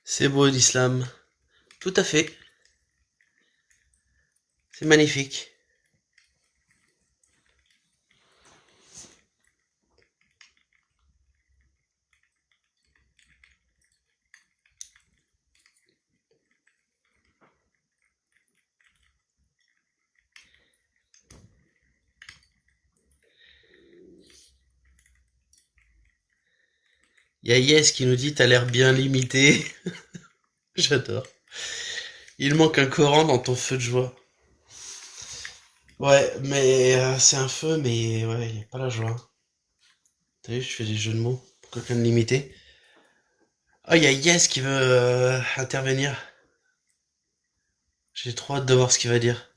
C'est beau l'islam. Tout à fait. C'est magnifique. Il y a Yes qui nous dit t'as l'air bien limité. J'adore. Il manque un Coran dans ton feu de joie. Ouais, mais c'est un feu, mais ouais, il n'y a pas la joie. T'as vu, je fais des jeux de mots pour quelqu'un de limité. Oh, il y a Yes qui veut intervenir. J'ai trop hâte de voir ce qu'il va dire.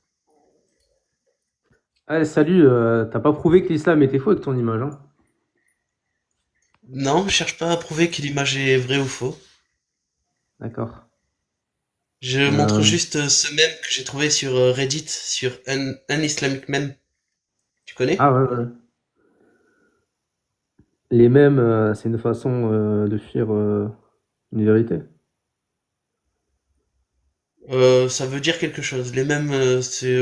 Ah, salut, t'as pas prouvé que l'islam était faux avec ton image, hein? Non, je cherche pas à prouver que l'image est vraie ou faux. D'accord. Je montre Euh, juste ce mème que j'ai trouvé sur Reddit, sur un Islamic meme. Tu connais? Ah ouais, ouais. Les mèmes, c'est une façon de fuir une vérité. Ça veut dire quelque chose. Les mêmes,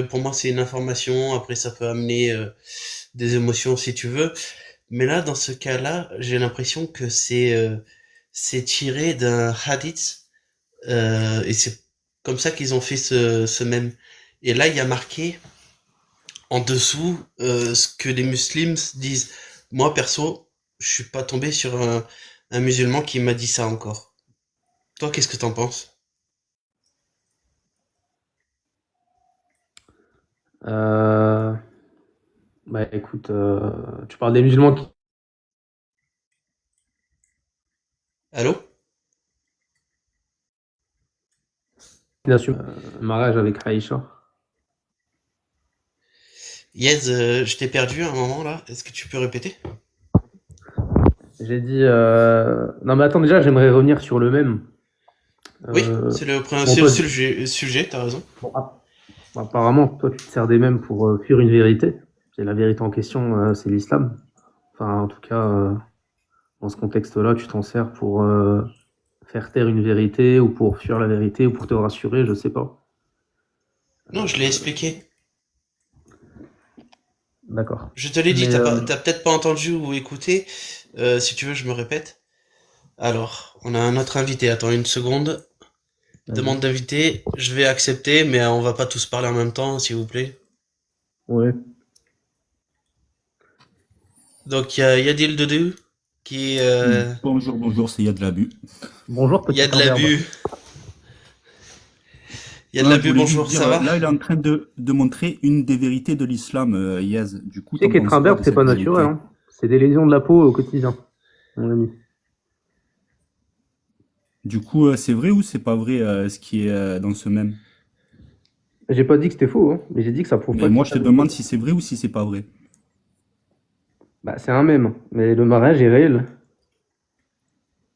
pour moi, c'est une information. Après, ça peut amener des émotions si tu veux. Mais là, dans ce cas-là, j'ai l'impression que c'est tiré d'un hadith et c'est comme ça qu'ils ont fait ce même. Et là, il y a marqué en dessous ce que les musulmans disent. Moi, perso, je suis pas tombé sur un musulman qui m'a dit ça encore. Toi, qu'est-ce que t'en penses? Euh, Bah écoute, tu parles des musulmans qui Allô? n'assument un mariage avec Aïcha. Yes, je t'ai perdu à un moment là. Est-ce que tu peux répéter? J'ai dit... Non mais attends, déjà, j'aimerais revenir sur le même. Oui, Euh, Bon, c'est le toi, sujet, t'as raison. bon, apparemment, toi, tu te sers des mèmes pour fuir une vérité. Et la vérité en question, c'est l'islam. Enfin, en tout cas, dans ce contexte-là, tu t'en sers pour faire taire une vérité ou pour fuir la vérité ou pour te rassurer, je sais pas. Non, je l'ai expliqué. D'accord. Je te l'ai dit, Mais t'as peut-être pas entendu ou écouté. Si tu veux, je me répète. Alors, on a un autre invité. Attends une seconde. vas-y. Demande d'invité. Je vais accepter, mais on va pas tous parler en même temps, s'il vous plaît. Ouais. Donc, il y a Yadil Dedeu qui, Bonjour, bonjour, c'est Yad Labu. Bonjour, il y a petit de imberbe. l'abus. Il y a de Non, je l'abus, voulais juste bonjour, dire, ça va? là, il est en train de montrer une des vérités de l'islam, Yaz. Du coup, Tu sais t'en qu'être penses quoi imberbe, de c'est pas cette naturel, vérité? hein. C'est des lésions de la peau au quotidien, mon ami. Du coup, c'est vrai ou c'est pas vrai ce qui est dans ce mème? J'ai pas dit que c'était faux, hein, mais j'ai dit que ça prouve Mais pas que moi, je te l'islam est demande faux. si c'est vrai ou si c'est pas vrai. Bah, c'est un mème, mais le mariage est réel.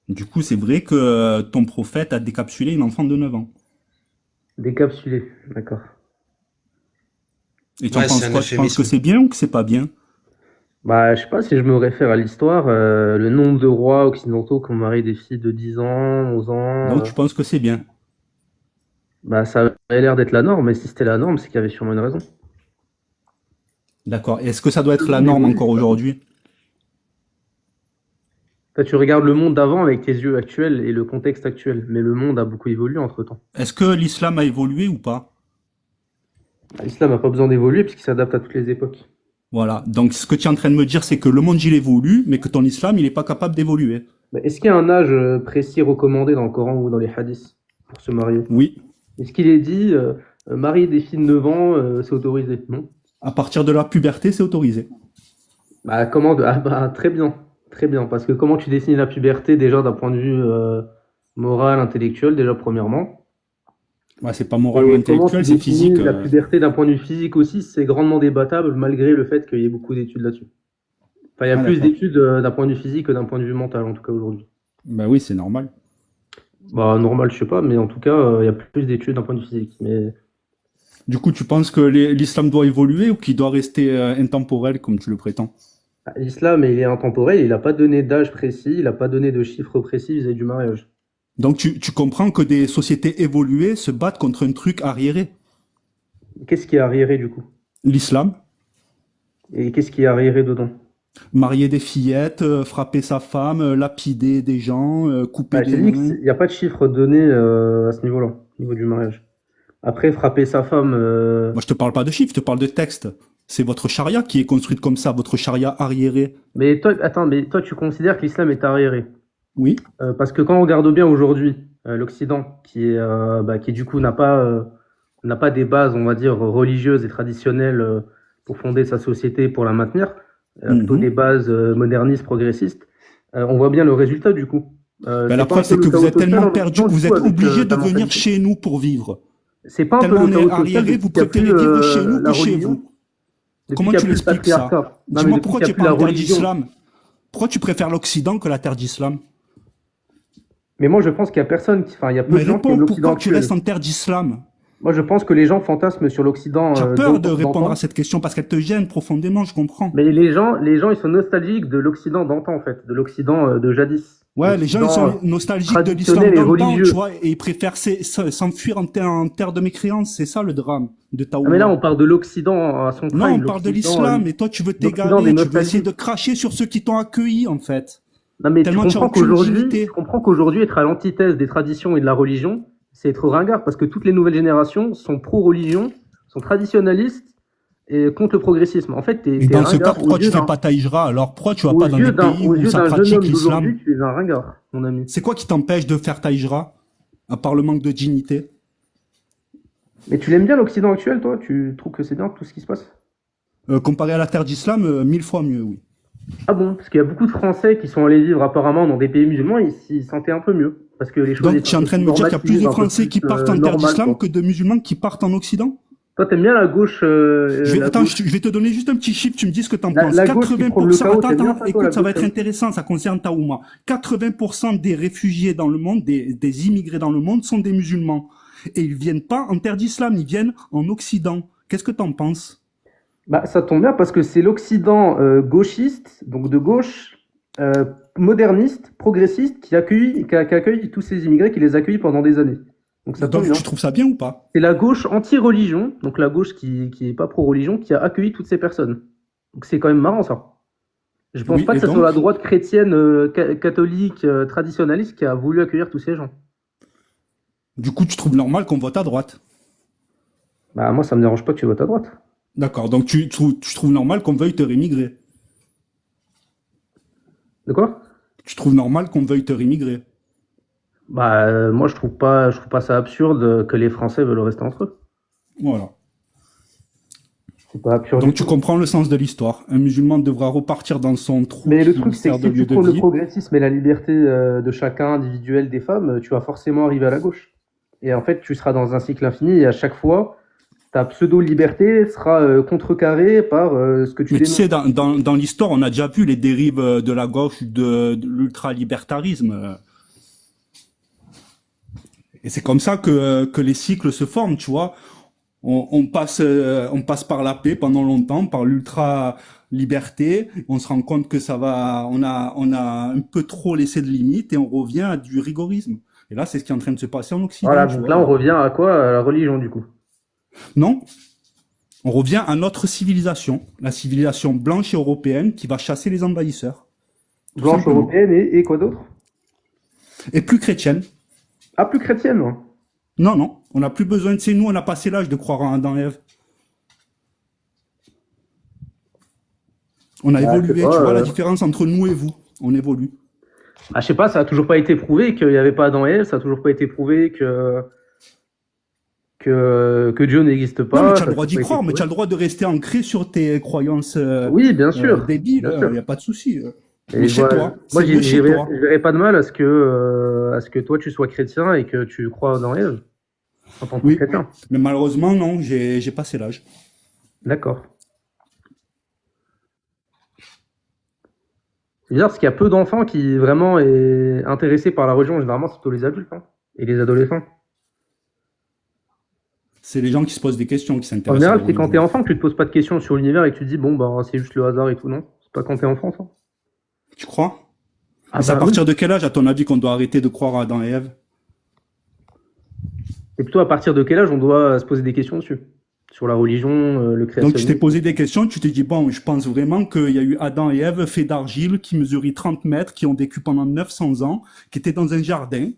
Du coup, c'est vrai que ton prophète a décapsulé une enfant de 9 ans. Décapsulé, d'accord. Et tu en Ouais, c'est penses un quoi? Tu penses que euphémisme. c'est bien ou que c'est pas bien? Bah, je sais pas si je me réfère à l'histoire, le nombre de rois occidentaux qui ont marié des filles de 10 ans, 11 ans, Donc, tu penses que c'est bien. bah, ça avait l'air d'être la norme, mais si c'était la norme, c'est qu'il y avait sûrement une raison. D'accord. Est-ce que ça doit Le être la monde norme évolue, encore c'est pas tout. aujourd'hui? Toi, tu regardes le monde d'avant avec tes yeux actuels et le contexte actuel, mais le monde a beaucoup évolué entre-temps. Est-ce que l'islam a évolué ou pas? Bah, l'islam n'a pas besoin d'évoluer puisqu'il s'adapte à toutes les époques. Voilà. Donc, ce que tu es en train de me dire, c'est que le monde, il évolue, mais que ton islam, il n'est pas capable d'évoluer. Bah, est-ce qu'il y a un âge précis recommandé dans le Coran ou dans les hadiths pour se marier? Oui. Est-ce qu'il est dit marier des filles de 9 ans, c'est autorisé? Non. À partir de la puberté, c'est autorisé. Bah, ah, bah, très bien. Très bien. Parce que comment tu définis la puberté déjà d'un point de vue moral, intellectuel, déjà premièrement? Ouais, c'est pas moral ou Et comment tu intellectuel, c'est définis physique. la puberté d'un point de vue physique aussi? C'est grandement débattable malgré le fait qu'il y ait beaucoup d'études là-dessus. Enfin, il y a Ah, plus d'accord. d'études d'un point de vue physique que d'un point de vue mental, en tout cas aujourd'hui. Bah oui, c'est normal. Bah, normal, je sais pas, mais en tout cas, il y a plus d'études d'un point de vue physique. Mais Du coup, tu penses que l'islam doit évoluer ou qu'il doit rester intemporel comme tu le prétends? ah, l'islam, il est intemporel, il n'a pas donné d'âge précis, il n'a pas donné de chiffres précis vis-à-vis du mariage. Donc tu comprends que des sociétés évoluées se battent contre un truc arriéré. Qu'est-ce qui est arriéré du coup? L'islam, Et qu'est-ce qui est arriéré dedans? marier des fillettes, frapper sa femme, lapider des gens, couper Bah, des j'ai dit mains. qu'il n'y a pas de chiffres donnés à ce niveau-là, au niveau du mariage. Après, frapper sa femme, Moi, je te parle pas de chiffres, je te parle de texte. C'est votre charia qui est construite comme ça, votre charia arriérée. mais toi, attends, mais toi, tu considères que l'islam est arriéré? Oui. Parce que quand on regarde bien aujourd'hui, l'Occident, qui du coup n'a pas des bases, on va dire, religieuses et traditionnelles pour fonder sa société, pour la maintenir, plutôt des Mhm. bases modernistes, progressistes, on voit bien le résultat du coup. Ben, C'est la pas un preuve, peu c'est le que vous chaos êtes total tellement en perdu Occident que du vous coup êtes avec obligé de ta venir mentalité. chez nous pour vivre. C'est pas un peu Tellement le on est chaos total arriéré, depuis vous qu'il n'y a plus préférez vivre chez nous que la chez religion, vous. depuis Comment qu'il n'y a tu plus le l'expliques ça? patriarcat. Non, mais Dis-moi depuis pourquoi qu'il n'y tu a es plus pas la en terre religion. d'islam? Pourquoi tu préfères l'Occident que la terre d'islam? Mais moi, je pense qu'il y a personne, enfin, il y a peu Mais de gens qui réponds, aiment l'Occident pourquoi tu restes actuel. en terre d'islam? Moi, je pense que les gens fantasment sur l'Occident Tu as peur de répondre à d'antan. cette question parce qu'elle te gêne profondément, je comprends. Mais les gens, ils sont nostalgiques de l'Occident d'antan, en fait, de l'Occident de jadis, Ouais, les gens, ils l'Occident sont nostalgiques de l'islam traditionnel et d'antan, tu religieux. vois, et ils préfèrent s'enfuir en terre de mécréance. C'est ça le drame de Ah, mais là, Taouma. on parle de l'Occident à son Non, on prime, parle de l'islam, et toi, tu veux l'Occident des t'égaler, tu veux essayer de nostalgiques. cracher sur ceux qui t'ont accueilli, en fait. Non, mais Tellement tu n'as aucune tu dignité. comprends qu'aujourd'hui, être à l'antithèse des traditions et de la religion, c'est être ringard, parce que toutes les nouvelles générations sont pro-religion, sont traditionnalistes et contre le progressisme. En fait, Et t'es dans ce cas, ringard pourquoi tu fais pas ta hijra? Alors, pourquoi tu vas pas dans des pays aux où yeux ça d'un jeune pratique homme l'islam? d'aujourd'hui, tu es un ringard, mon ami. C'est quoi qui t'empêche de faire ta hijra? À part le manque de dignité? Mais tu l'aimes bien l'Occident actuel, toi? Tu trouves que c'est bien tout ce qui se passe? Comparé à la terre d'islam, 1000 fois mieux, oui. Ah bon? Parce qu'il y a beaucoup de Français qui sont allés vivre apparemment dans des pays musulmans et ils s'y sentaient un peu mieux. Parce que les choses Donc, étaient tu es un en peu train plus de me dire qu'il y a plus normatives, de un peu Français plus qui partent en terre normales, d'islam quoi. que de musulmans qui partent en Occident? Toi, t'aimes bien la Attends, gauche, je vais te donner juste un petit chiffre, tu me dis ce que tu en penses. la gauche qui prône le 80%, chaos, t'aimes bien attends, ça, toi, la écoute, ça va gauche être chaotique? intéressant, ça concerne Taouma. 80% des réfugiés dans le monde, des immigrés dans le monde sont des musulmans. Et ils viennent pas en terre d'islam, ils viennent en Occident. Qu'est-ce que tu en penses? Bah, ça tombe bien parce que c'est l'Occident gauchiste, donc de gauche, euh, moderniste, progressiste, qui accueille tous ces immigrés, qui les accueille pendant des années. Donc ça tombe Donc, bien. tu trouves ça bien ou pas? C'est la gauche anti-religion, donc la gauche qui est pas pro-religion, qui a accueilli toutes ces personnes. Donc c'est quand même marrant ça. Je pense Oui, pas que et ce soit la donc? droite chrétienne, catholique, traditionnaliste qui a voulu accueillir tous ces gens. Du coup, tu trouves normal qu'on vote à droite? Bah moi ça me dérange pas que tu votes à droite. D'accord, donc tu trouves normal qu'on veuille te rémigrer? De quoi? Tu trouves normal qu'on veuille te rémigrer? Bah moi je trouve pas ça absurde que les Français veulent rester entre eux. Voilà. C'est pas pur du Donc tu tout. comprends le sens de l'histoire. Un musulman devra repartir dans son trou Mais le qui lui truc, c'est que sert de si tu lieu de prônes le vie. progressisme et la liberté de chacun individuel des femmes, tu vas forcément arriver à la gauche. Et en fait, tu seras dans un cycle infini et à chaque fois, ta pseudo-liberté sera contrecarrée par ce que tu Mais tu dénonces. sais, dans l'histoire, on a déjà vu les dérives de la gauche, de l'ultralibertarisme. Et c'est comme ça que les cycles se forment, tu vois. On passe par la paix pendant longtemps, par l'ultra-liberté. On se rend compte que on a un peu trop laissé de limites et on revient à du rigorisme. Et là, c'est ce qui est en train de se passer en Voilà, Occident, tu donc là, on vois. revient à quoi? À la religion, du coup. Non, on revient à notre civilisation, la civilisation blanche et européenne qui va chasser les envahisseurs, tout Blanche simplement. européenne et quoi d'autre? Et plus chrétienne. Ah, plus chrétienne, hein. Non, non, on n'a plus besoin de... C'est nous, on a passé l'âge de croire en Adam et Ève. On a Bah, je sais évolué, pas. tu vois la différence entre nous et vous. On évolue. Ah, je sais pas, ça a toujours pas été prouvé qu'il n'y avait pas Adam et Ève, ça a toujours pas été prouvé que Dieu n'existe Non, mais pas, tu as ça le a droit toujours d'y pas été croire, mais tu prouvé. as le droit de rester ancré sur tes croyances Oui, bien sûr, débiles, bien il sûr. n'y a pas de souci. Et Mais chez voilà, toi, moi, c'est mieux chez toi. je verrais pas de mal à ce que toi tu sois chrétien et que tu crois dans Ève en tant que Oui, chrétien. mais malheureusement, non, j'ai passé l'âge. D'accord. C'est bizarre parce qu'il y a peu d'enfants qui vraiment est intéressés par la religion. Généralement, c'est plutôt les adultes, hein, et les adolescents. C'est les gens qui se posent des questions qui En s'intéressent à général, la c'est quand t'es religion. enfant que tu te poses pas de questions sur l'univers et que tu te dis bon bah c'est juste le hasard et tout, non? C'est pas quand t'es enfant, ça? Tu crois? Ah Mais c'est à bah oui. partir de quel âge, à ton avis, qu'on doit arrêter de croire à Adam et Ève? Et plutôt à partir de quel âge on doit se poser des questions dessus? Sur la religion, le Donc tu t'es créationnisme. posé des questions, tu t'es dit, bon, je pense vraiment qu'il y a eu Adam et Ève faits d'argile qui mesuraient 30 mètres, qui ont vécu pendant 900 ans, qui étaient dans un jardin,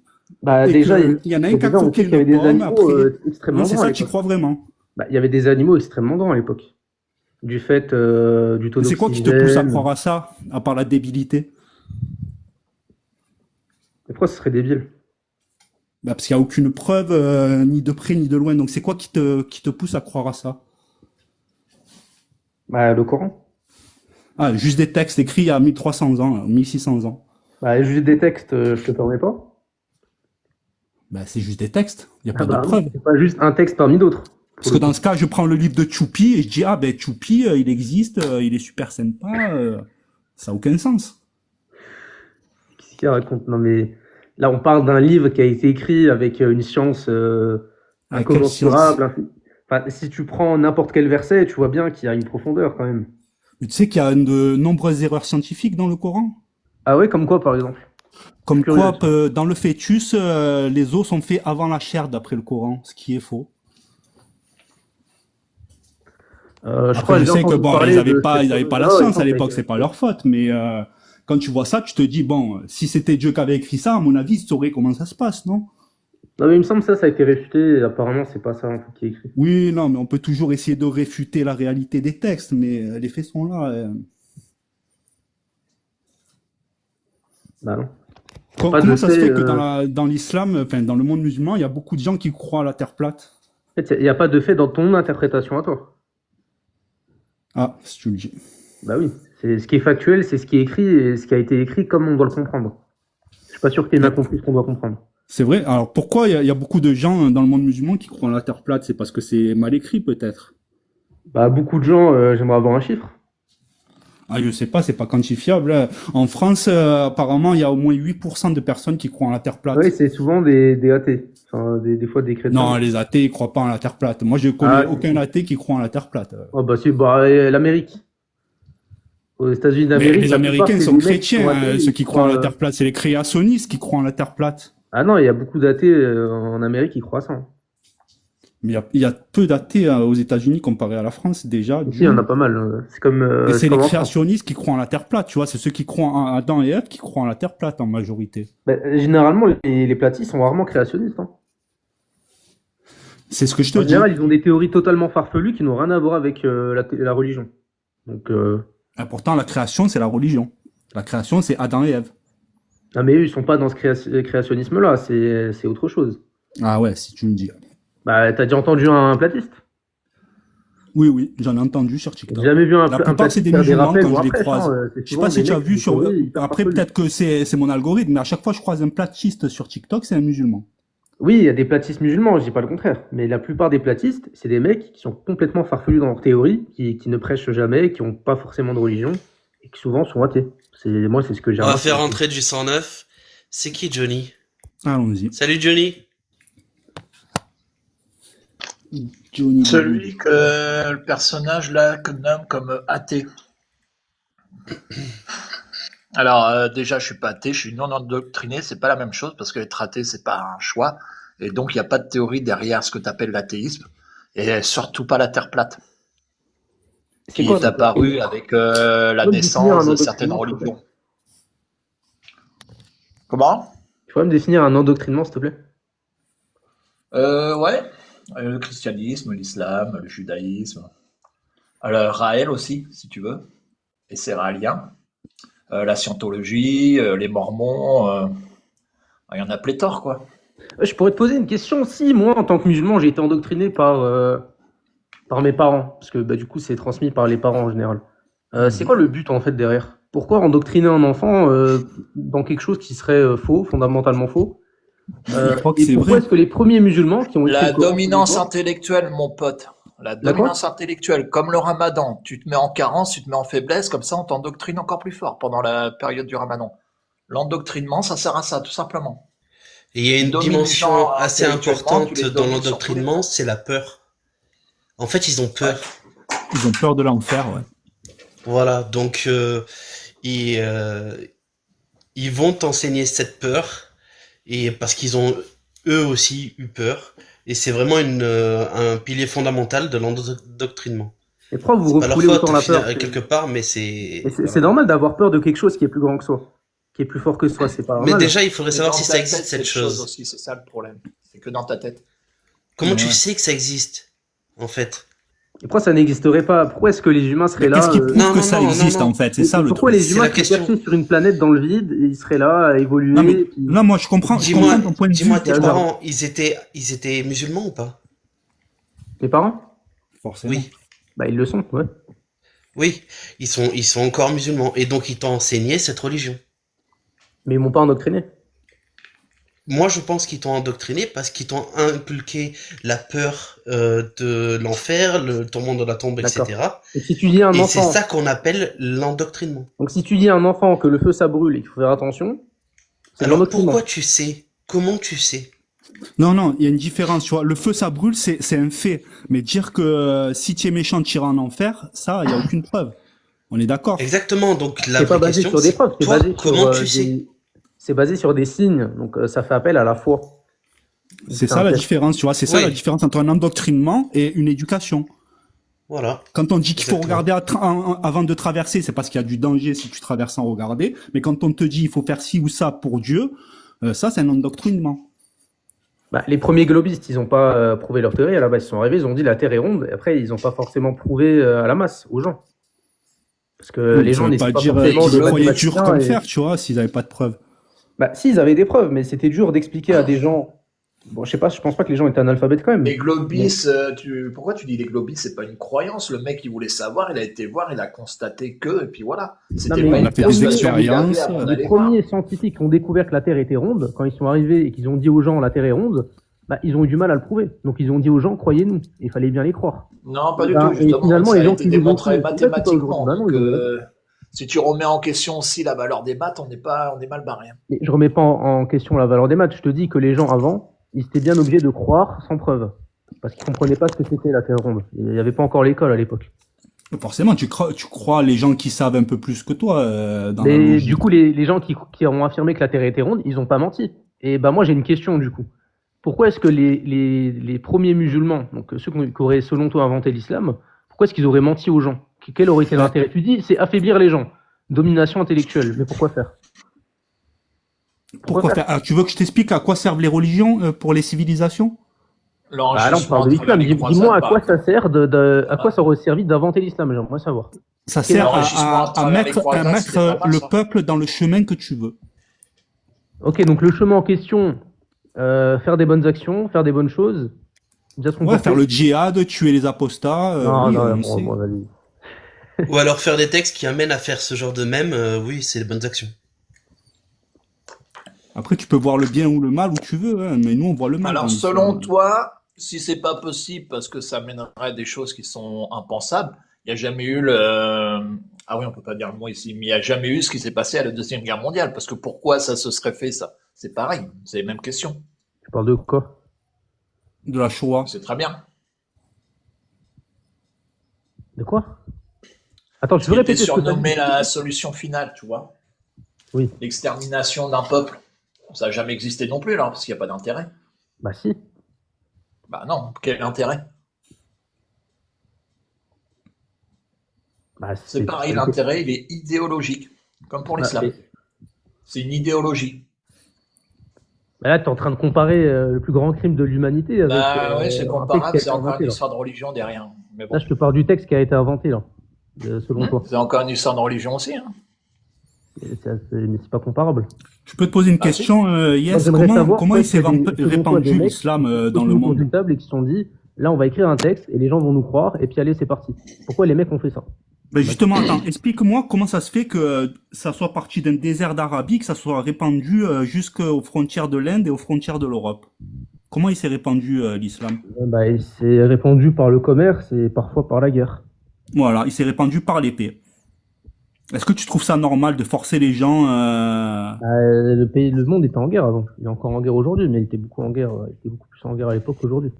Bah et déjà, qu'il y en a un qui a déjà on croqué sait qu'il y avait une des pomme, animaux après... extrêmement Non, c'est grands à ça, tu y l'époque. crois vraiment. Bah, il y avait des animaux extrêmement grands à l'époque. Du fait du taux Mais c'est quoi qui te pousse à d'oxygène. croire à ça, à part la débilité? Et pourquoi ce serait débile? Bah, parce qu'il n'y a aucune preuve, ni de près ni de loin. Donc c'est quoi qui te pousse à croire à ça? Bah le Coran. Ah, juste des textes écrits il y a 1300 ans, 1600 ans. Bah juste des textes, je te permets pas. Bah, c'est juste des textes, il n'y a Ah pas de bah preuves. c'est pas juste un texte parmi d'autres. Parce que dans ce cas, je prends le livre de Choupi et je dis, ah ben Choupi, il existe, il est super sympa, ça n'a aucun sens. Qu'est-ce qu'il raconte? Non mais là on parle d'un livre qui a été écrit avec une science À quelle science? incommensurable. Enfin, si tu prends n'importe quel verset, tu vois bien qu'il y a une profondeur quand même. Mais tu sais qu'il y a de nombreuses erreurs scientifiques dans le Coran. Ah ouais, comme quoi par exemple? Comme Curieux. quoi, dans le fœtus, les os sont faits avant la chair, d'après le Coran, ce qui est faux. Je Après, crois que je j'ai sais que entendu bon, parler ils n'avaient de pas, cette ils avaient pas la fameuse-là, il science à semble que ça a l'époque, été c'est pas réfuté. leur faute. Mais quand tu vois ça, tu te dis, bon, si c'était Dieu qui avait écrit ça, à mon avis, il saurait comment ça se passe, non? Non mais il me semble que ça a été réfuté et apparemment c'est pas ça en fait qui est écrit. Oui, non, mais on peut toujours essayer de réfuter la réalité des textes, mais les faits sont là. Bah non. Pas de Comment ça se fait. fait que dans l'islam, enfin dans le monde musulman, il y a beaucoup de gens qui croient à la terre plate? En fait, il n'y a pas de fait dans ton interprétation à toi. Ah, si tu le dis. Bah oui. C'est ce qui est factuel, c'est ce qui est écrit et ce qui a été écrit comme on doit le comprendre. Je suis pas sûr que tu aies bien compris ce qu'on doit comprendre. C'est vrai. Alors pourquoi il y a beaucoup de gens dans le monde musulman qui croient à la terre plate? C'est parce que c'est mal écrit peut-être. Bah beaucoup de gens, j'aimerais avoir un chiffre. Ah, je sais pas, c'est pas quantifiable, hein. En France, apparemment, il y a au moins 8% de personnes qui croient à la terre plate. Oui, c'est souvent des athées. Enfin, des fois des chrétiens. Non, les athées, ils croient pas à la terre plate. Moi, je connais aucun athée qui croit à la terre plate. Oh bah si, bah l'Amérique. Aux États-Unis Mais d'Amérique, les la plupart, Américains c'est sont des mecs qui chrétiens, sont athées, ceux ils qui croient à la croient, terre plate. C'est les créationnistes qui croient à la terre plate. Ah non, il y a beaucoup d'athées en Amérique qui croient ça, hein. Mais il y a peu d'athées aux États-Unis comparé à la France, déjà. Ici, il y en a pas mal, hein. C'est comme, Et c'est c'est les comme en France. créationnistes qui croient à la terre plate, tu vois. C'est ceux qui croient à Adam et Ève qui croient à la terre plate en majorité. Bah, généralement, les platistes sont rarement créationnistes, hein. C'est ce que je te En dis. général, ils ont des théories totalement farfelues qui n'ont rien à voir avec la religion. Donc, Et pourtant, la création, c'est la religion. La création, c'est Adam et Ève. ah mais eux, ils sont pas dans ce créationnisme-là, c'est autre chose. Ah ouais, si tu me dis. Bah, t'as déjà entendu un platiste? Oui, j'en ai entendu sur J'ai TikTok. jamais vu La plupart, c'est des faire des musulmans rappels quand ou je un les prêtre, croise. c'est Je sais souvent pas si des tu as mecs vu qui sont hyper Après, farfelus. peut-être que c'est mon algorithme, mais à chaque fois, je croise un platiste sur TikTok, c'est un musulman. Oui, il y a des platistes musulmans, je dis pas le contraire. Mais la plupart des platistes, c'est des mecs qui sont complètement farfelus dans leur théorie, qui ne prêchent jamais, qui n'ont pas forcément de religion, et qui souvent sont athées. Moi, c'est ce que j'ai On va remarqué. faire rentrer du 109. C'est qui Johnny? Allons-y. Salut Johnny. Johnny. Celui que le personnage là que nomme comme athée. Alors déjà, je suis pas athée, je suis non endoctriné. C'est pas la même chose parce que être athée, c'est pas un choix, et donc il n'y a pas de théorie derrière ce que tu appelles l'athéisme, et surtout pas la Terre plate, C'est qui quoi est apparue avec la Faut me définir naissance un de certaines endoctrinement, s'il te plaît. religions. Comment? Tu pourrais me définir un endoctrinement, s'il te plaît? Ouais. Le christianisme, l'islam, le judaïsme, le Raël aussi, si tu veux, et c'est raélien. La scientologie, les mormons, il y en a pléthore, quoi. Je pourrais te poser une question. Si moi, en tant que musulman, j'ai été endoctriné par mes parents, parce que du coup, c'est transmis par les parents en général. C'est quoi le but en fait derrière? Pourquoi endoctriner un enfant dans quelque chose qui serait faux, fondamentalement faux? Je crois que Et c'est pourquoi vrai. est-ce que les premiers musulmans qui ont écrit La le Coran dominance tous les jours- intellectuelle, mon pote. La La quoi? dominance intellectuelle, comme le ramadan. Tu te mets en carence, tu te mets en faiblesse, comme ça on t'endoctrine encore plus fort pendant la période du ramadan. L'endoctrinement, ça sert à ça, tout simplement. Et il y a Tu une domines les dimension gens assez intellectuellement, tu importante les dans domines sur tous les l'endoctrinement, plans. c'est la peur. En fait, ils ont peur. Ils ont peur de l'enfer, ouais. Voilà, donc ils, euh, ils vont t'enseigner cette peur, et parce qu'ils ont eux aussi eu peur, et c'est vraiment un pilier fondamental de l'endoctrinement. Et pourquoi vous C'est pas leur refoulez faute autant la peur? quelque part, mais Et c'est c'est normal d'avoir peur de quelque chose qui est plus grand que soi, qui est plus fort que soi. C'est pas Mais normal. déjà, il faudrait Mais savoir dans si ta ça tête, existe cette cette chose chose. aussi, c'est ça le problème. C'est que dans ta tête. Comment tu Ouais. sais que ça existe, en fait? Et pourquoi ça n'existerait pas? Pourquoi est-ce que les humains seraient Mais là qu'est-ce qui prouve Non, que non, ça non, existe, non, non. en fait? C'est ça le Pourquoi truc. les C'est humains la seraient question. perchés sur une planète dans le vide et ils seraient là à évoluer Non, mais et puis- là, moi, je comprends ton point de vue. Dis-moi, tes Hasard. parents, ils étaient musulmans ou pas? Mes parents? Forcément. Oui, Ils le sont, ouais. oui, ils sont encore musulmans, et donc ils t'ont enseigné cette religion. Mais ils m'ont pas endoctriné. Moi, je pense qu'ils t'ont endoctriné parce qu'ils t'ont inculqué la peur de l'enfer, le tourment de la tombe, D'accord. etc. Et si tu dis à un Et c'est enfant, ça qu'on appelle l'endoctrinement. donc si tu dis à un enfant que le feu ça brûle et qu'il faut faire attention, c'est de Alors l'endoctrinement. pourquoi tu sais? Comment tu sais? Non, il y a une différence, tu vois. Le feu, ça brûle, c'est un fait. Mais dire que si tu es méchant, tu iras en enfer, ça, il n'y a aucune preuve. On est d'accord. Exactement, donc la C'est pas vraie basé question, sur des c'est preuves, c'est toi, basé comment sur tu sais? c'est basé sur des signes. Donc ça fait appel à la foi. C'est C'est ça un la test. différence, tu vois. C'est ça Oui. la différence entre un endoctrinement et une éducation. Voilà. Quand on dit qu'il faut Exactement. regarder avant de traverser, c'est parce qu'il y a du danger si tu traverses sans regarder. Mais quand on te dit il faut faire ci ou ça pour Dieu, ça, c'est un endoctrinement. Les premiers globistes, ils n'ont pas prouvé leur théorie. À la base, ils sont arrivés, ils ont dit la Terre est ronde. Et après, ils n'ont pas forcément prouvé à la masse, aux gens. Parce que les Ça gens veut n'étaient pas pas dire forcément qu'ils des le croyaient mathématiciens. dur comme et- fer, tu vois, s'ils n'avaient pas de preuves. Si, ils avaient des preuves, mais c'était dur d'expliquer à des gens. Bon, je sais pas, je pense pas que les gens étaient analphabètes quand même. Les globis, pourquoi tu dis les globis? C'est pas une croyance. Le mec, il voulait savoir, il a été voir, il a constaté que, et puis voilà. C'était mais pas on une a fait des persuasion qu'il avait expériences. avant Les d'aller voir. premiers scientifiques qui ont découvert que la Terre était ronde, quand ils sont arrivés et qu'ils ont dit aux gens la Terre est ronde, ils ont eu du mal à le prouver. Donc ils ont dit aux gens croyez-nous. Et il fallait bien les croire. Non, pas du Ben, tout, et justement. finalement, Ça les a gens été qui les ont démontré cru, c'est pas mathématiquement. aujourd'hui. Donc, Ben non, si tu remets en question aussi la valeur des maths, on est mal barré. Et je remets pas en question la valeur des maths. Je te dis que les gens avant, ils étaient bien obligés de croire sans preuve. Parce qu'ils comprenaient pas ce que c'était la Terre ronde. Il n'y avait pas encore l'école à l'époque. Forcément, tu crois les gens qui savent un peu plus que toi dans la Mais logique. du coup, les gens qui ont affirmé que la Terre était ronde, ils ont pas menti. Et moi j'ai une question du coup. Pourquoi est-ce que les premiers musulmans, donc ceux qui auraient selon toi inventé l'islam, pourquoi est-ce qu'ils auraient menti aux gens? Quel aurait été l'intérêt? Tu dis c'est affaiblir les gens. Domination intellectuelle. Mais pourquoi faire? Pourquoi faire? Ah, tu veux que je t'explique à quoi servent les religions pour les civilisations? Là, on parle de l'islam. Dis-moi à quoi ça sert à quoi ça aurait servi d'inventer l'islam? J'aimerais savoir. Ça sert l'enrichissement à à travers les mettre croisades, c'était pas mal, le ça. peuple dans le chemin que tu veux. Ok, donc le chemin en question, faire des bonnes actions, faire des bonnes choses, Bien se Ouais, comporter. faire le djihad, tuer les apostats, Non, oui, non, on bon, sait. bon, vas-y. Ou alors faire des textes qui amènent à faire ce genre de mème, oui, c'est les bonnes actions. Après, tu peux voir le bien ou le mal où tu veux, hein, mais nous, on voit le mal dans Alors, selon l'islam. toi, si c'est pas possible parce que ça mènerait à des choses qui sont impensables, il n'y a jamais eu le... Ah oui, on peut pas dire le mot ici, mais il n'y a jamais eu ce qui s'est passé à la Deuxième Guerre mondiale. Parce que pourquoi ça se serait fait, ça? C'est pareil, c'est les mêmes questions. Tu parles de quoi? De la Shoah. C'est très bien. De quoi? Attends, tu Ce veux qui était répéter ce que t'as surnommé dit? la solution finale, tu vois. Oui. L'extermination d'un peuple. Ça n'a jamais existé non plus, là, parce qu'il n'y a pas d'intérêt. Bah si. Bah non, quel intérêt? Bah, C'est pareil, l'intérêt, il est idéologique, comme pour l'islam. mais- C'est une idéologie. bah là, tu es en train de comparer le plus grand crime de l'humanité avec Bah oui, c'est un texte comparable, qui a c'est été encore inventé. une Là. histoire de religion derrière. Mais bon, Là, je te parle du texte qui a été inventé, là, selon toi. c'est encore une histoire de religion aussi. Hein. Mais c'est pas comparable. Je peux te poser une Ah, question, Moi, Yes, j'aimerais savoir, comment toi, il s'est s'il y a selon toi, répandu des mecs l'islam dans le autour monde? d'une table et qui se sont dit, là, on va écrire un texte et les gens vont nous croire et puis allez, c'est parti. Pourquoi les mecs ont fait ça? Ben justement, attends, explique-moi comment ça se fait que ça soit parti d'un désert d'Arabie, que ça soit répandu jusqu'aux frontières de l'Inde et aux frontières de l'Europe. Comment il s'est répandu l'islam? Bah, il s'est répandu par le commerce et parfois par la guerre. Voilà, il s'est répandu par l'épée. Est-ce que tu trouves ça normal de forcer les gens Bah, le monde était en guerre avant. Il est encore en guerre aujourd'hui, mais il était beaucoup en guerre. Il était beaucoup plus en guerre à l'époque qu'aujourd'hui.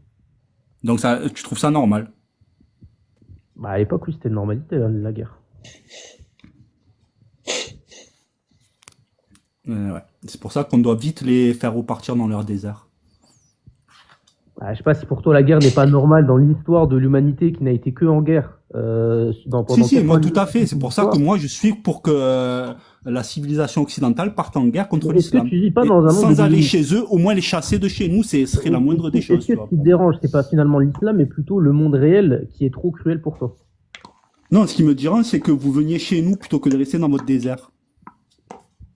Donc ça, tu trouves ça normal? Bah, à l'époque, oui, c'était une normalité, la guerre. Ouais. C'est pour ça qu'on doit vite les faire repartir dans leur désert. Bah, je sais pas si pour toi la guerre n'est pas normale dans l'histoire de l'humanité qui n'a été que en guerre. Pendant Si, moi 90 tout à fait. C'est pour ça que moi je suis pour que la civilisation occidentale parte en guerre contre Est-ce que l'islam. tu vis pas Et dans un monde sans de aller bisounours? chez eux, au moins les chasser de chez nous, ce serait la moindre des choses. Est-ce que Tu ce vois. qui te dérange, c'est pas finalement l'islam, mais plutôt le monde réel qui est trop cruel pour toi? Non, ce qui me dérange, c'est que vous veniez chez nous plutôt que de rester dans votre désert.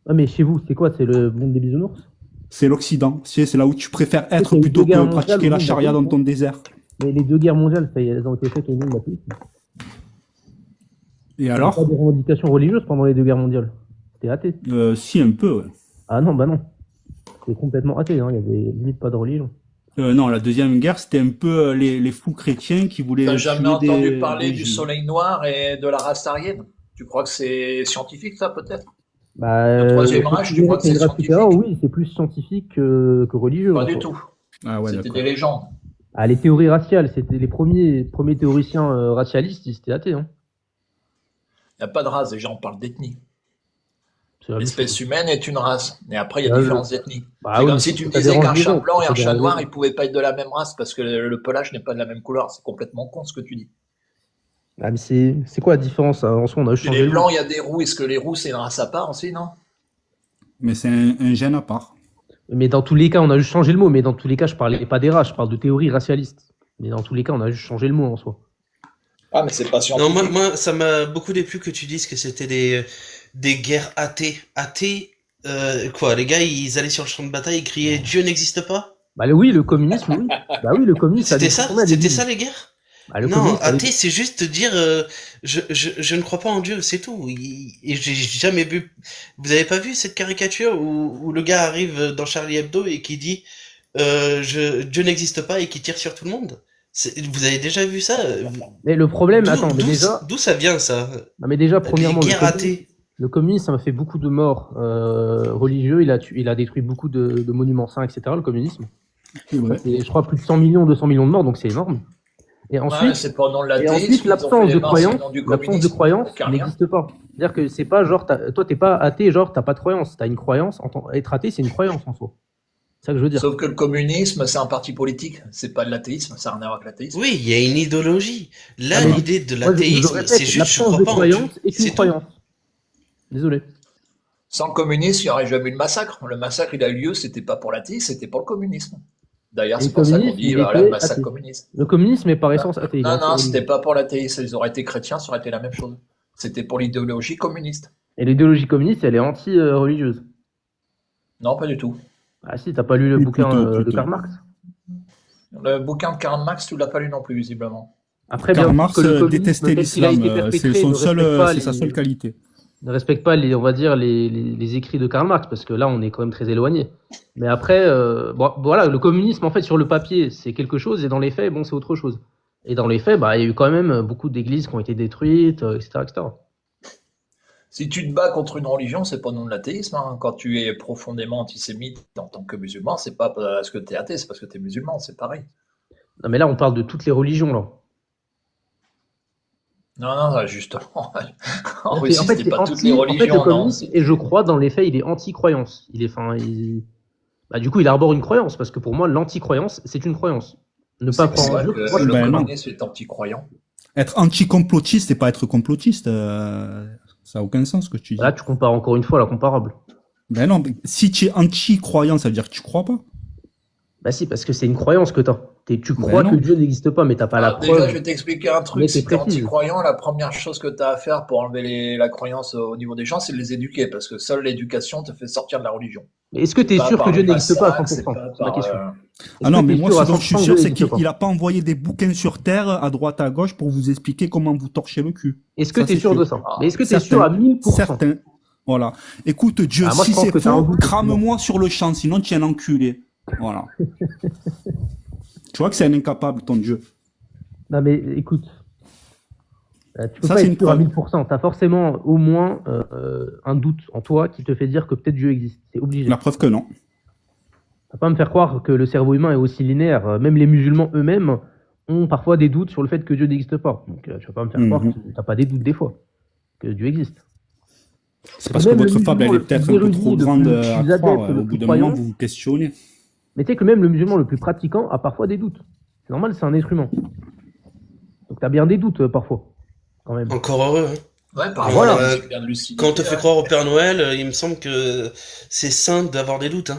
Ah, mais chez vous, c'est quoi? C'est le monde des bisounours? C'est l'Occident. C'est là où tu préfères qu'il y être a eu plutôt deux guerres que mondiales, pratiquer le la monde charia a dans fait, ton désert. Mais les deux guerres mondiales, ça, elles ont été faites au nom de l'athéisme. Et Il n'y a alors pas de revendications religieuses pendant les deux guerres mondiales. C'était athée. Si, un peu, ouais. Ah non, bah non. C'est complètement athée, hein. Il y avait limite pas de religion. Non, la deuxième guerre, c'était un peu les fous chrétiens qui voulaient T'as tuer jamais entendu des parler du juifs. soleil noir et de la race aryenne? Tu crois que c'est scientifique, ça, peut-être? Bah, Le Troisième Reich, tu crois que c'est une race scientifique? supérieure, oui, c'est plus scientifique que religieux. Pas en du soi. tout. Ah ouais, C'était d'accord. des légendes. Ah, les théories raciales, c'était les premiers théoriciens racialistes, ils étaient athées. Hein. Il n'y a pas de race, déjà, on parle d'ethnie. C'est la même chose. L'espèce humaine est une race. Et après, il y a Ah, différentes ethnies. Bah C'est oui, comme si tu me ça disais dérange qu'un les chat gens, blanc et ça un chat dérange les noir, gens. ils pouvaient pas être de la même race parce que le pelage n'est pas de la même couleur. C'est complètement con ce que tu dis. Ah, mais c'est quoi la différence? En soi, on a Chez changé les le blancs, il y a des roux. Est-ce que les roux, c'est une race à part aussi, non? Mais c'est un gène à part. Mais dans tous les cas, on a juste changé le mot. Mais dans tous les cas, je parlais pas des races, je parle de théories racialistes. Mais dans tous les cas, on a juste changé le mot en soi. Ah, mais c'est pas Non, scientifique. moi, ça m'a beaucoup déplu que tu dises que c'était des guerres athées. Athées, quoi, les gars, ils allaient sur le champ de bataille et criaient Dieu n'existe pas? Bah oui, le communisme, oui. Bah oui, le communisme. C'était a ça? détourné C'était l'Église. ça les guerres? Bah, le Non, communisme, ça a athée, c'est juste dire je ne crois pas en Dieu, c'est tout. Et j'ai jamais vu. Vous avez pas vu cette caricature où le gars arrive dans Charlie Hebdo et qui dit Dieu n'existe pas et qui tire sur tout le monde? Vous avez déjà vu ça? Mais le problème, attends, mais déjà, D'où ça vient ça? non, mais déjà, Les premièrement, guerres athées. le communisme, ça m'a fait beaucoup de morts religieux. Il a détruit beaucoup de monuments saints, etc. Le communisme. C'est vrai. C'est, je crois, plus de 100 millions, 200 millions de morts, donc c'est énorme. Et Ouais, ensuite, c'est pas au nom de et l'athéisme. ensuite ils ont l'absence fait de les morts, croyance, c'est au nom du l'absence de communisme. croyance Aucun lien. n'existe pas. C'est-à-dire que c'est pas genre, toi, t'es pas athée, genre, t'as pas de croyance. T'as une croyance. Être athée, c'est une croyance en soi. C'est ça que je veux dire. Sauf que le communisme, c'est un parti politique. C'est pas de l'athéisme. Ça n'a rien à voir avec l'athéisme. Oui, il y a une idéologie. Là, Ah, mais l'idée de Moi, je l'athéisme, répète, c'est juste je l'absence crois de pas en Dieu. croyance est C'est une tout. croyance. Désolé. Sans le communisme, il n'y aurait jamais eu le massacre. Le massacre, il a eu lieu, c'était pas pour l'athéisme, c'était pour le communisme. D'ailleurs, Et c'est le pour ça qu'on communisme, dit il voilà, était le massacre athée. communiste. Le communisme est par essence athée. Non, non, c'était pas pour l'athéisme. Ils auraient été chrétiens, ça aurait été la même chose. C'était pour l'idéologie communiste. Et l'idéologie communiste, elle est anti-religieuse. Non, pas du tout. Ah si, t'as pas lu le Oui, bouquin plutôt, de plutôt. Karl Marx? Le bouquin de Karl Marx, tu l'as pas lu non plus, visiblement. Après, bien Karl sûr Marx que le communisme, détestait tel qu'il a l'islam, été perpétré, c'est sa seule qualité. ne respecte pas les, on va dire, les écrits de Karl Marx, parce que là, on est quand même très éloigné. Mais après, bon, voilà, le communisme, en fait, sur le papier, c'est quelque chose, et dans les faits, bon, c'est autre chose. Et dans les faits, bah, il y a eu quand même beaucoup d'églises qui ont été détruites, etc., etc. Si tu te bats contre une religion, c'est pas non de l'athéisme, hein. Quand tu es profondément antisémite en tant que musulman, c'est pas parce que tu es athée, c'est parce que tu es musulman, c'est pareil. Non, mais là, on parle de toutes les religions, là. Non, justement. En En Russie, fait, c'était c'est pas toutes anti, les en fait, le religions, non. communisme, et je crois, dans les faits, il est anti-croyance. Il est, enfin, bah, du coup, il arbore une croyance, parce que pour moi, l'anti-croyance, c'est une croyance. Ne pas C'est croire en vrai Dieu, que moi, je le Ben non. communisme est anti-croyant. Être anti-complotiste, c'est pas être complotiste. Ça a aucun sens ce que tu dis. Là, tu compares encore une fois l'incomparable. Ben non, mais si tu es anti-croyant, ça veut dire que tu crois pas. Bah si, parce que c'est une croyance que t'as. Tu crois Ben que non. Dieu n'existe pas, mais t'as pas la Alors, déjà, preuve. je vais t'expliquer un Mais truc. c'est Si t'es précis. anti-croyant, la première chose que tu as à faire pour enlever la croyance au niveau des gens, c'est de les éduquer, parce que seule l'éducation te fait sortir de la religion. Mais est-ce que tu es Pas sûr que par Dieu le n'existe pas à massacre, c'est 100%? pas C'est ma par, question. Ah non, que mais t'es moi, sûr ce à dont je suis 100% que sûr, Dieu c'est n'existe pas? qu'il a pas envoyé des bouquins sur Terre, à droite, à gauche, pour vous expliquer comment vous torchez le cul. Est-ce que Ça, tu es c'est sûr sûr. de ça? Ah, Mais est-ce que tu es sûr à 1000%? Certain. Voilà. Écoute, Dieu, Ah, moi, je si pense c'est que t'as un faux, doute, crame-moi sur le champ, sinon tu es un enculé. Voilà. Tu vois que c'est un incapable, ton Dieu. Non mais écoute, tu peux Ça, pas c'est être une sûr à preuve. 1000%. Tu as forcément au moins un doute en toi qui te fait dire que peut-être Dieu existe. C'est obligé. La preuve que non. Tu vas pas me faire croire que le cerveau humain est aussi linéaire. Même les musulmans eux-mêmes ont parfois des doutes sur le fait que Dieu n'existe pas. Donc tu vas pas me faire croire que tu n'as pas des doutes des fois, que Dieu existe. C'est parce que Même le votre fable, elle musulman est le peut-être plus un peu érudit, trop le grande plus à adepte, croire. le Au plus bout d'un moment, croyant. vous vous questionnez. Mais tu sais que même le musulman le plus pratiquant a parfois des doutes. C'est normal, c'est un être humain. Donc tu as bien des doutes parfois, quand même. Encore heureux, hein. Ouais, par Ah, voilà. exemple, c'est bien de lucidité, Quand on te fait ouais. croire au Père Noël, il me semble que c'est sain d'avoir des doutes, hein.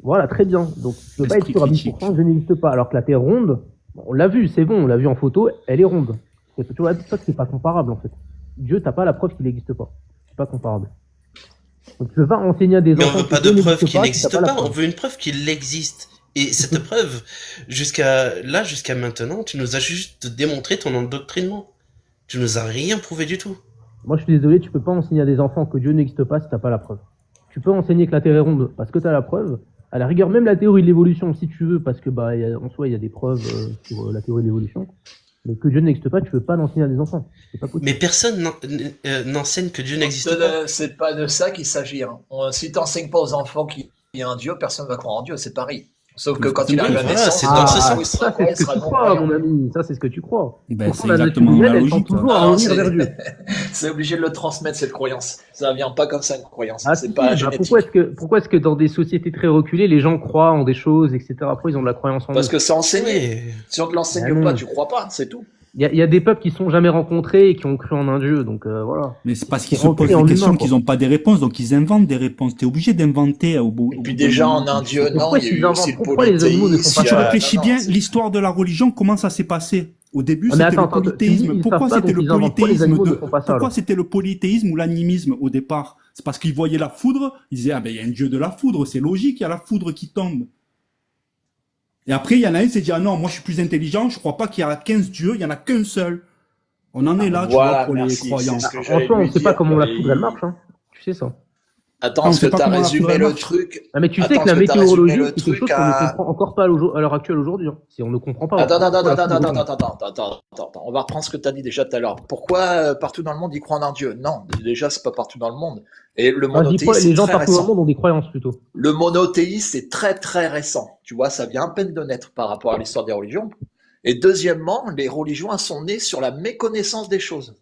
Voilà, très bien. Donc, tu peux pas être Esprit sûr à critique. 10% que Dieu n'existe pas. Alors que la Terre ronde, bon, on l'a vu, c'est bon, on l'a vu en photo, elle est ronde. Tu vois, ça, c'est pas comparable, en fait. Dieu, t'as pas la preuve qu'il n'existe pas. C'est pas comparable. Donc, tu peux pas enseigner à des Mais on enfants veut pas que de Dieu preuve n'existe qu'il pas si n'existe t'as la pas, on preuve. veut une preuve qu'il existe. Et cette preuve, jusqu'à maintenant, tu nous as juste démontré ton endoctrinement. Tu nous as rien prouvé du tout. Moi, je suis désolé, tu peux pas enseigner à des enfants que Dieu n'existe pas si t'as pas la preuve. Tu peux enseigner que la Terre est ronde parce que t'as la preuve. À la rigueur, même la théorie de l'évolution, si tu veux, parce que bah, en soi, il y a des preuves sur la théorie de l'évolution. Mais que Dieu n'existe pas, tu peux pas l'enseigner à des enfants. C'est pas possible. Mais personne n'enseigne que Dieu n'existe pas. C'est pas de ça qu'il s'agit, hein. Si t'enseignes pas aux enfants qu'il y a un Dieu, personne va croire en Dieu, c'est pareil. Sauf que quand il arrive à la Voilà, naissance, c'est dans ce Ah, sens. ça, c'est ce que tu crois, mon ami. Ça, c'est ce que tu crois. Ben, Pourtant, c'est la nature exactement humaine, la elle tend logique. toujours à Non, revenir c'est- vers Dieu. C'est obligé de le transmettre, cette croyance. Ça vient pas comme ça, une croyance. Ah, C'est si, pas bah, génétique. pourquoi est-ce que dans des sociétés très reculées, les gens croient en des choses, etc. Après, ils ont de la croyance en Parce eux. que c'est enseigné. Oui. Si on te l'enseigne Ah non. pas, tu crois pas, c'est tout. Il y a des peuples qui se sont jamais rencontrés et qui ont cru en un dieu, donc voilà. Mais c'est parce qu'ils C'est se rentré posent en des humain, questions quoi. qu'ils n'ont pas des réponses, donc ils inventent des réponses. T'es obligé d'inventer au bout. Et puis déjà, en un Dieu, non, Pourquoi il y a s'ils eu aussi inventent- le pourquoi les animaux ne font Si pas tu ça réfléchis non, bien, c'est- l'histoire de la religion, comment ça s'est passé? Au début, Ah, mais c'était attends, le attends, tu polythéisme. dis, ils Pourquoi savent pas, c'était donc le ils inventent. Pourquoi les polythéisme animaux de... ne font pas ça, Pourquoi alors c'était le polythéisme ou l'animisme au départ? C'est parce qu'ils voyaient la foudre, ils disaient, ah ben, il y a un dieu de la foudre, c'est logique, il y a la foudre qui tombe. Et après, il y en a un qui s'est dit, ah non, moi je suis plus intelligent, je crois pas qu'il y a 15 dieux, il y en a qu'un seul. On en est là, tu Voilà, vois, pour merci, les croyants. c'est ce que En j'allais soi, on lui sait pas dire. comment la Et- foudre elle marche, hein. Tu sais ça. Attends, On parce sait que pas t'as comment la résumé foudre, elle le marche. truc. Ah, mais tu sais Attends, que la parce que t'as météorologie, résumé le c'est quelque chose truc qu'on ne à- comprend encore pas à l'heure actuelle aujourd'hui. Hein. Si on ne comprend pas. Attends, pourquoi la foudre tombe. attends. On va reprendre ce que tu as dit déjà tout à l'heure. Pourquoi partout dans le monde ils croient en un Dieu? Non, déjà c'est pas partout dans le monde. Et le Moi, je dis quoi, monothéisme les c'est gens très partout dans le récent. monde ont des croyances plutôt. Le monothéisme c'est très très récent. Tu vois, ça vient à peine de naître par rapport à l'histoire des religions. Et deuxièmement, les religions elles sont nées sur la méconnaissance des choses.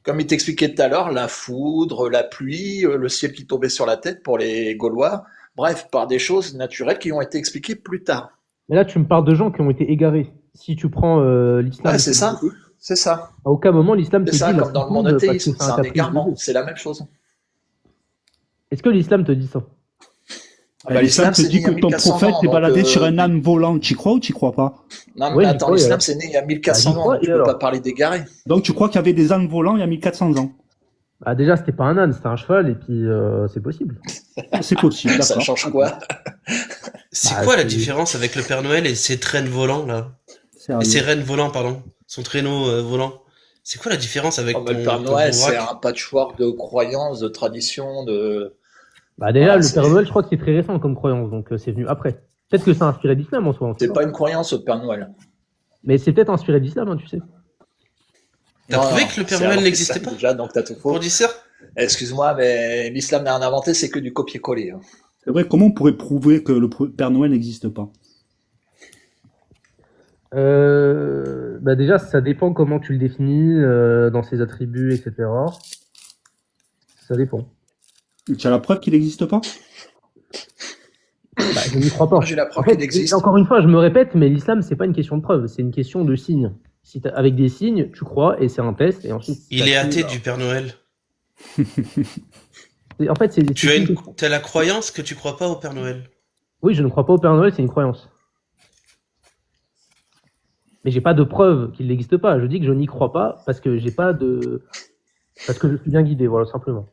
Comme il t'expliquait tout à l'heure, la foudre, la pluie, le ciel qui tombait sur la tête pour les Gaulois. Bref, par des choses naturelles qui ont été expliquées plus tard. Mais là, tu me parles de gens qui ont été égarés. Si tu prends l'islam, Ouais, c'est ça. C'est ça. à aucun moment l'islam te C'est dit ça, la comme dans le foudre parce que monothéisme. c'est C'est un un caprice de égarement. Dieu. C'est la même chose. Est-ce que l'islam te dit ça? Ah bah, L'islam te c'est né dit il y a que ton 1400 prophète ans, t'es donc, baladé sur un âne volant. Tu crois ou tu crois pas? Non, mais Ouais, j'y attends, crois, l'islam alors. c'est né il y a Bah, 1400 j'y ans, crois, donc tu et peux pas alors parler d'égaré. Donc tu crois qu'il y avait des ânes volants il y a 1400 ans? Ah, déjà, c'était pas un âne, c'était un cheval, et puis c'est possible. C'est possible, Ça d'accord. change quoi? C'est Bah, quoi la c'est différence avec le Père Noël et ses traînes volants, là? Et ses sérieux. rennes volants, pardon. Son traîneau volant. C'est quoi la différence Oh, avec mais le Père ton Noël, gros c'est vrac? un patchwork de croyances, de traditions, de... Bah déjà, Voilà, le Père c'est Noël, je crois que c'est très récent comme croyance, donc c'est venu après. Peut-être que c'est inspiré d'islam en soi, on sait c'est pas. pas une croyance, le Père Noël. Mais c'est peut-être inspiré d'islam, hein, tu sais. T'as Non, prouvé non, que le Père c'est Noël avant n'existait l'islam pas? déjà, donc t'as tout Pour faux. dire ça? Excuse-moi, mais l'islam n'a rien inventé, c'est que du copier-coller, hein. C'est vrai, comment on pourrait prouver que le Père Noël n'existe pas? Bah déjà, ça dépend comment tu le définis dans ses attributs, etc. Ça dépend. Tu as la preuve qu'il n'existe pas? Bah, je n'y crois Moi, pas. j'ai la En preuve fait, qu'il existe. encore une fois, je me répète, mais l'islam, c'est pas une question de preuve, c'est une question de signes. Si avec des signes, tu crois et c'est un test, et ensuite. Si Il est t'as cru, athée bah, du Père Noël. en fait, c'est Tu as une une, question. t'as la croyance que tu crois pas au Père Noël. Oui, je ne crois pas au Père Noël, c'est une croyance. Mais j'ai pas de preuve qu'il n'existe pas. Je dis que je n'y crois pas parce que j'ai pas de. Parce que je suis bien guidé, voilà, simplement.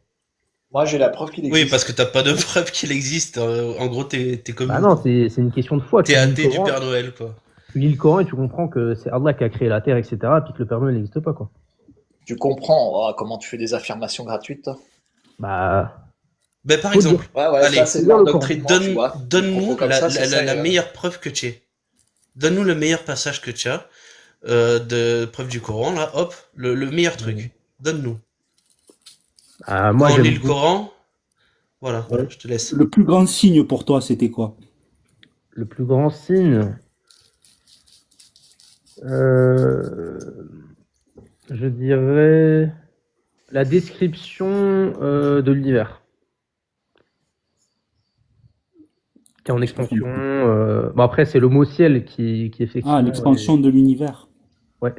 Moi, j'ai la preuve qu'il Oui, existe. parce que t'as pas de preuve qu'il existe. En gros, t'es comme Bah nous, non, quoi. c'est une question de foi. T'es athée du Père Noël, quoi. Tu lis le Coran et tu comprends que c'est Allah qui a créé la terre, etc. Et puis que le Père Noël n'existe pas, quoi. Tu comprends comment tu fais des affirmations gratuites, toi? Bah, Ben, par faut dire. exemple, Ouais, ouais, allez, ça, c'est de Lire le Coran. l'endoctrinement, tu vois. Des donne-nous propos comme ça, c'est ça. la meilleure preuve que tu aies. Donne-nous le meilleur passage que tu as de preuve du Coran, là, hop, le meilleur truc. Donne-nous. Moi, Quand on lit j'aime le beaucoup. Coran, voilà, Ouais. je te laisse. Le plus grand signe pour toi, c'était quoi? Le plus grand signe. Je dirais la description de l'univers, qui est en expansion. Bon, après, c'est le mot ciel qui effectivement. Ah, l'expansion de l'univers. Ouais.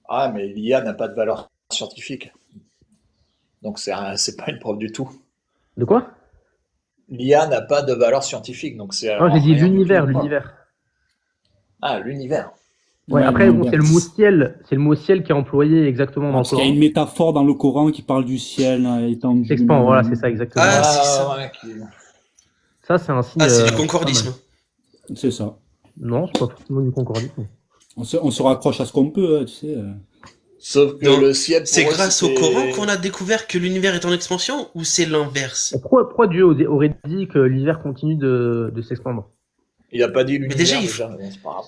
Ah, mais l'IA n'a pas de valeur scientifique. Donc, c'est pas une preuve du tout. De quoi? L'IA n'a pas de valeur scientifique, donc c'est Non, j'ai dit rien du tout l'univers, une preuve. l'univers. Ah, l'univers. Ouais, Ouais, après, bon, l'univers. c'est le mot ciel qui est employé exactement dans le Parce qu'il y a Coran. une métaphore dans le Coran qui parle du ciel étendu. S'expand, voilà, c'est ça exactement. Ah, c'est ça. Ouais, Ça, c'est un signe. Ah, c'est du pas mal. concordisme. C'est ça. Non, c'est pas forcément du concordisme. On se raccroche à ce qu'on peut, tu sais. Sauf que Non, le ciel, c'est pour eux, grâce au c'était- Coran qu'on a découvert que l'univers est en expansion ou c'est l'inverse? Pourquoi Dieu aurait dit que l'hiver continue de s'expandre? Il a pas dit l'univers déjà, déjà, mais c'est pas grave.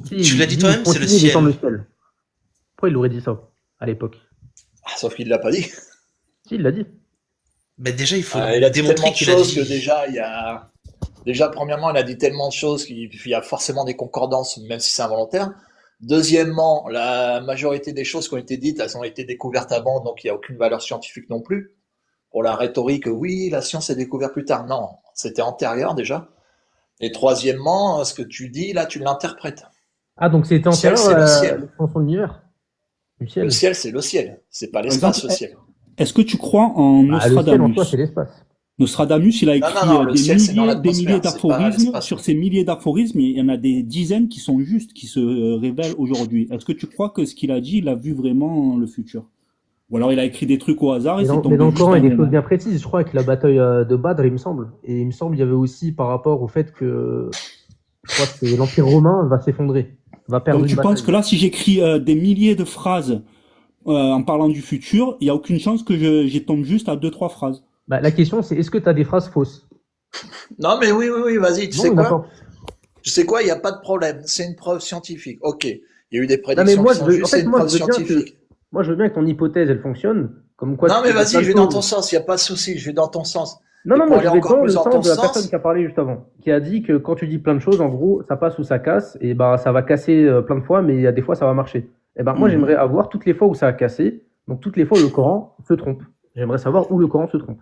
Si, Tu l'as dit il toi-même, c'est le continue d'étendre ciel. le ciel. Pourquoi il aurait dit ça à l'époque? Ah, sauf qu'il l'a pas dit. Si, il l'a dit. Ben déjà, il faut Il a dit démontrer tellement de qu'il a choses dit. que déjà, il y a... Déjà, premièrement, il a dit tellement de choses qu'il y a forcément des concordances, même si c'est involontaire. Deuxièmement, la majorité des choses qui ont été dites, elles ont été découvertes avant, donc il n'y a aucune valeur scientifique non plus. Pour la rhétorique, oui, la science est découverte plus tard. Non, c'était antérieur déjà. Et troisièmement, ce que tu dis, là, tu l'interprètes. Ah, donc c'était Le ciel, antérieur c'est le à ciel. l'expansion de l'univers. Du ciel. Le ciel, c'est le ciel. C'est pas Par l'espace, exemple, le ciel. est-ce que tu crois en Bah, le ciel en Nostradamus? soi, c'est l'espace. Nostradamus, il a écrit non, le des ciel, c'est dans milliers, des milliers l'atmosphère, c'est pas d'aphorismes. l'espace. Sur ces milliers d'aphorismes, il y en a des dizaines qui sont justes, qui se révèlent aujourd'hui. Est-ce que tu crois que ce qu'il a dit, il a vu vraiment le futur? Ou alors il a écrit des trucs au hasard et Mais c'est dans, tombé mais dans le juste Coran, il y a un des moment. choses bien précises. Je crois avec la bataille de Badr, il me semble. Et il me semble il y avait aussi par rapport au fait que je crois que l'Empire romain va s'effondrer, va perdre Donc une tu penses bataille. que là, si j'écris des milliers de phrases en parlant du futur, il n'y a aucune chance que j'y tombe juste à 2-3 phrases? Bah, la question, c'est est-ce que tu as des phrases fausses? Non, mais oui, vas-y, tu Non, sais quoi? d'accord. Tu sais quoi, il n'y a pas de problème. C'est une preuve scientifique. Ok. Il y a eu des Non, prédictions mais moi, qui je sont veux, en justes, fait, c'est une moi, preuve je veux bien que, scientifique. moi, je veux bien que ton hypothèse, elle fonctionne. Comme quoi, Non, tu mais fais plein vas-y, de je vais dans choses. ton sens, il n'y a pas de souci, je vais dans ton sens. Non, Et non, pour moi, aller je vais encore dans le plus dans sens ton de la personne sens, qui a parlé juste avant, qui a dit que quand tu dis plein de choses, en gros, ça passe ou ça casse, et bah, ça va casser plein de fois, mais il y a des fois, ça va marcher. Et ben, moi, Mhm. j'aimerais avoir toutes les fois où ça a cassé, donc toutes les fois où le Coran se trompe. J'aimerais savoir où le Coran se trompe.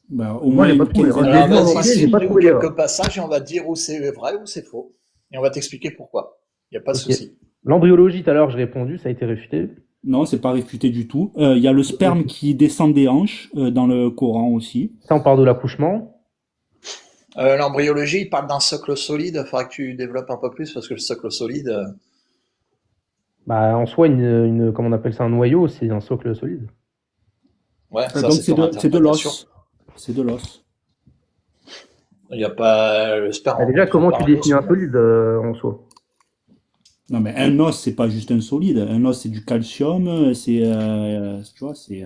Bah, au Moi, moins j'ai pas une trouvé. quinzaine Je l'ai alors lu en de vas-y, entier, j'ai pas cite-nous trouvé quelques d'erreur. passages et on va te dire où c'est vrai ou c'est faux. Et on va t'expliquer pourquoi. Il n'y a pas de Ok. souci. L'embryologie, tout à l'heure, j'ai répondu, ça a été réfuté. Non, c'est pas réfuté du tout. Il y a le sperme qui descend des hanches dans le Coran aussi. Ça, on parle de l'accouchement. L'embryologie, il parle d'un socle solide. Il faudra que tu développes un peu plus parce que le socle solide, Bah, en soi, comment on appelle ça, un noyau, c'est un socle solide. ouais, ça Donc c'est ton c'est de interprétation. l'os. C'est de l'os. Il n'y a pas le sperme Bah, déjà, rencontre comment pas tu un os. définis un solide en soi? Non, mais un os, c'est pas juste un solide. Un os, c'est du calcium, tu vois, c'est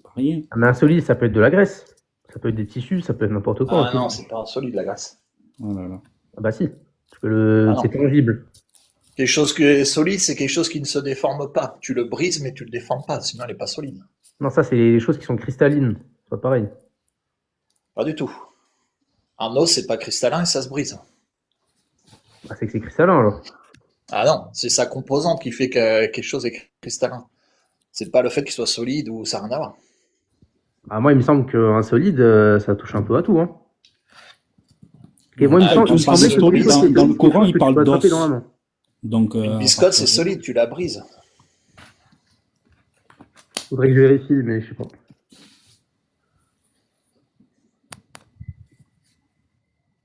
pas rien. Ah, mais un solide, ça peut être de la graisse. Ça peut être des tissus, ça peut être n'importe quoi. Un Ah non, solide. c'est pas un solide, la graisse. Oh là là. Ah bah si. Ah C'est non. tangible. Quelque chose qui est solide, c'est quelque chose qui ne se déforme pas. Tu le brises, mais tu le déformes pas, sinon il n'est pas solide. Non, ça, c'est les choses qui sont cristallines. C'est pas pareil. Pas du tout. Un os, c'est pas cristallin et ça se brise. Bah, c'est que c'est cristallin, alors. Ah non, c'est sa composante qui fait que quelque chose est cristallin. C'est pas le fait qu'il soit solide ou ça n'a rien à voir. Ah, moi, il me semble qu'un solide, ça touche un peu à tout, hein. Et moi, il me Ah, semble, quand il me on parle semblait de que solide, biscotte, c'est dans le quelque Coran, chose il que tu parle peux attraper dans la d'os. main. Donc, Une à biscotte, c'est partir de- solide, tu la brises. Faudrait que je vérifie, mais je sais pas.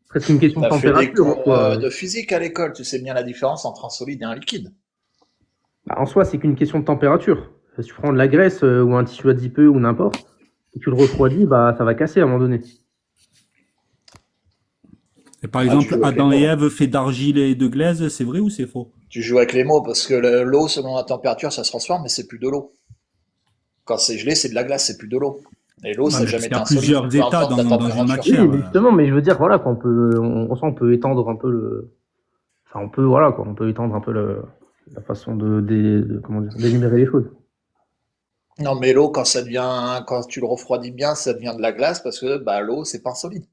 Après, c'est une question de T'as fait des température, en cours soi. de physique à l'école, tu sais bien la différence entre un solide et un liquide. Bah, en soi, c'est qu'une question de température. Si tu prends de la graisse ou un tissu adipeux ou n'importe, et tu le refroidis, bah, ça va casser à un moment donné. Et par Ah, tu exemple, joues avec les Adam et mots. Ève fait d'argile et de glaise, c'est vrai ou c'est faux? Tu joues avec les mots parce que l'eau, selon la température, ça se transforme, mais c'est plus de l'eau. Quand c'est gelé, c'est de la glace, c'est plus de l'eau. Et l'eau, Non, ça n'a mais parce jamais qu'il y été a un solide, plusieurs peu états importe la dans une température. Oui, matière. mais justement, mais je veux dire, voilà, en soi, on peut étendre un peu enfin, voilà, quoi, on peut étendre un peu la façon comment dire, d'énumérer les choses. Non, mais l'eau, quand tu le refroidis bien, ça devient de la glace parce que bah, l'eau, c'est pas un solide.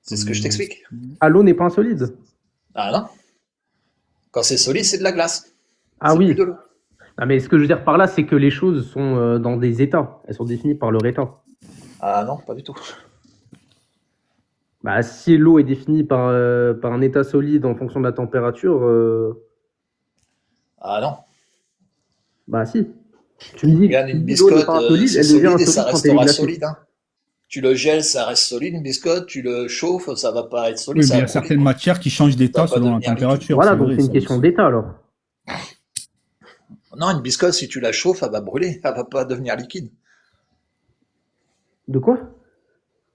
C'est ce que je t'explique. Ah, l'eau n'est pas un solide? Ah non, quand c'est solide, c'est de la glace. Ah C'est plus oui. de l'eau. Ah, mais ce que je veux dire par là, c'est que les choses sont dans des états. Elles sont définies par leur état. Ah non, pas du tout. Bah, si l'eau est définie par un état solide en fonction de la température, Ah non. bah si. Tu me dis que Regarde, une si l'eau n'est biscotte, pas un solide, c'est elle devient un solide et ça solide quand elle est restera glacée. solide, hein. Tu le gèles, ça reste solide, une biscotte. Tu le chauffes, ça va pas être solide, Oui, mais ça il y va a brûler, certaines quoi. matières qui changent Ça d'état va pas selon la devenir liquide. température, Voilà, c'est donc vrai, c'est une ça question aussi. d'état alors. Non, une biscotte, si tu la chauffes, elle va brûler, elle va pas devenir liquide. De quoi?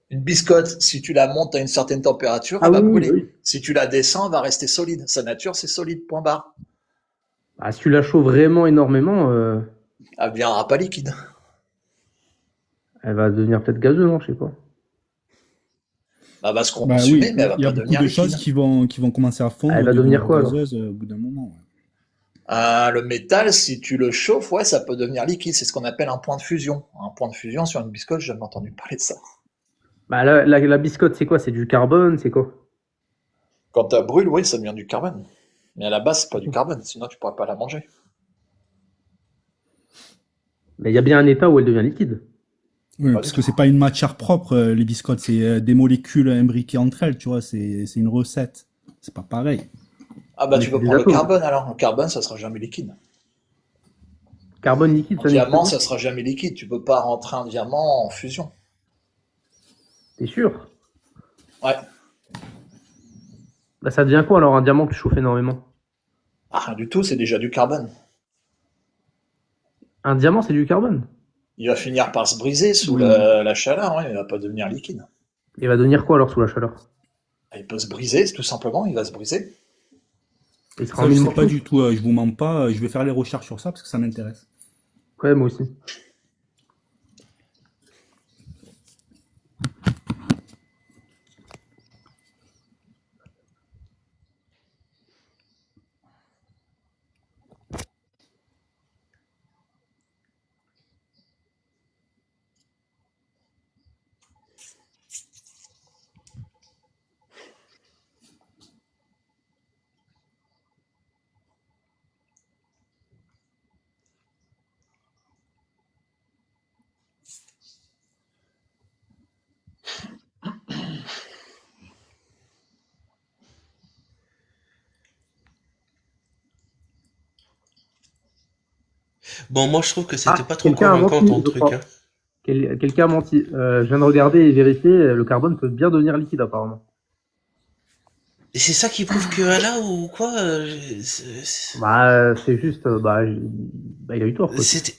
Une biscotte, si tu la montes à une certaine température, Ah elle oui, va oui, brûler. oui. Si tu la descends, elle va rester solide. Sa nature, c'est solide, point barre. Bah, si tu la chauffes vraiment énormément, Elle deviendra pas liquide. elle va devenir peut-être gazeuse, non? Je sais pas. Elle va se Bah consumer, oui, mais elle va il y a pas beaucoup devenir de liquide. choses qui vont commencer à fondre Elle et va devenir devenir quoi alors? gazeuses au bout d'un moment. Ouais. Le métal, si tu le chauffes, ouais, ça peut devenir liquide. C'est ce qu'on appelle un point de fusion. Un point de fusion sur une biscotte, j'ai jamais entendu parler de ça. Bah, la biscotte, c'est quoi? C'est du carbone, c'est quoi? Quand elle brûle, oui, ça devient du carbone. Mais à la base, c'est pas du carbone, sinon tu pourrais pas la manger. Mais il y a bien un état où elle devient liquide. Oui, Pas parce du que tout. c'est pas une matière propre, les biscottes, c'est des molécules imbriquées entre elles, tu vois, c'est une recette. C'est pas pareil. Ah bah Mais tu c'est peux des prendre le atomes. carbone alors. Le carbone, ça sera jamais liquide. Carbone liquide, Un ça n'existe diamant, pas. ça sera jamais liquide. Tu peux pas rentrer un diamant en fusion. T'es sûr? Ouais. Bah, ça devient quoi alors un diamant que tu chauffes énormément? Ah, rien du tout, c'est déjà du carbone. Un diamant, c'est du carbone. Il va finir par se briser sous Oui. la chaleur, ouais, il va pas devenir liquide. Il va devenir quoi alors sous la chaleur? Il peut se briser, tout simplement, il va se briser. Il sera en Ça, je mille sais pas morceaux? du tout, je vous mens pas, je vais faire les recherches sur ça parce que ça m'intéresse. Ouais, moi aussi. Bon, moi je trouve que c'était Ah, pas trop quelqu'un a convaincant menti, ton je truc, crois. hein. Quelqu'un a menti. Je viens de regarder et vérifier, le carbone peut bien devenir liquide apparemment. Et c'est ça qui prouve que Allah ou quoi Bah, c'est juste, bah, il a eu tort, quoi. c'était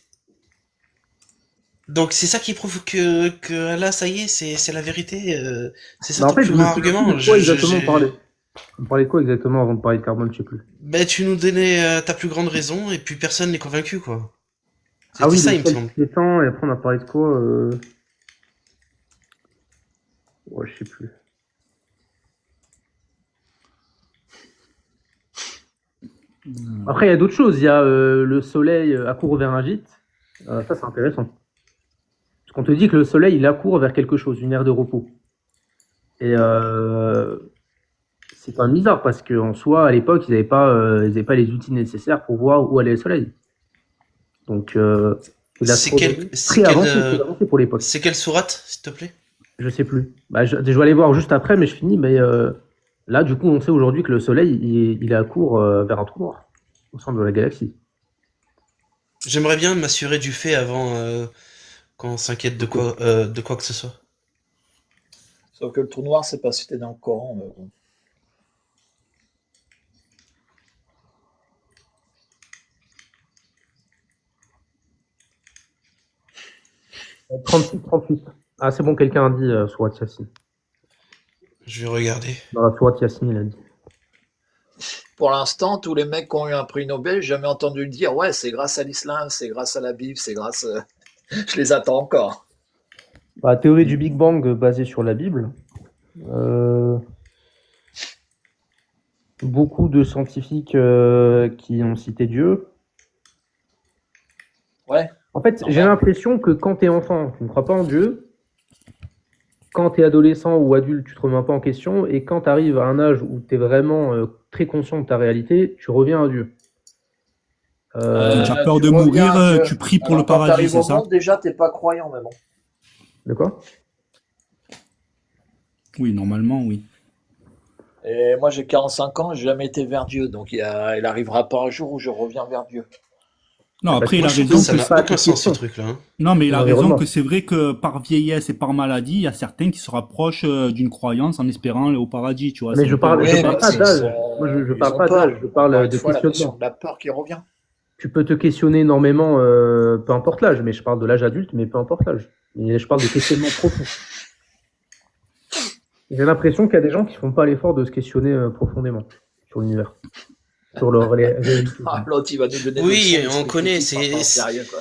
Donc c'est ça qui prouve que là, ça y est, c'est la vérité. C'est ça Bah, en ton fait, plus je me grand souviens plus argument. de quoi exactement on parlait de quoi exactement avant de parler de carbone, je sais plus. Ben, tu nous donnais ta plus grande raison et puis personne n'est convaincu, quoi. Ah C'était oui, ça, le il me sol semble. tiétan, et après on a parlé de quoi ouais, je sais plus. Après, il y a d'autres choses. Il y a le soleil accourt vers un gîte. Ça, c'est intéressant. Parce qu'on te dit que le soleil, il accourt vers quelque chose, une aire de repos. Et c'est quand même bizarre parce qu'en soi, à l'époque, ils avaient pas les outils nécessaires pour voir où allait le soleil. Donc, c'est de C'est quel, l'astronomie c'est quel, très avancé pour l'époque. c'est quelle sourate, s'il te plaît? Je sais plus. Bah, je vais aller voir juste après, mais je finis. Mais là, du coup, on sait aujourd'hui que le soleil, il est à court vers un trou noir au centre de la galaxie. J'aimerais bien m'assurer du fait avant qu'on s'inquiète de quoi que ce soit. Sauf que le trou noir, c'est pas cité dans le Coran. Mais bon. 36, 38. Ah, c'est bon, quelqu'un a dit Surat Yassin. Je vais regarder. Dans la Surat Yassin, il a dit. Pour l'instant, tous les mecs qui ont eu un prix Nobel, j'ai jamais entendu le dire. Ouais, c'est grâce à l'islam, c'est grâce à la Bible, c'est grâce. Je les attends encore. Bah, théorie du Big Bang basée sur la Bible. Beaucoup de scientifiques qui ont cité Dieu. Ouais. En fait, j'ai l'impression que quand t'es enfant, tu ne crois pas en Dieu. Quand t'es adolescent ou adulte, tu te remets pas en question. Et quand tu arrives à un âge où tu es vraiment très conscient de ta réalité, tu reviens à Dieu. Quand tu as peur tu de reviens mourir, à Dieu. tu pries pour Alors, le quand paradis, t'arrives c'est au ça? monde, déjà, t'es pas croyant, mais bon. De quoi? Oui, normalement, oui. Et moi, j'ai 45 ans, j'ai jamais été vers Dieu. Donc, il arrivera pas un jour où je reviens vers Dieu. Non, Bah, après, il Moi, a je trouve raison que ça que n'a pas aucun de sens, ce question. truc-là. Hein. non, mais il a raison L'environnement. que c'est vrai que par vieillesse et par maladie, il y a certains qui se rapprochent d'une croyance en espérant aller au paradis, tu vois. Mais C'est je un peu parle, Oui, je logique. parle mais pas ils d'âge. Moi, je ils parle ont pas peur. d'âge. Je Encore parle une de fois, la notion questionnement. de la peur qui revient. Tu peux te questionner énormément, peu importe l'âge, mais je parle de l'âge adulte, mais peu importe l'âge. Et je parle de questionnement profond. J'ai l'impression qu'il y a des gens qui font pas l'effort de se questionner profondément sur l'univers, sur leur réalité. Ah, l'autre, il va nous donner Oui, des leçons on connaît, d'esthétique, enfin, sérieux, quoi.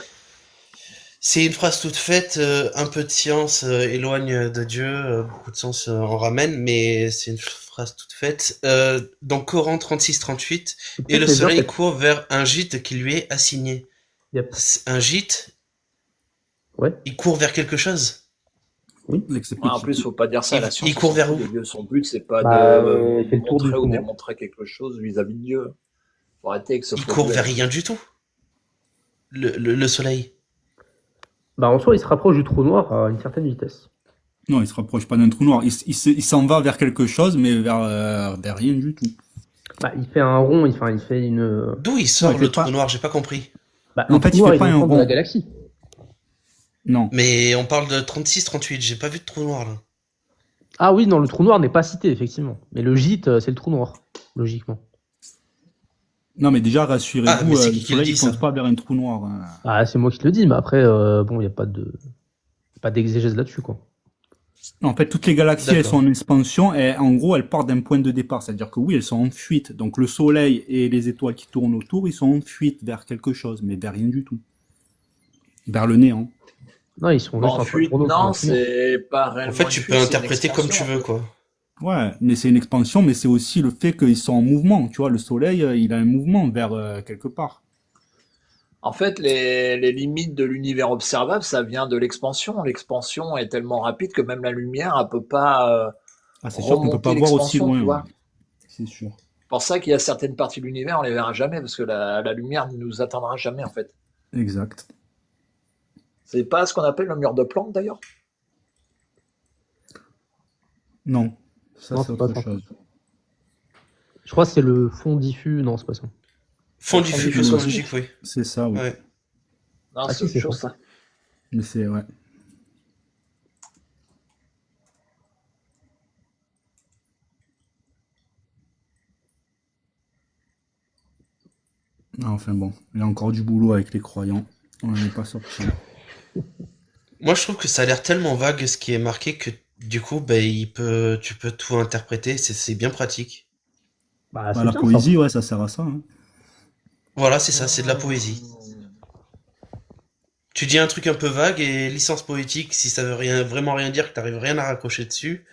c'est une phrase toute faite, un peu de science éloigne de Dieu, beaucoup de sens en ramène, mais c'est une phrase toute faite. Dans Coran 36-38, Tu et sais le que les gens, soleil court vers un gîte qui lui est assigné. Yep. Un gîte, Ouais. il court vers quelque chose. En plus, faut pas dire ça à la science. Il court vers où? de Dieu. Son but, c'est pas Bah, de c'est le tour du montrer ou trou. démontrer quelque chose vis-à-vis de Dieu. Faut arrêter avec ce Il faux court duel. vers rien du tout. Le soleil. Bah, en soi, il se rapproche du trou noir à une certaine vitesse. Non, il se rapproche pas d'un trou noir. Il s'en va vers quelque chose, mais vers rien du tout. Bah, il fait un rond, il fait une. D'où il sort Non, il le fait trou pas- noir? J'ai pas compris. Bah, En le fait, trou il noir, fait il pas est au un centre de la rond. galaxie. Non. Mais on parle de 36-38, j'ai pas vu de trou noir là. Ah oui, non, le trou noir n'est pas cité, effectivement. Mais le gîte, c'est le trou noir, logiquement. Non, mais déjà, Ah, mais rassurez-vous, c'est le qui le soleil dit, ne ça? fonce pas vers un trou noir. Hein. Ah, c'est moi qui te le dis, mais après, bon, il n'y a pas d'exégèse là-dessus, quoi. En fait, toutes les galaxies, elles D'accord. sont en expansion et en gros, elles partent d'un point de départ. C'est-à-dire que oui, elles sont en fuite. Donc le soleil et les étoiles qui tournent autour, ils sont en fuite vers quelque chose, mais vers rien du tout. Vers le néant. Non, ils sont juste En en train de fuite, tourner autour non, d'un trou noir. c'est pas En réellement fait, une tu fuite, peux c'est une interpréter comme tu expansion, veux, en fait. quoi. Ouais, mais c'est une expansion, mais c'est aussi le fait qu'ils sont en mouvement. Tu vois, le soleil, il a un mouvement vers quelque part. En fait, les limites de l'univers observable, ça vient de l'expansion. L'expansion est tellement rapide que même la lumière, elle peut pas Ah, c'est sûr qu'on peut pas remonter voir aussi l'expansion, loin. tu Ouais. vois. C'est sûr. C'est pour ça qu'il y a certaines parties de l'univers, on les verra jamais, parce que la lumière ne nous atteindra jamais, en fait. Exact. C'est pas ce qu'on appelle le mur de Planck, d'ailleurs. Non, ça Non, c'est c'est pas autre ça. chose. Je crois que c'est le fond diffus. Non, c'est pas ça. Fond Le du fond flux diffus cosmologique, oui. C'est ça, oui. Ouais. Non, Ah, c'est si, autre c'est chose, ça. ça. Mais c'est, ouais. Ah, enfin bon, il y a encore du boulot avec les croyants. On n'en est pas sorti. Moi, je trouve que ça a l'air tellement vague ce qui est marqué que du coup, ben, tu peux tout interpréter. C'est bien pratique. Bah, Bah, c'est la bien ça. poésie, ouais, ça sert à ça, hein. Voilà, c'est ça, c'est de la poésie. Hmm. Tu dis un truc un peu vague et licence poétique, si ça veut rien, vraiment rien dire, que t'arrives rien à raccrocher dessus.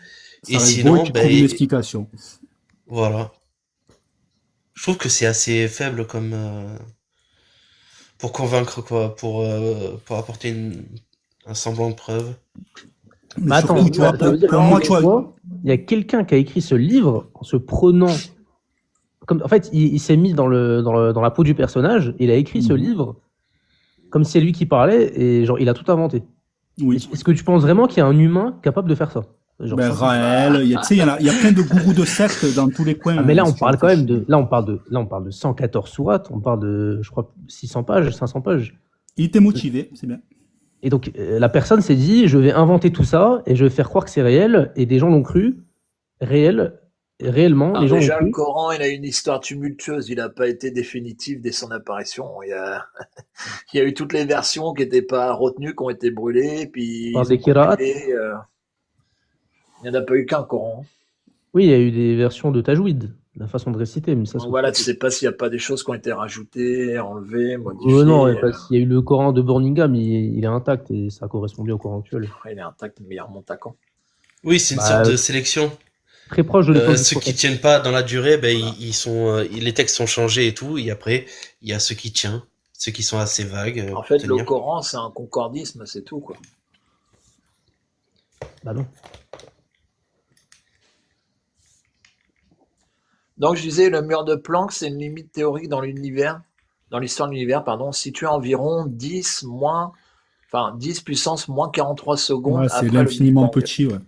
Ça Et reste beau et sinon, tu trouves une ben, explication. voilà. Je trouve que c'est assez faible comme, pour convaincre, quoi, pour apporter un semblant de preuve. Mais Mais attends, surtout, tu vois, ça veut dire pour que moi, pour tu vois, toi, il y a quelqu'un qui a écrit ce livre en se prenant. Comme, en fait, il s'est mis dans la peau du personnage, et il a écrit ce Mhm. livre comme si c'est lui qui parlait, et genre, il a tout inventé. Oui. Est-ce que tu penses vraiment qu'il y a un humain capable de faire ça? Genre, Ben, sincèrement. Raël, tu sais, il y a plein de gourous de sectes dans tous les Ah, mais coins, là, on si tu parle quand même réfléchis. de, là, on parle de 114 sourates, on parle de, je crois, 600 pages, 500 pages. Il était motivé, c'est bien. Et donc, la personne s'est dit, je vais inventer tout ça, et je vais faire croire que c'est réel, et des gens l'ont cru, réel, réellement, les Alors gens l'ont déjà, le cru. Coran, il a une histoire tumultueuse. Il n'a pas été définitif dès son apparition. Il y a eu toutes les versions qui n'étaient pas retenues, qui ont été brûlées, puis Par ils des ont kira'at. compilé. Il n'y en a pas eu qu'un Coran. Oui, il y a eu des versions de tajwid, la façon de réciter, mais ça, c'est Donc autre voilà, tu chose. sais pas s'il n'y a pas des choses qui ont été rajoutées, enlevées, Non, ouais, modifiées. parce qu'il y a eu le Coran de Birmingham, il est intact, et ça correspond bien au Coran actuel. Il est intact, mais il remonte à quand? Oui, c'est une sorte Bah, de sélection. très proche de l'époque du Ceux qui prophète. tiennent pas dans la durée, ben, Voilà. ils sont, les textes sont changés et tout, et après, il y a ceux qui tiennent, ceux qui sont assez vagues, En pour fait, le tenir. Coran, c'est un concordisme, c'est tout, quoi. Bah non. Donc je disais, le mur de Planck, c'est une limite théorique dans l'univers, dans l'histoire de l'univers, pardon, située à environ 10 puissance moins 43 Ouais, secondes c'est après le Big l'infiniment Bang. petit, ouais.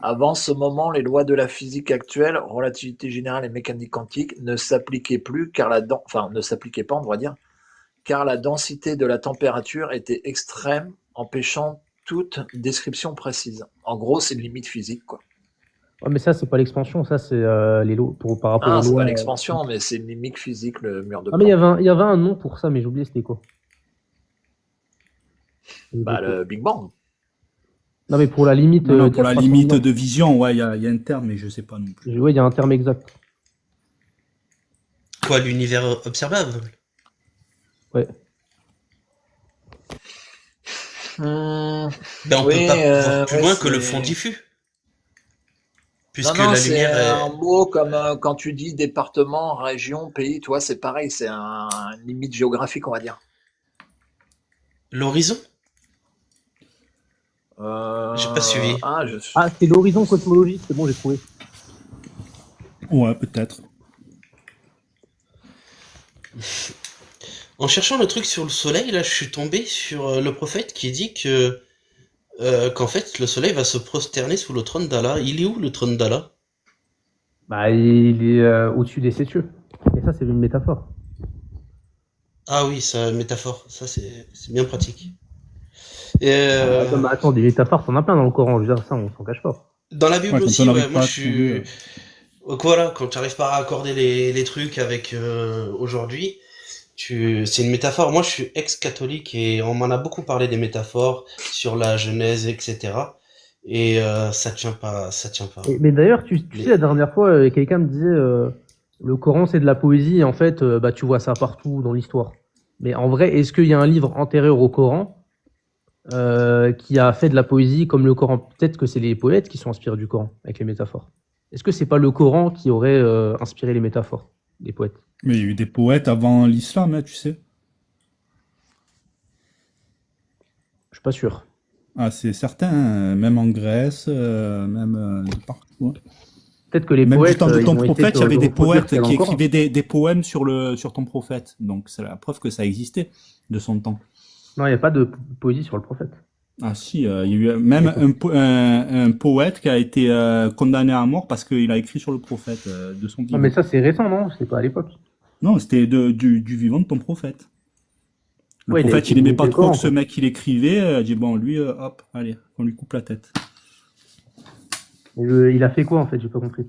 Avant ce moment, les lois de la physique actuelle, relativité générale et mécanique quantique, ne s'appliquaient plus ne s'appliquaient pas, on devrait dire, car la densité de la température était extrême, empêchant toute description précise. En gros, c'est une limite physique, quoi. Ouais, mais ça, c'est pas l'expansion, ça, c'est les lois, par rapport Ah, aux c'est pas lois. l'expansion, mais c'est une limite physique, le mur de Ah, mais Planck. il y avait un nom pour ça, mais j'ai oublié c'était quoi. J'ai oublié Bah, quoi. le Big Bang. Non, mais pour la limite Non, non, d'il y pour a la 300 000 limite ans. de vision, ouais, il y a un terme, mais je sais pas non plus. Ouais, il y a un terme exact. Quoi, l'univers observable? Ouais. Hmm, Ben, on peut oui, pas voir plus ouais, loin que le fond c'est. diffus, Non, puisque non, la c'est lumière un est mot comme quand tu dis département, région, pays, tu vois, c'est pareil, c'est une limite géographique, on va dire. l'horizon? J'ai pas suivi. Ah, Ah, c'est l'horizon cosmologique, c'est bon, j'ai trouvé. Ouais, peut-être. En cherchant le truc sur le soleil, là, je suis tombé sur le prophète qui dit que qu'en fait, le soleil va se prosterner sous le trône d'Allah. Il est où le trône d'Allah? Bah, il est au-dessus des 7 cieux. Et ça, c'est une métaphore. Ah oui, ça, métaphore. Ça, c'est bien pratique. Et Non, mais attends, des métaphores, t'en as plein dans le Coran, je veux dire, ça, on s'en cache pas. dans la Ouais, Bible quand aussi, on ouais, n'arrive moi pas je à trouver. suis. Donc voilà, quand tu n'arrives pas à accorder les trucs avec aujourd'hui, c'est une métaphore. Moi, je suis ex-catholique et on m'en a beaucoup parlé des métaphores sur la Genèse, etc. Et ça tient pas, ça tient pas. Mais d'ailleurs, tu sais, la dernière fois, quelqu'un me disait le Coran, c'est de la poésie, et en fait, bah, tu vois ça partout dans l'histoire. Mais en vrai, est-ce qu'il y a un livre antérieur au Coran qui a fait de la poésie comme le Coran? Peut-être que c'est les poètes qui sont inspirés du Coran avec les métaphores. Est-ce que c'est pas le Coran qui aurait inspiré les métaphores des poètes? Mais il y a eu des poètes avant l'islam, hein, tu sais. Je suis pas sûr. Ah, c'est certain, hein, même en Grèce, même partout, hein. Peut-être que les Même du poètes, temps de ils ton ont essayé prophète, il y avait de des reproduire ce qu'il y poètes a dans qui le Coran. écrivaient des poèmes sur ton prophète. Donc c'est la preuve que ça existait de son temps. Non, il n'y a pas de poésie sur le prophète. Ah si, il y a eu même un poète qui a été condamné à mort parce qu'il a écrit sur le prophète de son Non, vivant. mais ça, c'est récent, non? C'est pas à l'époque. Non, c'était du vivant de ton prophète. Le Ouais, il a prophète, été il aimait limité pas le trop Coran, que ce quoi. mec il écrivait. Dit bon, lui, hop, allez, on lui coupe la tête. Il a fait quoi, en fait? J'ai pas compris.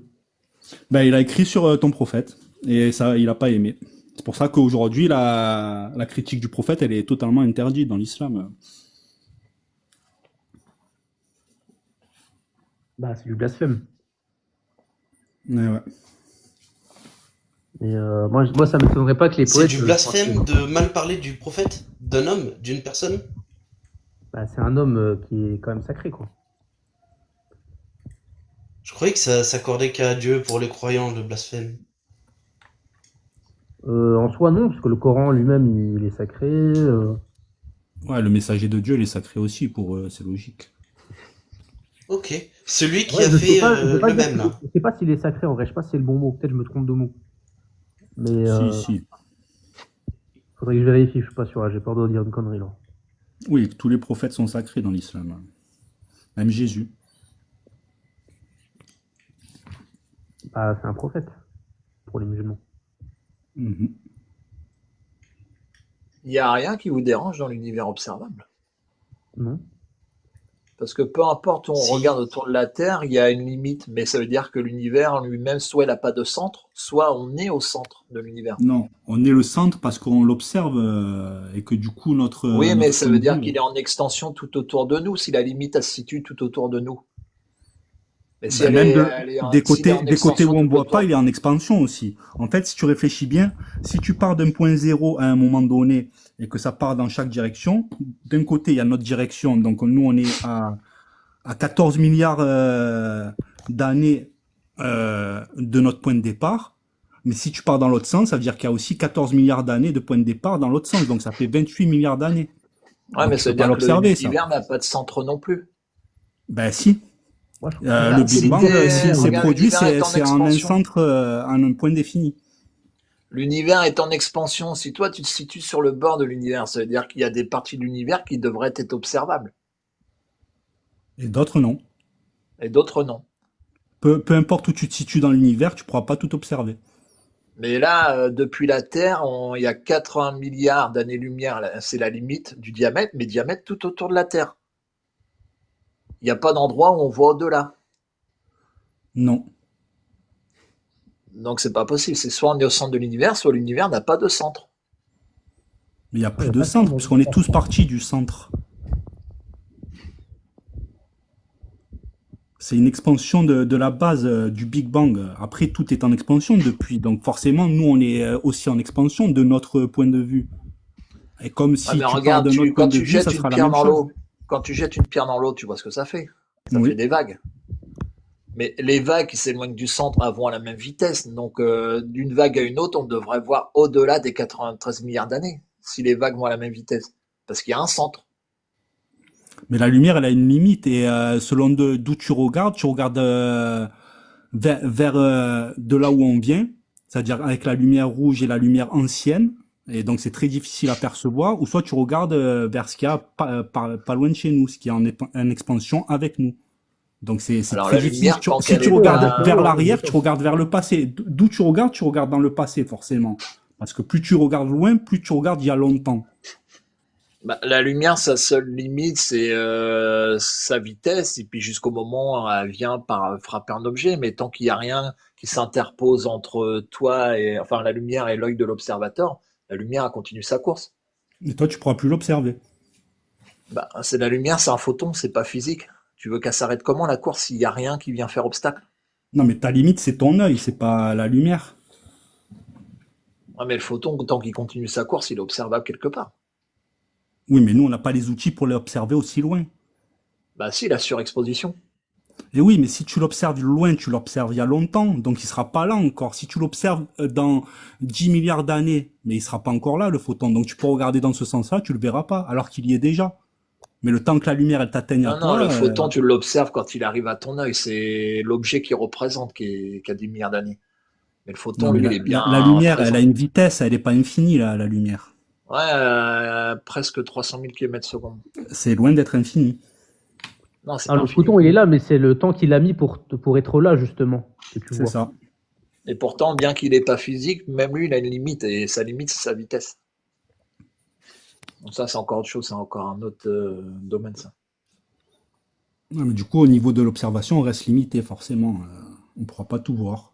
Ben, il a écrit sur ton prophète et ça, il a pas aimé. C'est pour ça qu'aujourd'hui, la critique du prophète, elle est totalement interdite dans l'islam. Bah, c'est du blasphème. Ouais. Et moi, ça m'étonnerait pas que les C'est poètes. du blasphème de mal parler du prophète, d'un homme, d'une personne. Bah, c'est un homme qui est quand même sacré, quoi. Je croyais que ça s'accordait qu'à Dieu pour les croyants, le blasphème. En soi, non, parce que le Coran lui-même, il est sacré. Ouais, le messager de Dieu, il est sacré aussi pour eux, c'est logique. Ok. Celui qui Ouais, a je sais fait pas, je sais pas le dire même, là. je sais pas s'il est sacré en vrai, je sais pas si c'est le bon mot, peut-être je me trompe de mot. Mais Si. faudrait que je vérifie, je suis pas sûr, là, j'ai peur de dire une connerie là. Oui, tous les prophètes sont sacrés dans l'islam. Même Jésus. Bah, c'est un prophète pour les musulmans. Mhm. Il n'y a rien qui vous dérange dans l'univers observable. Non? Parce que peu importe où on Si. regarde autour de la Terre, il y a une limite. Mais ça veut dire que l'univers en lui-même, soit il n'a pas de centre, soit on est au centre de l'univers. Non, on est le centre parce qu'on l'observe et que du coup, Oui, mais notre ça point veut de dire vue. qu'il est en extension tout autour de nous, si la limite elle se situe tout autour de nous. Mais si Ben, même s'il est en des côtés où extension on ne tout voit autour pas, il est en expansion aussi. En fait, si tu réfléchis bien, si tu pars d'un point zéro à un moment donné et que ça part dans chaque direction, d'un côté, il y a notre direction. Donc, nous, on est à 14 milliards d'années de notre point de départ. Mais si tu pars dans l'autre sens, ça veut dire qu'il y a aussi 14 milliards d'années de point de départ dans l'autre sens. Donc, ça fait 28 milliards d'années. Ouais, Donc, mais tu ça peux veut pas dire que l'observer, ça. l'univers n'a pas de centre non plus. Ben, si. Moi, je trouve Le Regarde, Big si Bang, s'il s'est regarde, produit, l'univers est en c'est en un expansion. centre, en un point défini. L'univers est en expansion. Si toi tu te situes sur le bord de l'univers, ça veut dire qu'il y a des parties de l'univers qui devraient être observables Et d'autres, non. et d'autres non. Peu importe où tu te situes dans l'univers, tu pourras pas tout observer. Mais là, depuis la Terre, il y a 80 milliards d'années-lumière, c'est la limite du diamètre, mais diamètre tout autour de la Terre. Il n'y a pas d'endroit où on voit au-delà. Non. Donc c'est pas possible. C'est soit on est au centre de l'univers, soit l'univers n'a pas de centre. Mais il y a Ouais, plus y a de pas de centre, centre, puisqu'on est tous partis du centre. C'est une expansion de la base du Big Bang. Après, tout est en expansion depuis. Donc forcément, nous, on est aussi en expansion de notre point de vue. Et comme Ah, si mais tu pars regarde, de notre point quand de tu vue, ça jettes une sera la pierre même dans chose. l'eau, quand tu jettes une pierre dans l'eau, tu vois ce que ça fait. Ça fait Oui. des vagues. Mais les vagues qui s'éloignent du centre vont à la même vitesse. Donc d'une vague à une autre, on devrait voir au-delà des 93 milliards d'années, si les vagues vont à la même vitesse. Parce qu'il y a un centre. Mais la lumière, elle a une limite. Et selon d'où tu regardes vers de là où on vient, c'est-à-dire avec la lumière rouge et la lumière ancienne, et donc c'est très difficile à percevoir, ou soit tu regardes vers ce qu'il y a pas loin de chez nous, ce qui est en expansion avec nous. Donc c'est Alors très la difficile. lumière, tant Si qu'elle tu est regardes pas... vers l'arrière, tu regardes vers le passé. D'où tu regardes dans le passé forcément. Parce que plus tu regardes loin, plus tu regardes il y a longtemps. Bah, la lumière, sa seule limite, c'est sa vitesse, et puis jusqu'au moment où elle vient par frapper un objet. Mais tant qu'il n'y a rien qui s'interpose entre toi et, enfin, la lumière et l'œil de l'observateur, la lumière elle continue sa course. Et toi, tu pourras plus l'observer. Bah, c'est la lumière, c'est un photon, c'est pas physique. Tu veux qu'elle s'arrête comment la course s'il n'y a rien qui vient faire obstacle? Non, mais ta limite, c'est ton œil, c'est pas la lumière. Ouais, mais le photon, tant qu'il continue sa course, il est observable quelque part. Oui, mais nous, on n'a pas les outils pour l'observer aussi loin. Bah si, la surexposition. Et oui, mais si tu l'observes loin, tu l'observes il y a longtemps, donc il sera pas là encore. Si tu l'observes dans 10 milliards d'années, mais il sera pas encore là, le photon. Donc tu peux regarder dans ce sens-là, tu le verras pas, alors qu'il y est déjà. Mais le temps que la lumière, elle t'atteigne à Non, non, toi, le photon, tu l'observes quand il arrive à ton œil. C'est l'objet qui représente qui a 10 milliards d'années. Mais le photon, non, mais lui, il est bien la lumière, elle présent. a une vitesse, elle est pas infinie, la lumière. Ouais, presque 300 000 km/s. C'est loin d'être infini. Non, c'est Ah, pas le infini. photon, il est là, mais c'est le temps qu'il a mis pour être là, justement, que tu C'est vois. ça. Et pourtant, bien qu'il n'est pas physique, même lui, il a une limite. Et sa limite, c'est sa vitesse. Donc ça, c'est encore autre chose. C'est encore un autre domaine, ça. Non, mais du coup, au niveau de l'observation, on reste limité, forcément. On ne pourra pas tout voir.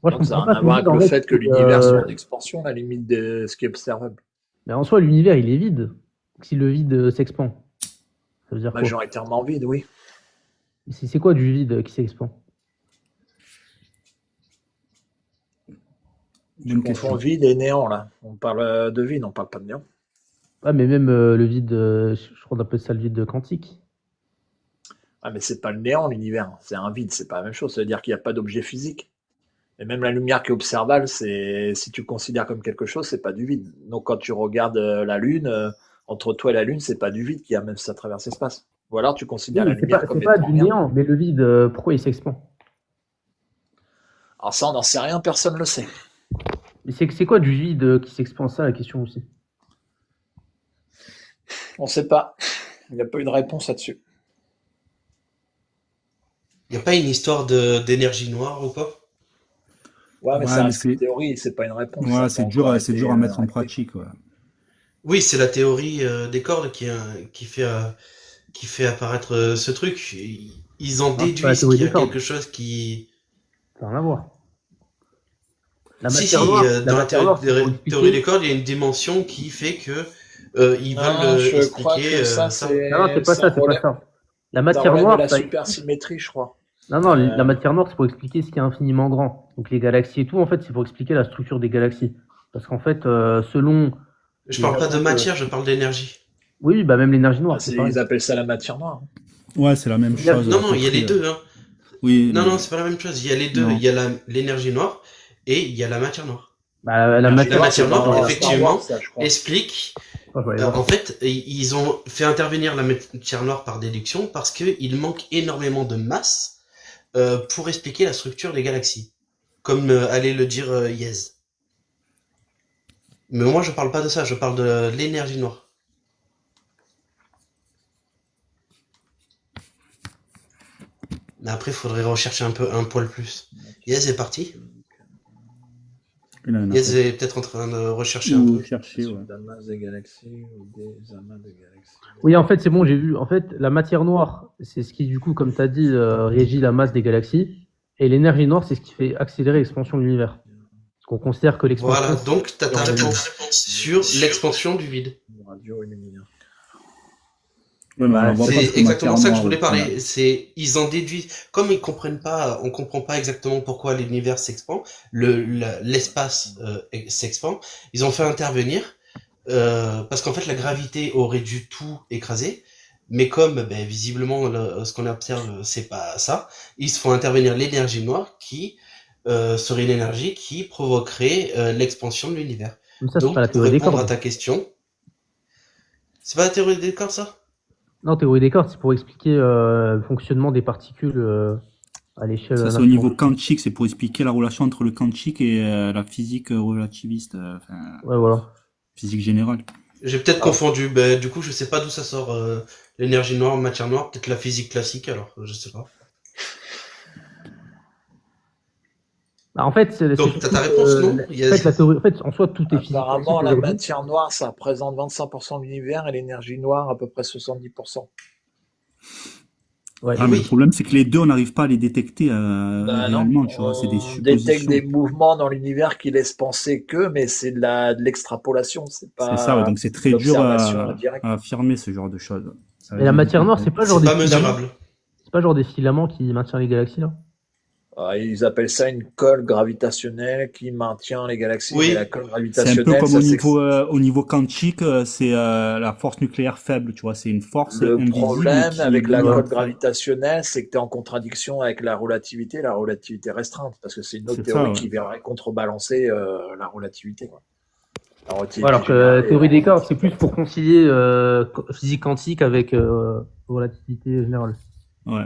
Moi, je Donc ça comprends n'a pas rien à voir cette avec le limite, en fait que fait, l'univers soit en expansion, la limite de ce qui est observable. mais en soi, l'univers, il est vide, si le vide s'expand. Ça veut dire quoi? Majoritairement vide, oui. C'est quoi du vide qui s'expand? Tu Bonne confonds question. vide et néant, là. On parle de vide, on parle pas de néant. Ah, mais même le vide, je crois qu'on appelle ça le vide quantique. Ah, mais c'est pas le néant, l'univers. C'est un vide, c'est pas la même chose. Ça veut dire qu'il n'y a pas d'objet physique. Et même la lumière qui est observable, si tu le considères comme quelque chose, c'est pas du vide. Donc quand tu regardes la Lune, entre toi et la Lune, c'est pas du vide qui a même ça traverse l'espace. Ou alors tu Oui, considères la mais c'est lumière pas, comme c'est pas étant du rien. néant, mais le vide, pourquoi il s'expand? Alors ça, on n'en sait rien, personne ne le sait. Mais c'est quoi du vide qui s'expand? Ça, la question aussi. On sait pas. Il n'y a pas eu de réponse là-dessus. Il n'y a pas une histoire d'énergie noire ou pas? Ouais, mais Ouais, ça mais reste une théorie, c'est pas une réponse. Ça ouais, n'a pas encore c'est été dur à mettre en arrêté. pratique. Ouais. Oui, c'est la théorie des cordes qui fait apparaître ce truc. Ils en Non, c'est pas la déduisent théorie qu'il y des a cordes. quelque chose qui... Ça n'a rien à voir. La Si, matière si, noire, dans la c'est pour théorie expliquer. des cordes, il y a une dimension qui fait que ils Non, veulent je crois expliquer que ça, ça. Non, c'est pas ça ça, c'est pas relève, ça. La ça matière relève de noire, la ça supersymétrie, je crois. Non, la Euh, matière noire, c'est pour expliquer ce qui est infiniment grand. Donc les galaxies et tout, en fait, c'est pour expliquer la structure des galaxies. Parce qu'en fait, selon Je les parle pas de apôtres, matière, je parle d'énergie. oui, bah même l'énergie noire, c'est pareil. ils appellent ça la matière noire. Ouais, c'est la même Il y a- chose. Non, à non, peu il y a les près. deux. Hein. Oui, Non, mais- non, c'est pas la même chose. Il y a les deux. Non. Il y a l'énergie noire et il y a la matière noire. Bah, la L'énergie matière La matière c'est noire, dans Star effectivement, Wars, ça, je crois. explique. Oh, je vais aller voir. En fait, ils ont fait intervenir la matière noire par déduction parce qu'il manque énormément de masse pour expliquer la structure des galaxies. Comme allait le dire Yes. Mais moi, je parle pas de ça, je parle de l'énergie noire. Mais après, il faudrait rechercher un poil plus. Yes est parti. Il en a Yes fait. est peut-être en train de rechercher un Ou peu. chercher, ouais. D'un masse des galaxies ou des amas de galaxies. Oui, en fait, c'est bon, j'ai vu. En fait, la matière noire, c'est ce qui, du coup, comme tu as dit, régit la masse des galaxies. Et l'énergie noire, c'est ce qui fait accélérer l'expansion de l'univers. Parce qu'on considère que l'expansion. Voilà, donc t'as ta réponse sur l'expansion du vide. Radio et lumière. Ouais, mais on voit pas ce C'est que exactement matière ça que je noire, voulais voilà. parler. C'est ils en déduisent, comme ils comprennent pas, on comprend pas exactement pourquoi l'univers s'expand, l'espace s'expand. Ils ont fait intervenir parce qu'en fait la gravité aurait dû tout écraser, mais comme ben, visiblement ce qu'on observe c'est pas ça, ils se font intervenir l'énergie noire qui serait une énergie qui provoquerait l'expansion de l'univers. Comme ça, c'est Donc pas la pour théorie des répondre à cordes. ta question, c'est pas la théorie des cordes ça? Non, théorie des cordes, c'est pour expliquer le fonctionnement des particules à l'échelle Ça, c'est au nationale. niveau quantique, c'est pour expliquer la relation entre le quantique et la physique relativiste, enfin, Ouais, voilà. physique générale. J'ai peut-être confondu. Ben, du coup, je sais pas d'où ça sort l'énergie noire, matière noire. Peut-être la physique classique, alors. Je sais pas. Bah, en fait, Donc, t'as ta réponse, non? en fait, la théorie, en fait, en soi, tout est physique Apparemment, quantique la aujourd'hui. matière noire, ça représente 25% de l'univers et l'énergie noire à peu près 70%. Ouais. Ah, mais oui. le problème, c'est que les deux, on n'arrive pas à les détecter Bah réellement, non, tu vois, c'est des on détecte suppositions. des mouvements dans l'univers qui laissent penser que, mais c'est de l'extrapolation, c'est C'est ça, ouais, pas donc c'est très dur l'observation directe. à affirmer ce genre de choses. Ça Et la veut matière dire noire, que- c'est pas genre C'est des pas filaments. mesurable. C'est pas genre des filaments qui maintiennent les galaxies là. Ils appellent ça une colle gravitationnelle qui maintient les galaxies. Oui. Mais la colle C'est un peu gravitationnelle, comme ça au niveau quantique, c'est la force nucléaire faible, tu vois, c'est une force le invisible problème qui avec la doit- colle gravitationnelle, c'est que tu es en contradiction avec la relativité restreinte, parce que c'est une autre C'est ça, théorie ouais. qui viendrait contrebalancer la relativité. Quoi. La relativité Ouais, alors que générale la et théorie la des cordes, c'est relativité. plus pour concilier physique quantique avec relativité générale. Ouais.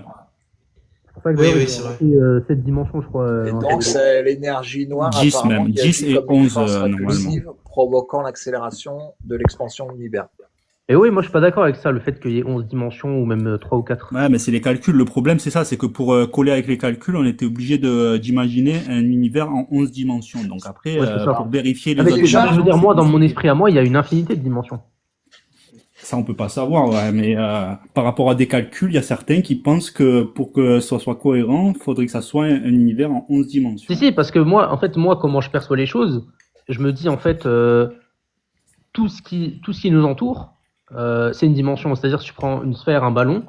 C'est pour ça que Oui, d'ailleurs, oui, ils c'est ont vrai. pris 7 dimensions, je crois. Et dans la donc, théorie. c'est l'énergie noire 10 apparemment même, qui 10 agit et comme une 11 force normalement. répulsive, provoquant l'accélération de l'expansion de l'univers. Et oui, moi je suis pas d'accord avec ça, le fait qu'il y ait 11 dimensions ou même 3 ou 4. Ouais, mais c'est les calculs. Le problème, c'est ça, c'est que pour coller avec les calculs, on était obligé d'imaginer un univers en 11 dimensions. Donc après, Ouais, c'est ça. pour vérifier les Avec autres les je veux dimensions, dire, moi, dans mon esprit à moi, il y a une infinité de dimensions. ça on peut pas savoir, ouais, mais par rapport à des calculs, il y a certains qui pensent que pour que ça soit cohérent, il faudrait que ça soit un univers en 11 dimensions. Si, parce que moi, en fait, moi, comment je perçois les choses, je me dis, en fait, tout ce qui nous entoure, c'est une dimension. C'est-à-dire si tu prends une sphère, un ballon,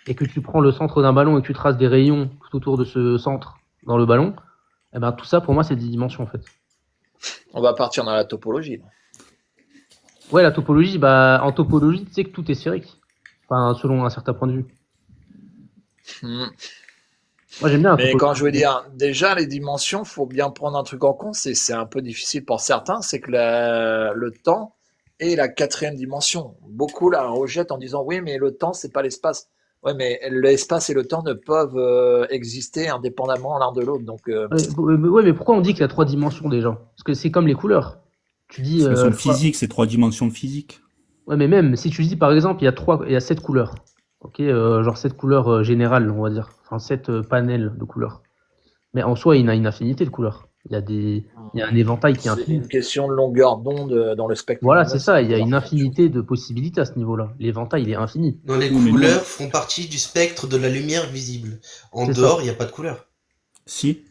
et que tu prends le centre d'un ballon et que tu traces des rayons tout autour de ce centre dans le ballon, eh ben, tout ça, pour moi, c'est des dimensions, en fait. On va partir dans la topologie. Ouais, la topologie, bah, en topologie, tu sais que tout est sphérique. Enfin, selon un certain point de vue. Hmm. Moi, j'aime bien la Mais topologie. quand je veux dire, déjà, les dimensions, faut bien prendre un truc en compte, c'est un peu difficile pour certains, c'est que le temps est la quatrième dimension. Beaucoup la rejettent en disant, oui, mais le temps, c'est pas l'espace. Ouais, mais l'espace et le temps ne peuvent exister indépendamment l'un de l'autre. Donc, Ouais, mais pourquoi on dit qu'il y a 3 dimensions déjà? Parce que c'est comme les couleurs. Tu dis, Parce qu'elles sont toi- physiques, c'est 3 dimensions physiques. ouais, mais même si tu dis par exemple, il y a 7 couleurs. Ok, genre 7 couleurs générales, on va dire. Enfin, 7 panels de couleurs. Mais en soi, il y a une infinité de couleurs. Il y a un éventail qui est c'est infini. une question de longueur d'onde dans le spectre Voilà, c'est lumineux, c'est ça. pas Il y a des une informations. infinité de possibilités à ce niveau-là. L'éventail, il est infini. Non, les Oui, mais nous, couleurs font partie du spectre de la lumière visible. En C'est ça. dehors, il n'y a pas de couleur. si.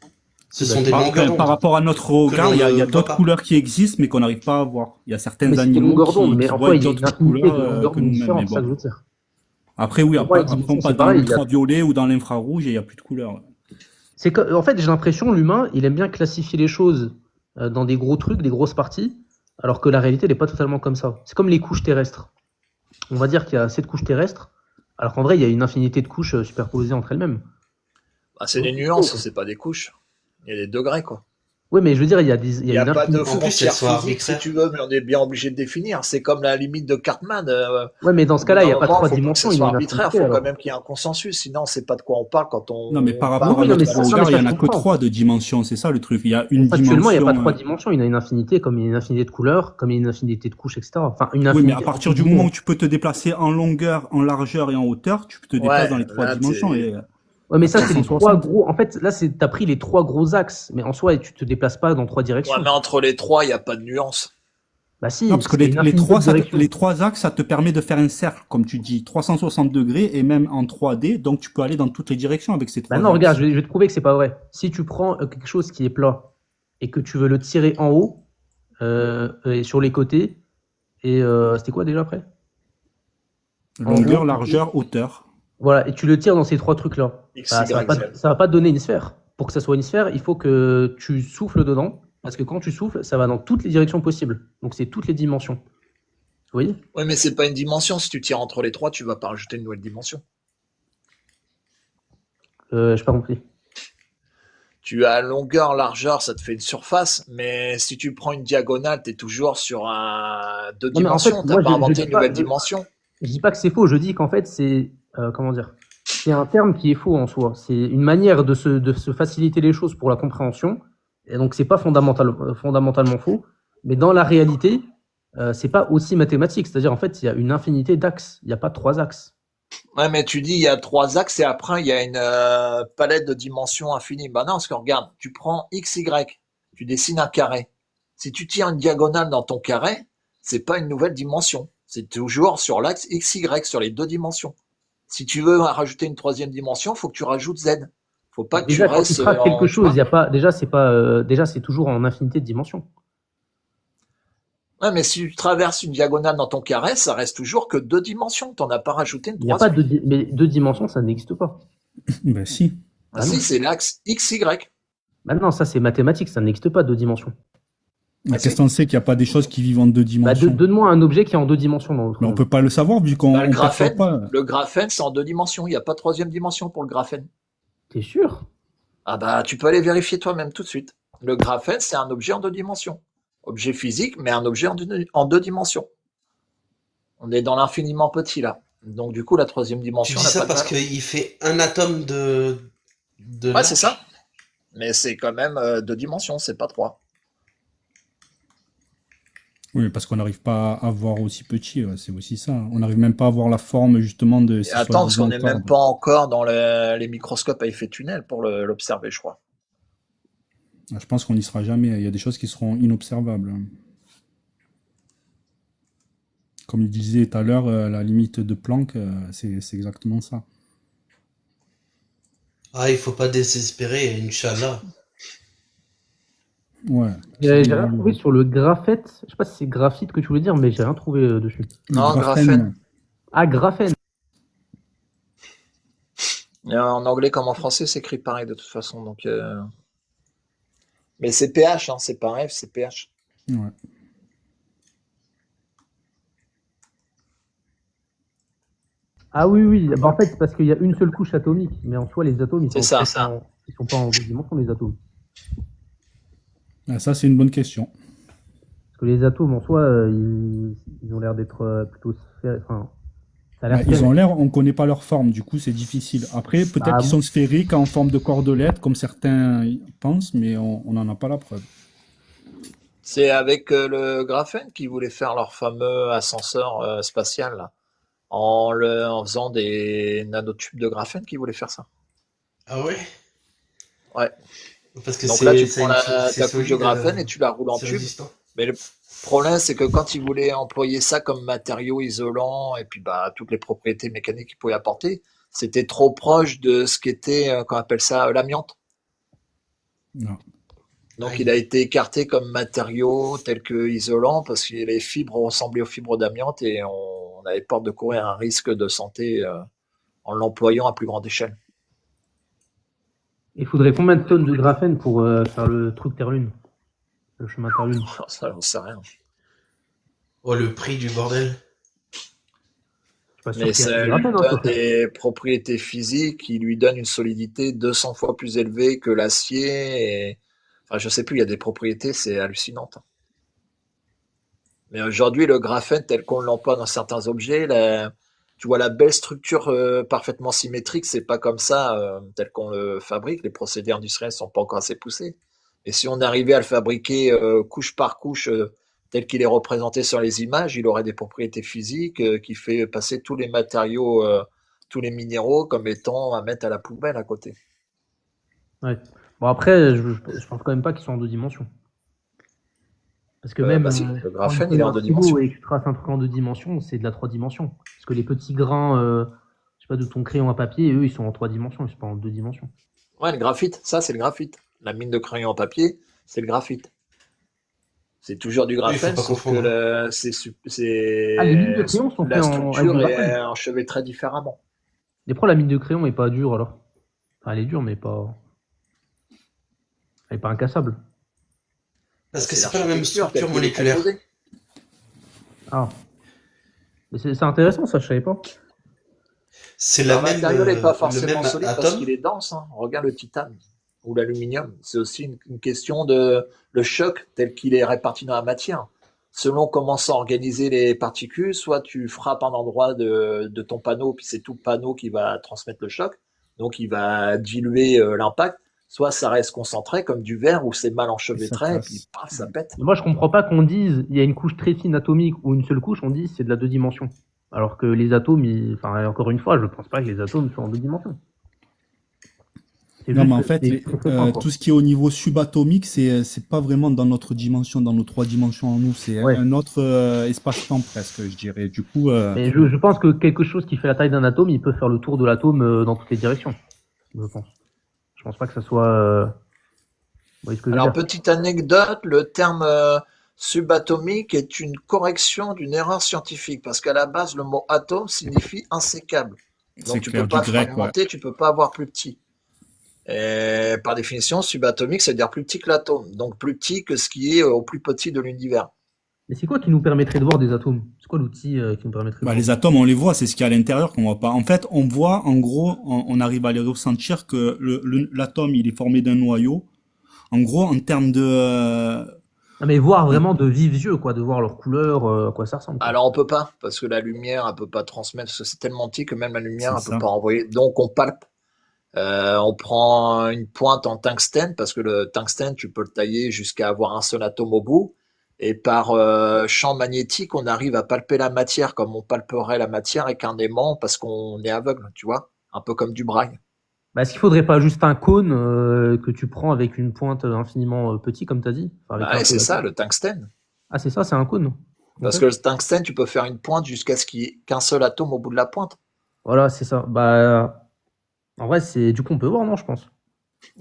Ce Eh ben, sont des Par, longueurs par d'onde rapport à notre que regard, l'on il y ne a voit d'autres pas. couleurs qui existent, mais qu'on n'arrive pas à voir. Il y a certains Mais c'est des animaux longueurs d'onde, mais qui en voient soi, il y a une d'autres infinité couleurs de longueurs que d'onde nous-mêmes, mais différentes, c'est ça que je bon. veux dire. Après, oui, Pour moi, les après, on dimensions, c'est passe dans pareil. Il y a- l'ultraviolet ou dans l'infrarouge et il n'y a plus de couleurs. C'est que, en fait, j'ai l'impression, l'humain, il aime bien classifier les choses dans des gros trucs, des grosses parties, alors que la réalité n'est pas totalement comme ça. C'est comme les couches terrestres. On va dire qu'il y a 7 couches terrestres, alors qu'en vrai, il y a une infinité de couches superposées entre elles-mêmes. Bah, c'est des nuances, c'est pas des couches. Il y a des degrés, quoi. Oui, mais je veux dire, il Il y a n'y a une pas de En infinité. plus, elles frontières sont physiques, si arbitraires. tu veux, mais on est bien obligé de définir. C'est comme la limite de Cartman. Ouais, mais dans Au ce bout cas-là, il d'un n'y a pas moment, il 3 faut pas que ça dimensions, il y a soit une arbitraire, il infinité faut quand alors. même qu'il y ait un consensus. Sinon, on ne sait pas de quoi on parle quand Non, mais par on rapport Oui, à non, mais notre ça, non, mais regard, il ça, n'y en je a que comprends. 3 de dimensions. C'est ça le truc. Il y a une Factuellement, il n'y a pas dimension. 3 dimensions, il y a une infinité, comme il y a une infinité de couleurs, comme il y a une infinité de couches, etc. Enfin, une Oui, mais à infinité partir entre du moment guillemets. où tu peux te déplacer en longueur, en largeur et en hauteur, tu te déplaces Ouais, dans les trois là, dimensions t'es... et Ouais, mais à ça, c'est les 3 360. gros. En fait, là, t'as pris les 3 gros axes, mais en soi, tu te déplaces pas dans 3 Ouais, directions. mais entre les trois, il n'y a pas de nuance. Bah Non, si, parce que parce qu'il y a une infinité de directions. les trois axes, ça te permet de faire un cercle, comme tu dis, 360 degrés et même en 3D, donc tu peux aller dans toutes les directions avec ces Bah trois non, regarde, axes. je vais te prouver que c'est pas vrai. Si tu prends quelque chose qui est plat et que tu veux le tirer en haut et sur les côtés, et c'était quoi déjà après? En gros, Longueur, largeur, hauteur. voilà, et tu le tires dans ces 3 trucs-là. X, Bah, Y, Z. ça va pas te donner une sphère. Pour que ça soit une sphère, il faut que tu souffles dedans, parce que quand tu souffles, ça va dans toutes les directions possibles. Donc c'est toutes les dimensions. Vous voyez? Oui, mais c'est pas une dimension. Si tu tires entre les trois, tu vas pas rajouter une nouvelle dimension. J'ai pas compris. Tu as longueur, largeur, ça te fait une surface, mais si tu prends une diagonale, tu es toujours sur deux Non, mais en fait, dimensions. T'as moi, pas inventé dis une pas, nouvelle dimension. je dis pas que c'est faux, je dis qu'en fait, c'est, comment dire, c'est un terme qui est faux en soi. C'est une manière de se faciliter les choses pour la compréhension. Et donc, c'est pas fondamentalement faux. Mais dans la réalité, c'est pas aussi mathématique. C'est-à-dire, en fait, il y a une infinité d'axes. Il n'y a pas 3 axes. Ouais, mais tu dis il y a trois axes et après il y a une palette de dimensions infinies. Bah non, parce que regarde, tu prends X, Y, tu dessines un carré. Si tu tires une diagonale dans ton carré, c'est pas une nouvelle dimension. C'est toujours sur l'axe X, Y, sur les deux dimensions. Si tu veux rajouter une troisième dimension, faut que tu rajoutes Z. Faut pas que tu Déjà, quand tu restes traces quelque tu chose, il vois. y a pas, déjà, c'est pas, déjà, c'est toujours en infinité de dimensions. Ouais, mais si tu traverses une diagonale dans ton carré, ça reste toujours que deux dimensions. T'en as pas rajouté une Il n'y a pas troisième. mais 2 dimensions, ça n'existe pas. Ben si. Ah Bah non. si, c'est l'axe X, Y. Bah non, ça, c'est mathématique, ça n'existe pas 2 dimensions. Mais si. qu'est-ce qu'on sait qu'il n'y a pas des choses qui vivent en 2 Bah, dimensions? donne-moi un objet qui est en 2 dimensions dans l'autre Mais on monde. peut pas le savoir vu qu'on Bah, ne perçoit pas. le graphène, c'est en deux dimensions. Il n'y a pas de troisième dimension pour le graphène. T'es sûr? Ah bah, tu peux aller vérifier toi-même tout de suite. Le graphène, c'est un objet en deux dimensions. Objet physique, mais un objet en deux dimensions. On est dans l'infiniment petit là. Donc du coup, la troisième Tu dimension dis n'a ça pas de parce valeur. qu'il fait un atome de Ouais, c'est large. ça. Mais c'est quand même deux dimensions, c'est pas trois. Oui, parce qu'on n'arrive pas à voir aussi petit, ouais, c'est aussi ça. On n'arrive même pas à voir la forme justement de Et ces attends, parce qu'on soi-disant n'est même cordes. pas encore dans les microscopes à effet tunnel pour l'observer, je crois. Je pense qu'on n'y sera jamais. Il y a des choses qui seront inobservables. Comme il disait tout à l'heure, la limite de Planck, c'est exactement ça. Ah, il faut pas désespérer, Inch'Allah. Ouais. J'ai rien trouvé sur le graphète. Je sais pas si c'est graphite que tu voulais dire, mais j'ai rien trouvé dessus. Le Non, graphène. Ah, graphène. En anglais comme en français, c'est écrit pareil de toute façon. Donc, mais c'est pH, hein, c'est pareil, c'est pH. Ouais. Ah oui, oui. Bah, en fait, c'est parce qu'il y a une seule couche atomique, mais en soi, les atomes, ils C'est sont, ça. ils sont pas en deux dimensions, les atomes. Ah, ça, c'est une bonne question. Parce que les atomes, en soi, ils ont l'air d'être plutôt enfin, ça a l'air Ils ont l'air, on connaît pas leur forme, du coup, c'est difficile. Après, peut-être Ah qu'ils bon sont sphériques en forme de cordelette, comme certains pensent, mais on n'en a pas la preuve. C'est avec le graphène qu'ils voulaient faire leur fameux ascenseur spatial, là. En faisant des nanotubes de graphène qu'ils voulaient faire ça. Ah ouais? Ouais. Parce que Donc là, tu c'est prends c'est ta couche de solide, graphène et tu la roules en c'est tube. résistant. Mais le problème, c'est que quand ils voulaient employer ça comme matériau isolant et puis bah toutes les propriétés mécaniques qu'ils pouvaient apporter, c'était trop proche de ce qu'était, qu'on appelle ça, l'amiante. Non. Donc Aïe. il a été écarté comme matériau tel que isolant parce que les fibres ressemblaient aux fibres d'amiante et on avait peur de courir un risque de santé en l'employant à plus grande échelle. Il faudrait combien de tonnes de graphène pour faire le truc Terre-Lune? Le chemin Terre-Lune? Ça, j'en sais rien. Oh, le prix du bordel. Je suis pas sûr Mais qu'il y ait ça du lui graphène, donne faut faire. des propriétés physiques qui lui donnent une solidité 200 fois plus élevée que l'acier. Enfin, je sais plus, il y a des propriétés, c'est hallucinant. Mais aujourd'hui, le graphène tel qu'on l'emploie dans certains objets, tu vois la belle structure parfaitement symétrique, c'est pas comme ça tel qu'on le fabrique. Les procédés industriels sont pas encore assez poussés. Et si on arrivait à le fabriquer couche par couche tel qu'il est représenté sur les images, il aurait des propriétés physiques qui fait passer tous les matériaux, tous les minéraux comme étant à mettre à la poubelle à côté. Ouais. Bon, après, je pense quand même pas qu'ils sont en deux dimensions. Parce que même Bah si, le quand tu graphène il est connais en un deux stylo dimensions. et que tu traces un truc en deux dimensions, c'est de la trois dimensions. Parce que les petits grains, je sais pas, de ton crayon à papier, eux, ils sont en trois dimensions, ils sont pas en deux dimensions. Ouais, le graphite, ça c'est le graphite. La mine de crayon en papier, c'est le graphite. C'est toujours du Oui, il faut graphène, pas sauf que confondre. Ah, les lignes de crayon sont la faites avec du structure est graphène. enchevêtrée différemment. Et pourquoi la mine de crayon est pas dure alors? Enfin, elle est dure, mais pas. Elle est pas incassable. Parce que C'est c'est pas la même l'architecture telle structure qu'elle est moléculaire. composée. Ah. Mais c'est intéressant, ça, je savais pas. C'est Un matériau n'est pas le forcément même solide parce atome. qu'il est dense, hein. Regarde le titane ou l'aluminium. C'est aussi une question de le choc tel qu'il est réparti dans la matière. Selon comment sont organisées les particules, soit tu frappes un endroit de ton panneau, puis c'est tout le panneau qui va transmettre le choc, donc il va diluer l'impact, soit ça reste concentré comme du verre où c'est mal Et ça enchevêtré, et puis casse. paf, ça pète. Mais moi, je comprends pas qu'on dise il y a une couche très fine atomique ou une seule couche, on dit c'est de la deux dimensions. Alors que les atomes, enfin, encore une fois, je pense pas que les atomes sont en deux dimensions. C'est Non, juste mais en fait, des très, très fins, quoi. tout ce qui est au niveau subatomique, c'est pas vraiment dans notre dimension, dans nos trois dimensions en nous. C'est Ouais. un autre espace-temps presque, je dirais. Du coup, Mais je pense que quelque chose qui fait la taille d'un atome, il peut faire le tour de l'atome dans toutes les directions. Je pense. Je pense pas que ça soit. Vous voyez ce que je veux Alors, dire? petite anecdote, le terme subatomique est une correction d'une erreur scientifique, parce qu'à la base, le mot atome signifie insécable. c'est Donc, tu clair, peux du pas grec, ouais. fragmenter, tu peux pas avoir plus petit. Et par définition, subatomique, c'est-à-dire plus petit que l'atome, donc plus petit que ce qui est au plus petit de l'univers. Mais c'est quoi qui nous permettrait de voir des atomes? C'est quoi l'outil qui nous permettrait de Bah, voir? les atomes, on les voit, c'est ce qu'il y a à l'intérieur qu'on voit pas. En fait, on voit, en gros, on arrive à les ressentir que l'atome, il est formé d'un noyau. En gros, en termes Ah, mais voir vraiment de vifs yeux, quoi, de voir leur couleur, à quoi ça ressemble, quoi. Alors, on peut pas, parce que la lumière, elle peut pas transmettre, parce que c'est tellement petit que même la lumière, c'est elle peut ça. pas envoyer. Donc, on palpe. On prend une pointe en tungstène parce que le tungstène, tu peux le tailler jusqu'à avoir un seul atome au bout. Et par champ magnétique, on arrive à palper la matière comme on palperait la matière avec un aimant parce qu'on est aveugle, tu vois, un peu comme du braille. Bah, est-ce qu'il faudrait pas juste un cône que tu prends avec une pointe infiniment petit, comme tu as dit? Enfin, avec Bah un ouais, c'est seul ça, atome. le tungstène. Ah, c'est ça, c'est un cône. Parce Ok. que le tungstène, tu peux faire une pointe jusqu'à ce qu'il n'y ait qu'un seul atome au bout de la pointe. Voilà, c'est ça. Bah, en vrai, c'est du coup, on peut voir, non, je pense.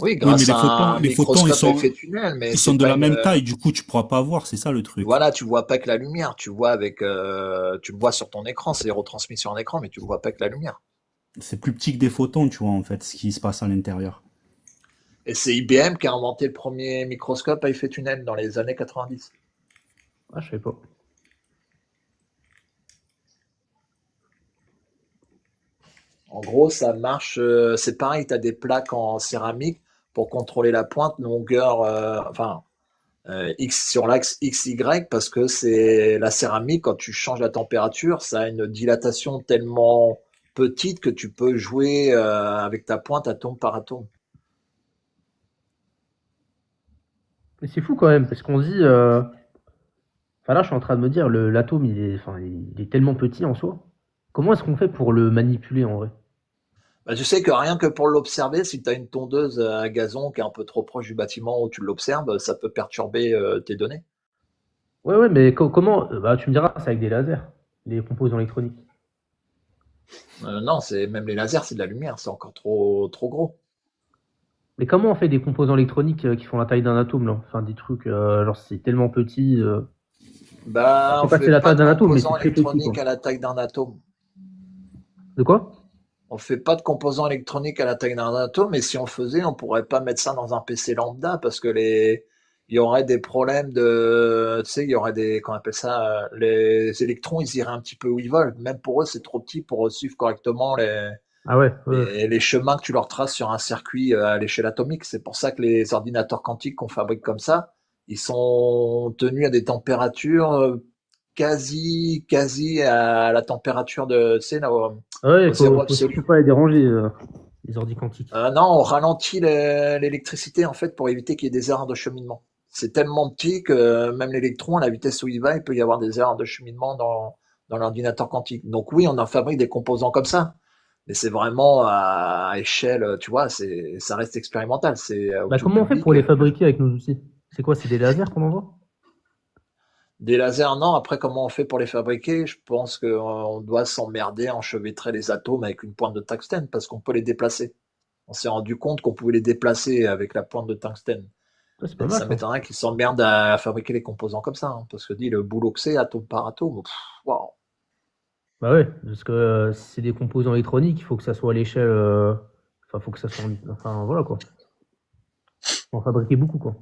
Oui, Oui, mais grâce à un les photons, microscope à effet de tunnel, mais ils sont c'est de pas la une. même taille, du coup, tu pourras pas voir, c'est ça le truc. Voilà, tu vois pas que la lumière, tu vois tu le vois sur ton écran, c'est retransmis sur un écran, mais tu le vois pas que la lumière. C'est plus petit que des photons, tu vois, en fait, ce qui se passe à l'intérieur. Et c'est IBM qui a inventé le premier microscope à effet tunnel dans les années 90. Ah, je sais pas. En gros, ça marche, c'est pareil, tu as des plaques en céramique pour contrôler la pointe, longueur, X sur l'axe XY, parce que c'est la céramique, quand tu changes la température, ça a une dilatation tellement petite que tu peux jouer avec ta pointe atome par atome. Mais c'est fou quand même, parce qu'on se dit. Enfin là, je suis en train de me dire, l'atome, il est tellement petit en soi. Comment est-ce qu'on fait pour le manipuler en vrai? Bah, tu sais que rien que pour l'observer, si tu as une tondeuse à gazon qui est un peu trop proche du bâtiment où tu l'observes, ça peut perturber tes données. Ouais, ouais, mais comment? Bah, tu me diras, c'est avec des lasers, les composants électroniques. Non, c'est même les lasers, c'est de la lumière, c'est encore trop gros. Mais comment on fait des composants électroniques qui font la taille d'un atome là? Enfin, des trucs, genre c'est tellement petit. Enfin, Bah, je on sais pas si c'est fait la pas taille de d'un atome, mais c'est composants très petit quoi. électroniques à la taille d'un atome. De quoi? On fait pas de composants électroniques à la taille d'un atome, mais si on faisait, on pourrait pas mettre ça dans un PC lambda parce que il y aurait des problèmes tu sais, il y aurait qu'on appelle ça, les électrons, ils iraient un petit peu où ils veulent. Même pour eux, c'est trop petit pour suivre correctement Ah ouais, ouais, ouais. les chemins que tu leur traces sur un circuit à l'échelle atomique. C'est pour ça que les ordinateurs quantiques qu'on fabrique comme ça, ils sont tenus à des températures quasi à la température de, tu sais, là, Ah ouais, au zéro faut absolu. surtout pas les déranger, les ordi quantiques. Non, on ralentit l'électricité en fait pour éviter qu'il y ait des erreurs de cheminement. C'est tellement petit que même l'électron, à la vitesse où il va, il peut y avoir des erreurs de cheminement dans l'ordinateur quantique. Donc oui, on en fabrique des composants comme ça, mais c'est vraiment à échelle, tu vois, ça reste expérimental, c'est au Bah tout comment on fait public. pour les fabriquer avec nos outils? C'est quoi? C'est des lasers qu'on envoie? Des lasers, non. Après, comment on fait pour les fabriquer? Je pense qu'on doit s'emmerder, enchevêtrer les atomes avec une pointe de tungstène parce qu'on peut les déplacer. On s'est rendu compte qu'on pouvait les déplacer avec la pointe de tungstène. Ouais, c'est pas Mais mal ça ça. m'étonnerait qu'ils s'emmerdent à fabriquer les composants comme ça, hein, parce que dit le boulot que c'est, atome par atome, waouh. Bah ouais, parce que si c'est des composants électroniques, il faut que ça soit à l'échelle. Enfin, faut que ça soit. Enfin, voilà quoi. Faut en fabriquer beaucoup quoi.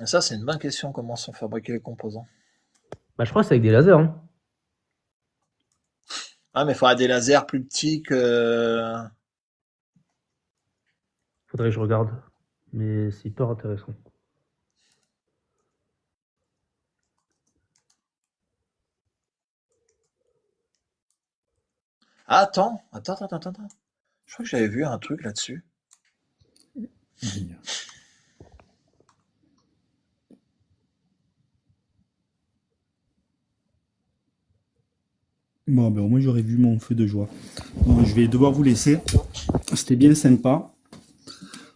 Et ça, c'est une bonne question, comment sont fabriqués les composants. Bah, je crois que c'est avec des lasers, hein. Ah, mais il faudra des lasers plus petits que. Faudrait que je regarde. Mais c'est hyper intéressant. Ah, attends. Je crois que j'avais vu un truc là-dessus. Bon, ben au moins j'aurais vu mon feu de joie. Bon, je vais devoir vous laisser. C'était bien sympa.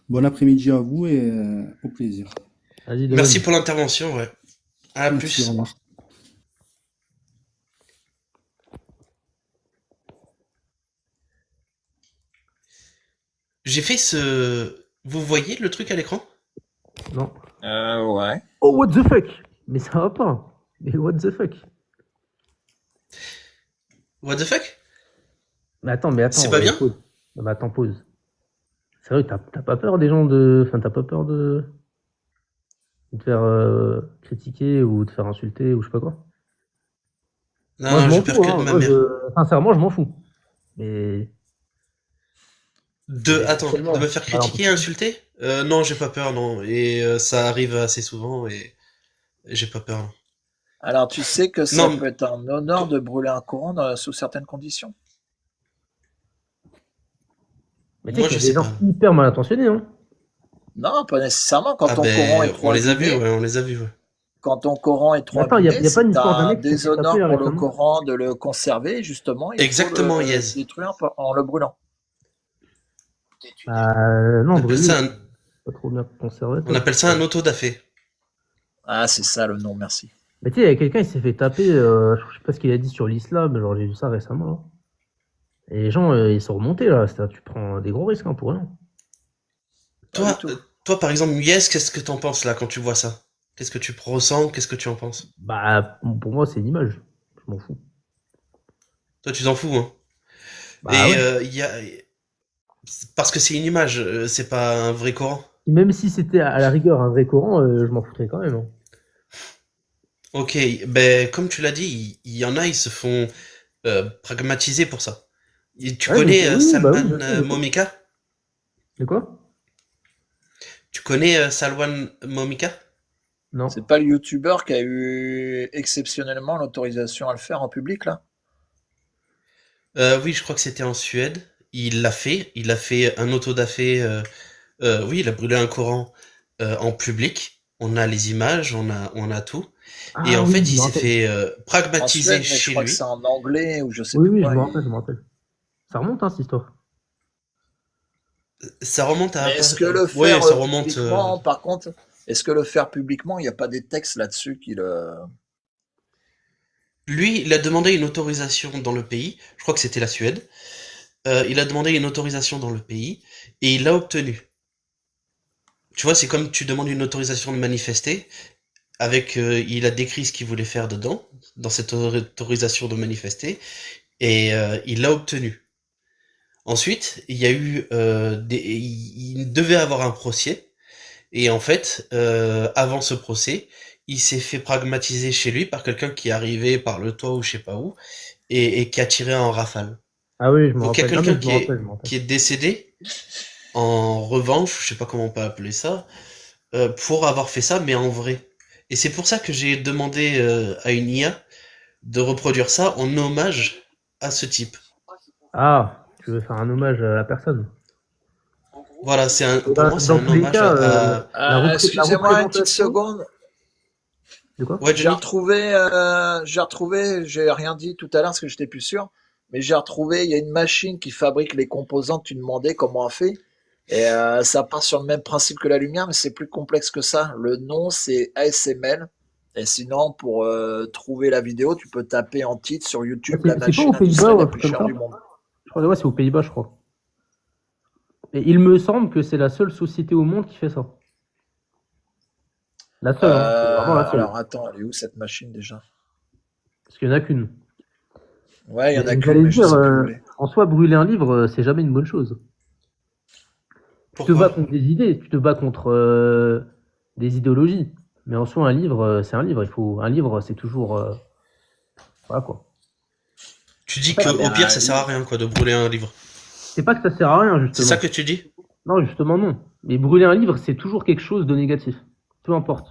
Bon après-midi à vous et au plaisir. Vas-y, de Merci même. pour l'intervention, ouais. À Merci, au plus. revoir. J'ai fait ce... Vous voyez le truc à l'écran? Non. Ouais. Oh, what the fuck? Mais ça va pas. Mais what the fuck? What the fuck? Mais attends, C'est pas bien? pause. Non, mais attends, pause. Sérieux, t'as pas peur des gens de. Enfin, t'as pas peur de te faire critiquer ou de te faire insulter ou je sais pas quoi? Moi, je Non, m'en j'ai peur fous, que de hein. ma mère. Sincèrement, je m'en fous. Mais. C'est Attends, de tellement. me faire Voilà, un peu critiquer et insulter? Non, j'ai pas peur, non. Et ça arrive assez souvent et j'ai pas peur, non. Alors, tu sais que ça Non, peut être un honneur pour- de brûler un courant sous certaines conditions. Mais tu sais moi qu'il y je a des sais gens pas. hyper mal intentionnés, hein. Non, pas nécessairement. Quand Ah ton courant est ben, trop on les a vus, abîmé, ouais, on les a vus, ouais. quand ton courant est Mais trop attends, abîmé, y a pas si une tu as histoire d'un un mec qui s'est fait taper déshonneur là, pour le récemment? courant de le conserver, justement, il faut Exactement, le yes. détruire en le brûlant. Non, On appelle brûler, ça c'est un, pas trop bien conservé, on toi. appelle ça un auto-da-fé. Ah, c'est ça le nom, merci. Mais tu sais, il y a quelqu'un, il s'est fait taper, je sais pas ce qu'il a dit sur l'islam, genre j'ai vu ça récemment, là. Et les gens, ils sont remontés, là. Tu prends des gros risques, hein, pour rien. Pas du Toi, tout. toi par exemple, Yes, qu'est-ce que t'en penses là quand tu vois ça? Qu'est-ce que tu ressens? Qu'est-ce que tu en penses? Bah, pour moi, c'est une image. Je m'en fous. Toi, tu t'en fous, hein? Bah Et ouais. parce que c'est une image, c'est pas un vrai Coran. Même si c'était à la rigueur un vrai Coran, je m'en foutrais quand même, hein. Ok, ben comme tu l'as dit, il y en a, ils se font pragmatiser pour ça. Et tu Ouais, je sais. connais Oui, oui, bah oui, Salman bien sûr, je sais. Momika? De quoi? Tu connais Salwan Momika? Non. C'est pas le youtubeur qui a eu exceptionnellement l'autorisation à le faire en public, là? Oui, je crois que c'était en Suède. Il l'a fait. Il a fait un autodafé. Oui, il a brûlé un Coran en public. On a les images, on a tout. Et Ah en oui, fait, je il me s'est rappelle. fait En pragmatiser Suède, mais je chez crois que c'est lui. en anglais ou je sais Oui, plus oui, je quoi. me rappelle, je me rappelle. Ça remonte, hein, cette histoire. Ça remonte Mais à est-ce que le ouais, faire ça remonte. publiquement, par contre, est-ce que le faire publiquement, il n'y a pas des textes là-dessus qui le... Lui, il a demandé une autorisation dans le pays. Je crois que c'était la Suède. Il a demandé une autorisation dans le pays et il l'a obtenue. Tu vois, c'est comme tu demandes une autorisation de manifester. Avec, il a décrit ce qu'il voulait faire dedans, dans cette autorisation de manifester, et il l'a obtenu. Ensuite, il y a eu il devait avoir un procès, et en fait, avant ce procès, il s'est fait pragmatiser chez lui par quelqu'un qui est arrivé par le toit ou je sais pas où, et qui a tiré en rafale. Ah oui, je me Donc il y a rappelle. Non, mais quelqu'un je me rappelle, je me rappelle. qui est décédé en revanche, je sais pas comment on peut appeler ça, pour avoir fait ça, mais en vrai. Et c'est pour ça que j'ai demandé à une IA de reproduire ça en hommage à ce type. Ah, tu veux faire un hommage à la personne. Voilà, Et pour ben, moi, c'est dans un tous les hommage cas, la Excusez-moi une petite représentation. seconde. De quoi? Ouais, Johnny? J'ai rien dit tout à l'heure parce que j'étais plus sûr, mais j'ai retrouvé, il y a une machine qui fabrique les composants que tu demandais comment on fait, et ça part sur le même principe que la lumière, mais c'est plus complexe que ça. Le nom, c'est ASML, et sinon, pour trouver la vidéo, tu peux taper en titre sur YouTube la C'est pas aux machine Pays-Bas industrielle ou un la truc plus comme chère ça? du monde. Je crois que ouais, c'est aux Pays-Bas, je crois. Et il me semble que c'est la seule société au monde qui fait ça. La seule, hein. C'est vraiment la seule. Alors attends, elle est où cette machine déjà? Parce qu'il n'y en a qu'une. Ouais, il y en a Mais qu'une, j'allais mais je dire, sais plus où elle est. en soi, brûler un livre, c'est jamais une bonne chose. Tu te bats Pourquoi? contre des idées, tu te bats contre des idéologies. Mais en soi, un livre, c'est un livre. Un livre, c'est toujours, voilà quoi. Tu En dis que fait, Ouais, mais au pire, un ça sert à livre. rien, quoi, de brûler un livre. c'est pas que ça sert à rien, C'est ça justement. que tu dis? Non, justement, non. Mais brûler un livre, c'est toujours quelque chose de négatif. Peu importe.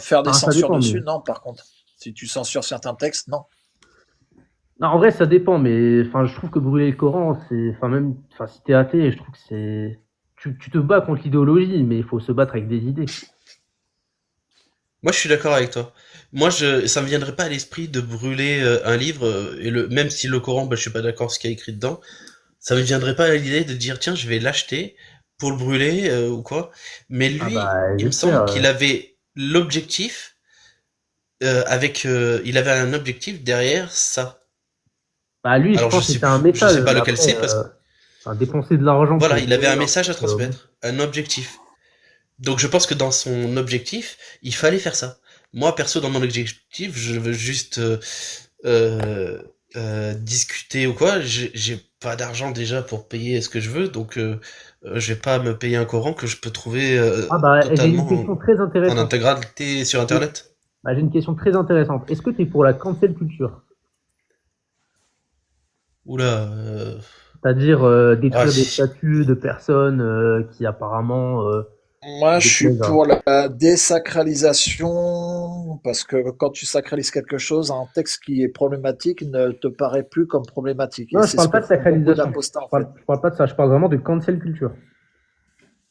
Faire des Enfin, ça censures dépend, mais. dessus, non, par contre. Si tu censures certains textes, non. Non, en vrai, ça dépend, mais enfin, je trouve que brûler le Coran, c'est. Enfin, même. Enfin, si t'es athée, je trouve que c'est. Tu te bats contre l'idéologie, mais il faut se battre avec des idées. Moi, je suis d'accord avec toi. Moi, ça me viendrait pas à l'esprit de brûler un livre, même si le Coran, bah, je suis pas d'accord ce qu'il y a écrit dedans, ça me viendrait pas à l'idée de dire, tiens, je vais l'acheter pour le brûler ou quoi. Mais Ah lui, bah, il me j'espère. semble qu'il avait l'objectif, il avait un objectif derrière ça. Bah, lui, je Alors, pense que c'était un je message, sais pas mais lequel après, c'est parce que, enfin, dépenser de l'argent voilà, pour il avait brûler un un message à truc, bon. transmettre, un objectif. Donc, je pense que dans son objectif, il fallait faire ça. Moi, perso, dans mon objectif, je veux juste euh, discuter ou quoi. J'ai pas d'argent déjà pour payer ce que je veux, donc je vais pas me payer un Coran que je peux trouver Ah bah, j'ai une totalement question très en intéressante. intégralité sur Internet. Bah, j'ai une question très intéressante. Est-ce que tu es pour la cancel culture? Oula, C'est-à-dire ah, détruire des si. statuts de personnes qui apparemment Moi, je suis déplaisent à. pour la désacralisation, parce que quand tu sacralises quelque chose, un texte qui est problématique ne te paraît plus comme problématique. Et Non, je c'est ce parle que pas de font beaucoup sacralisation. d'apostats, en fait. Je parle pas de ça. Je parle vraiment de cancel culture.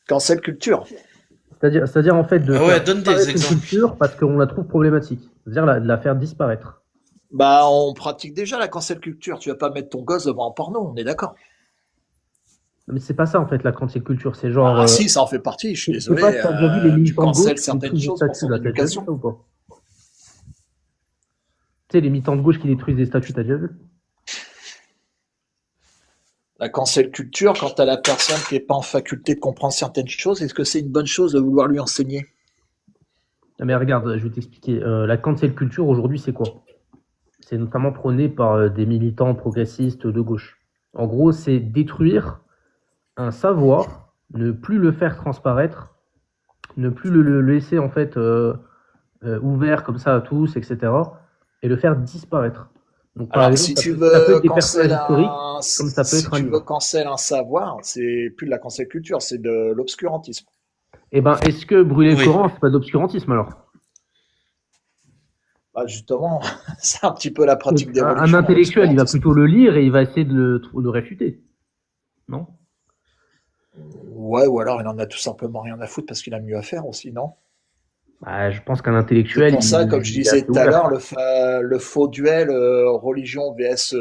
Cancel culture. C'est-à-dire en fait de Ah ouais, faire donne des disparaître une exemples. culture parce qu'on la trouve problématique. C'est-à-dire de la faire disparaître. Bah, on pratique déjà la cancel culture. Tu vas pas mettre ton gosse devant un porno, on est d'accord. Mais c'est pas ça en fait la cancel culture. C'est genre, Ah si, ça en fait partie, je suis je sais pas désolé. si t'as déjà vu les Tu militants de gauche cancelles qui certaines détruisent des choses pour statues son là. T'as déjà vu éducation. ça ou pas? Tu sais, les militants de gauche qui détruisent des statues, t'as déjà vu? La cancel culture, quand tu as la personne qui n'est pas en faculté de comprendre certaines choses, est-ce que c'est une bonne chose de vouloir lui enseigner? Ah, mais regarde, je vais t'expliquer. La cancel culture aujourd'hui, c'est quoi? C'est notamment prôné par des militants progressistes de gauche. En gros, c'est détruire un savoir, ne plus le faire transparaître, ne plus le laisser en fait ouvert comme ça à tous, etc. Et le faire disparaître. Donc par Alors, exemple, si tu ça peut veux être des personnages historiques, comme ça peut si être un tu veux livre. cancel un savoir, c'est plus de la cancel culture, c'est de l'obscurantisme. Eh ben, est-ce que brûler le Oui. Coran, c'est pas d'obscurantisme alors? Bah, justement, c'est un petit peu la pratique des Un religions, intellectuel, il va l'obscurantisme. plutôt le lire et il va essayer de le réfuter, non? Ouais, ou alors il en a tout simplement rien à foutre parce qu'il a mieux à faire aussi, non? Bah, je pense qu'un C'est intellectuel, pour ça, comme je il est disais assez tout à ouvert. l'heure, le faux duel religion vs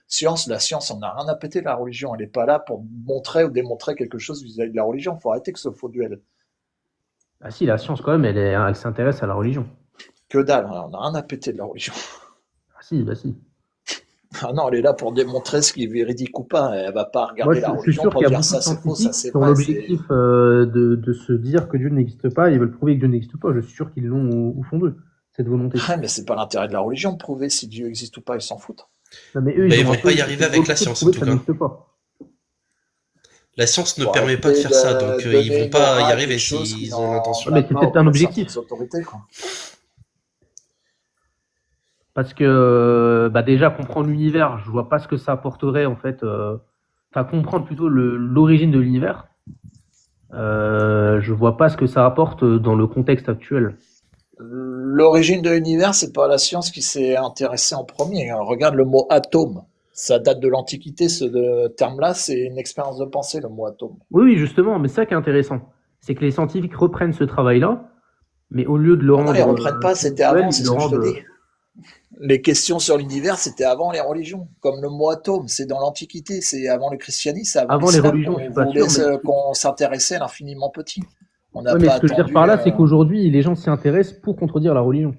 science, la science on n'a rien à péter de la religion. Elle n'est pas là pour montrer ou démontrer quelque chose vis-à-vis de la religion. Faut arrêter que ce faux duel. Ah si, la science quand même, elle s'intéresse à la religion. Que dalle, on n'a rien à péter de la religion. Ah si, bah si. Ah non, elle est là pour démontrer ce qui est véridique ou pas. Elle va pas Moi, regarder la je suis religion sûr pour qu'il y a dire beaucoup ça de c'est faux, ça scientifiques c'est qui ont vrai. C'est... l'objectif de se dire que Dieu n'existe pas, ils veulent prouver que Dieu n'existe pas. Je suis sûr qu'ils l'ont au fond d'eux, cette volonté. Ouais, mais c'est pas l'intérêt de la religion de prouver si Dieu existe ou pas, ils s'en foutent. Non, mais eux, Bah, ils ils ont un vont peu pas y arriver avec la volonté de science, en prouver que tout ça cas. n'existe pas. La science ne Faut permet pas de arrêter faire ça, donc de ils donner vont une pas y aura à arriver quelque chose qui s'ils ont n'en l'intention. Ouais, a mais c'est pas peut-être un auprès de objectif. certaines autorités, quoi. Parce que bah déjà, comprendre l'univers, je vois pas ce que ça apporterait en fait. Enfin, comprendre plutôt l'origine de l'univers, je vois pas ce que ça apporte dans le contexte actuel. L'origine de l'univers, c'est pas la science qui s'est intéressée en premier. Regarde le mot atome. Ça date de l'Antiquité, terme-là, c'est une expérience de pensée, le mot atome. Oui, oui, justement, mais c'est ça qui est intéressant. C'est que les scientifiques reprennent ce travail-là, mais au lieu de le Ah non, ils rendre reprennent pas, c'était spirituel, avant, ils c'est le ce que je te rendent. dis. Les questions sur l'univers, c'était avant les religions. Comme le mot atome, c'est dans l'Antiquité, c'est avant le christianisme, c'est avant Avant les l'islam religions, je qu'on suis pas sûr, voulait mais qu'on s'intéressait à l'infiniment petit. On n'a ouais, mais pas ce que je veux dire attendu. par là, c'est qu'aujourd'hui, les gens s'y intéressent pour contredire la religion.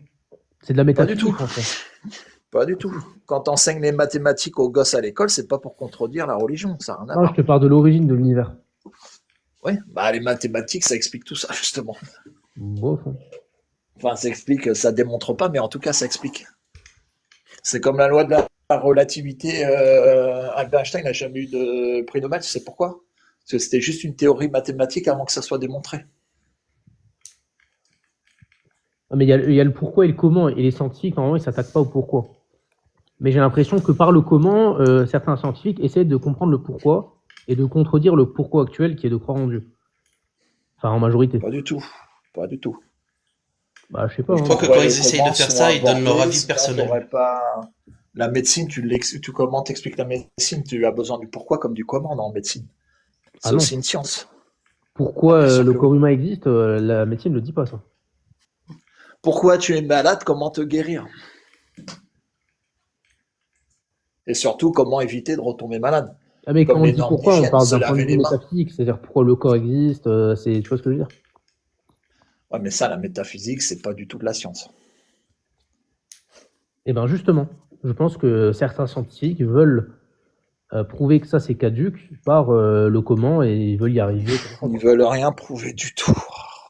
C'est de la Pas du tout. métaphysique en fait. Pas du tout. Quand on enseigne les mathématiques aux gosses à l'école, c'est pas pour contredire la religion, ça n'a rien à Non, je voir. te parle de l'origine de l'univers. Oui, bah les mathématiques, ça explique tout ça, justement. Bon, Enfin, ça explique, ça démontre pas, mais en tout cas, ça explique. C'est comme la loi de la relativité. Albert Einstein n'a jamais eu de prix Nobel, tu sais pourquoi? Parce que c'était juste une théorie mathématique avant que ça soit démontré. ah, mais il y a le pourquoi et le comment, et les scientifiques, normalement, ils s'attaquent pas au pourquoi. Mais j'ai l'impression que par le comment, certains scientifiques essaient de comprendre le pourquoi et de contredire le pourquoi actuel qui est de croire en Dieu. Enfin, en majorité. Pas du tout. Pas du tout. Bah, je sais pas. Je Hein. crois que Pourquoi quand ils les essayent de commandes faire sont ça, ils donnent leur abordées, avis sinon personnel. t'aurais pas... La médecine, comment t'expliques la médecine? Tu as besoin du pourquoi comme du comment en médecine. Ah C'est non. aussi une science. Pourquoi Bien sûr le que corps oui. humain existe, la médecine ne le dit pas, ça. Pourquoi tu es malade? Comment te guérir? Et surtout, comment éviter de retomber malade? Ah, mais quand Comme on les dit normes pourquoi, on d'hygiène, parle se d'un point de laver vue les mains. métaphysique, c'est-à-dire pourquoi le corps existe, tu vois ce que je veux dire? Ouais, mais ça, la métaphysique, c'est pas du tout de la science. Eh bien, justement, je pense que certains scientifiques veulent prouver que ça, c'est caduque par le comment et ils veulent y arriver. Comme Ils ça, quoi. veulent rien prouver du tout.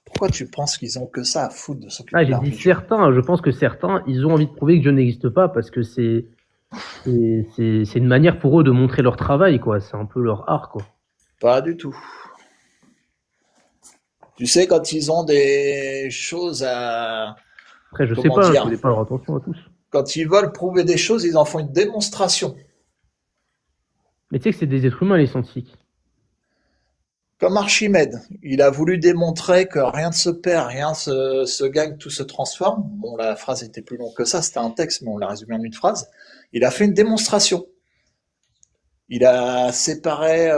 Pourquoi tu penses qu'ils ont que ça à foutre de s'occuper Ah, de j'ai la dit religion? certains, je pense que certains, ils ont envie de prouver que Dieu n'existe pas parce que c'est une manière pour eux de montrer leur travail, quoi. C'est un peu leur art, quoi. Pas du tout. Tu sais, quand ils ont des choses à... Après, je sais Comment pas, je dire? connais pas leur attention à tous. Quand ils veulent prouver des choses, ils en font une démonstration. Mais tu sais que c'est des êtres humains, les scientifiques. Comme Archimède, il a voulu démontrer que rien ne se perd, rien se gagne, tout se transforme. Bon, la phrase était plus longue que ça, c'était un texte, mais on l'a résumé en une phrase. Il a fait une démonstration. Il a séparé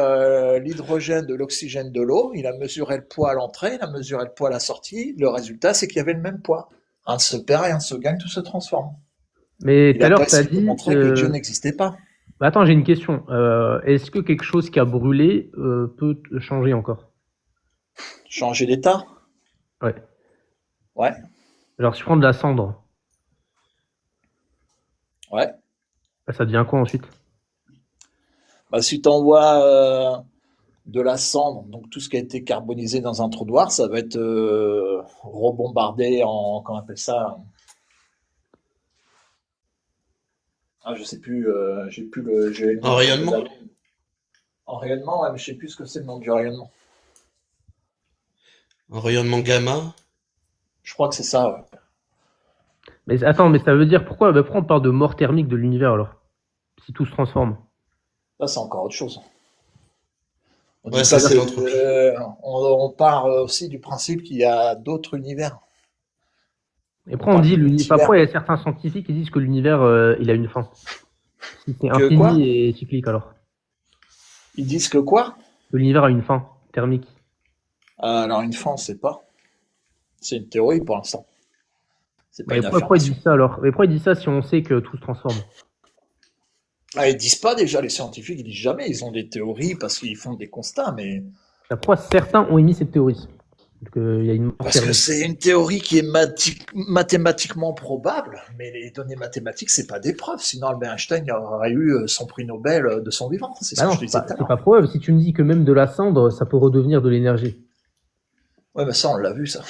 l'hydrogène de l'oxygène de l'eau, il a mesuré le poids à l'entrée, il a mesuré le poids à la sortie. Le résultat, c'est qu'il y avait le même poids. Rien ne se perd, rien ne se gagne, tout se transforme. Mais Il tout à n'a pas l'heure, tu as essayé de dit... montrer que Dieu n'existait pas. Bah, attends, j'ai une question. Est-ce que quelque chose qui a brûlé peut changer encore? Changer d'état? Ouais. Ouais, Genre, si je prends de la cendre, ouais. bah, ça devient quoi ensuite? Bah, si tu envoies de la cendre, donc tout ce qui a été carbonisé dans un trou noir, ça va être rebombardé en, comment on appelle ça? Ah, je sais plus, j'ai le En nom de rayonnement? en rayonnement, ouais, mais je sais plus ce que c'est le nom du rayonnement. En rayonnement gamma? Je crois que c'est ça, ouais. Mais attends, mais ça veut dire pourquoi on parle de mort thermique de l'univers alors? Si tout se transforme. Là, c'est encore autre chose. On Ouais, dit ça pas C'est-à-dire c'est que, l'entropie. on part aussi du principe qu'il y a d'autres univers. Et On après, on parle dit du l'univers. multivers. Après, il y a certains scientifiques qui disent que l'univers, il a une fin. Si c'est Que quoi? infini et cyclique alors. Ils disent que quoi? Que l'univers a une fin thermique. Alors, une fin, on sait pas. C'est une théorie pour l'instant. C'est pas Mais une pourquoi ils affirmation. disent ça alors? Mais pourquoi ils disent ça si on sait que tout se transforme? Ah, ils disent pas déjà, les scientifiques, ils disent jamais. Ils ont des théories parce qu'ils font des constats, mais Pourquoi certains ont émis cette théorie? Qu'il y a une mort parce que thermique. c'est une théorie qui est mathématiquement probable, mais les données mathématiques, c'est pas des preuves. Sinon, Albert Einstein aurait eu son prix Nobel de son vivant. C'est ce Bah que non, je te disais tout à c'est l'heure. pas probable. Si tu me dis que même de la cendre, ça peut redevenir de l'énergie. Ouais, mais ça, on l'a vu, ça.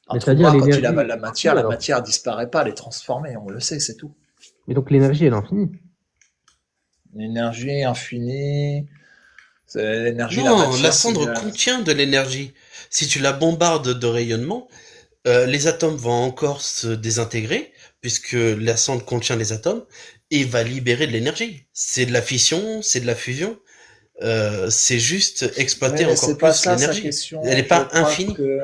Un Mais trou c'est-à-dire noir, quand il l'énergie avale est infinie la alors. matière disparaît pas, elle est transformée, on le sait, c'est tout. Mais donc l'énergie, elle est infinie. L'énergie infinie, c'est l'énergie, la Non, la matière, c'est cendre contient de l'énergie. Si tu la bombardes de rayonnement, les atomes vont encore se désintégrer, puisque la cendre contient les atomes, et va libérer de l'énergie. C'est de la fission, c'est de la fusion, c'est juste Oui, exploiter mais encore c'est pas plus ça sa l'énergie. Elle question. n'est Je pas crois infinie. que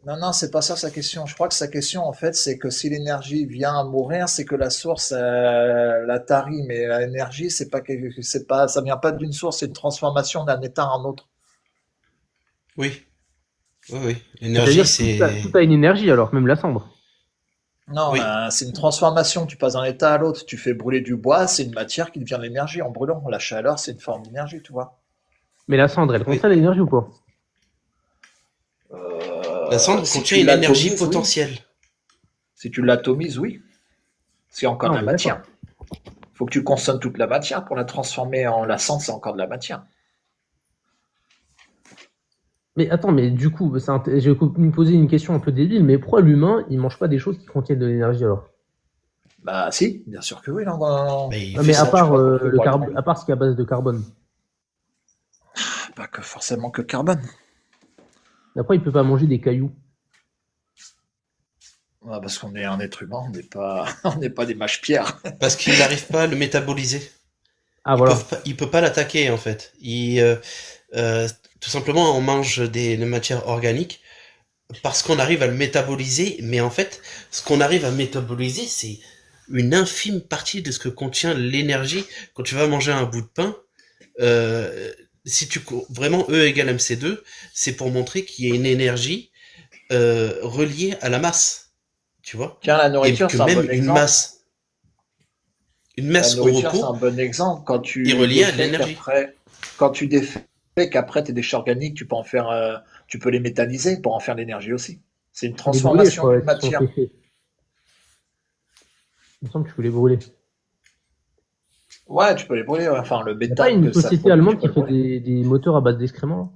non, non, c'est pas ça sa question. Je crois que sa question, en fait, c'est que si l'énergie vient à mourir, c'est que la source la tarit, mais l'énergie, c'est pas, ça vient pas d'une source, c'est une transformation d'un état à un autre. Oui, oui, oui. L'énergie, C'est-à-dire que c'est... tout a une énergie alors, même la cendre. Non, Oui, c'est une transformation. Tu passes d'un état à l'autre. Tu fais brûler du bois, c'est une matière qui devient de l'énergie en brûlant. La chaleur, c'est une forme d'énergie, tu vois. Mais la cendre, elle oui. contient l'énergie ou pas? La cendre Si contient tu une énergie l'atomises, oui. potentielle. Si tu l'atomises, oui. C'est encore Ah, de on la est d'accord. matière. Il faut que tu consommes toute la matière pour la transformer en la cendre, c'est encore de la matière. Mais attends, mais du coup, je vais me poser une question un peu débile, mais pourquoi l'humain, il mange pas des choses qui contiennent de l'énergie alors? Bah si, bien sûr que oui. Non, Mais il Non, fait mais à ça. tu part crois qu'on fait quoi autrement? à part ce qui est à base de carbone. Pas que forcément que carbone. Après, il peut pas manger des cailloux. Ah, parce qu'on est un être humain, on n'est pas, on n'est pas des mâches-pierres. Parce qu'il n'arrive pas à le métaboliser. Ah voilà. Il peut pas l'attaquer, en fait. Euh, tout simplement, on mange des matières organiques parce qu'on arrive à le métaboliser, mais en fait, ce qu'on arrive à métaboliser, c'est une infime partie de ce que contient l'énergie. Quand tu vas manger un bout de pain, euh, si tu vraiment E égale MC2, c'est pour montrer qu'il y a une énergie reliée à la masse, tu vois, Tiens, la et nourriture, que c'est un même bon exemple. une La masse au nourriture, c'est repos un bon exemple. est reliée à l'énergie. Quand tu défais qu'après tes déchets organiques, tu peux en faire, tu peux les métalliser pour en faire de l'énergie aussi. C'est une Tu peux les brûler, je transformation crois, d'une qui sont matière. séchés. Il me semble que tu peux les brûler. Ouais, tu peux les brûler. Ouais. Enfin, le Il n'y a pas bétane une que ça société produit, tu allemande peux qui le fait brûler. des moteurs à base d'excréments?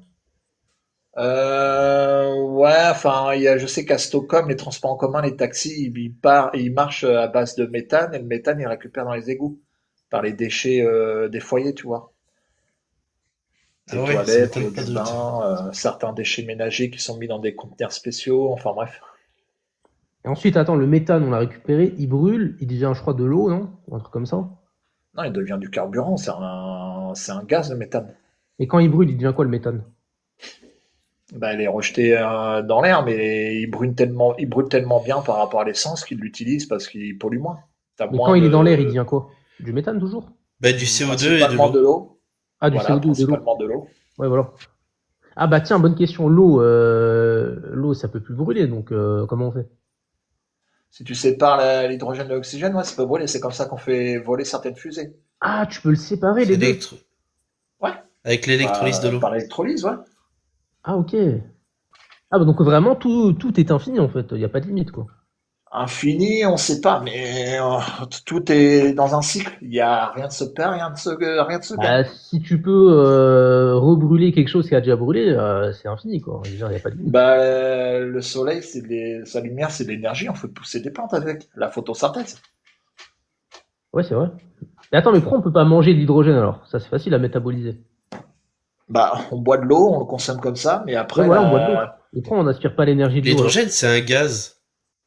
Ouais, enfin, je sais qu'à Stockholm, les transports en commun, les taxis, ils marchent à base de méthane et le méthane, ils récupèrent dans les égouts par les déchets des foyers, tu vois. Ah Les ouais, ça toilettes, l'eau m'étonne pas du de doute. bain, certains déchets ménagers qui sont mis dans des conteneurs spéciaux, enfin bref. Et ensuite, attends, le méthane, on l'a récupéré, il brûle, il devient, je crois, de l'eau, non? Ou un truc comme ça. Non, il devient du carburant, c'est un gaz, le méthane. Et quand il brûle, il devient quoi le méthane? Bah, il est rejeté dans l'air, mais il brûle tellement bien par rapport à l'essence qu'il l'utilise parce qu'il pollue moins. T'as Mais quand moins il est dans l'air, il de, devient quoi? Du méthane toujours? Bah, du CO2 et de principalement l'eau. de l'eau. Ah, du Voilà, CO2 ou de l'eau. principalement de l'eau. Ouais, voilà. Ah bah tiens, bonne question. L'eau, ça peut plus brûler, donc comment on fait? Si tu sépares l'hydrogène de l'oxygène, ouais, ça peut brûler. C'est comme ça qu'on fait voler certaines fusées. Ah, tu peux le séparer C'est les deux. Ouais, avec l'électrolyse de l'eau. par l'électrolyse, ouais. Ah ok. Ah bah donc vraiment tout est infini en fait. Il n'y a pas de limite quoi. Infini, on sait pas, mais tout est dans un cycle. Il y a rien de se perd, rien de se gagne. Bah, si tu peux rebrûler quelque chose qui a déjà brûlé, c'est infini, quoi. Je veux dire, il n'y a pas de limite. Bah, le soleil, sa lumière, c'est de l'énergie. On fait pousser des plantes avec la photosynthèse. Ouais, c'est vrai. Mais attends, mais pourquoi on peut pas manger de l'hydrogène alors? Ça, c'est facile à métaboliser. Bah, on boit de l'eau, on le consomme comme ça, mais Ouais, après, voilà, on boit de l'eau. Et pourquoi on n'aspire pas l'énergie de l'eau alors? L'hydrogène, c'est un gaz.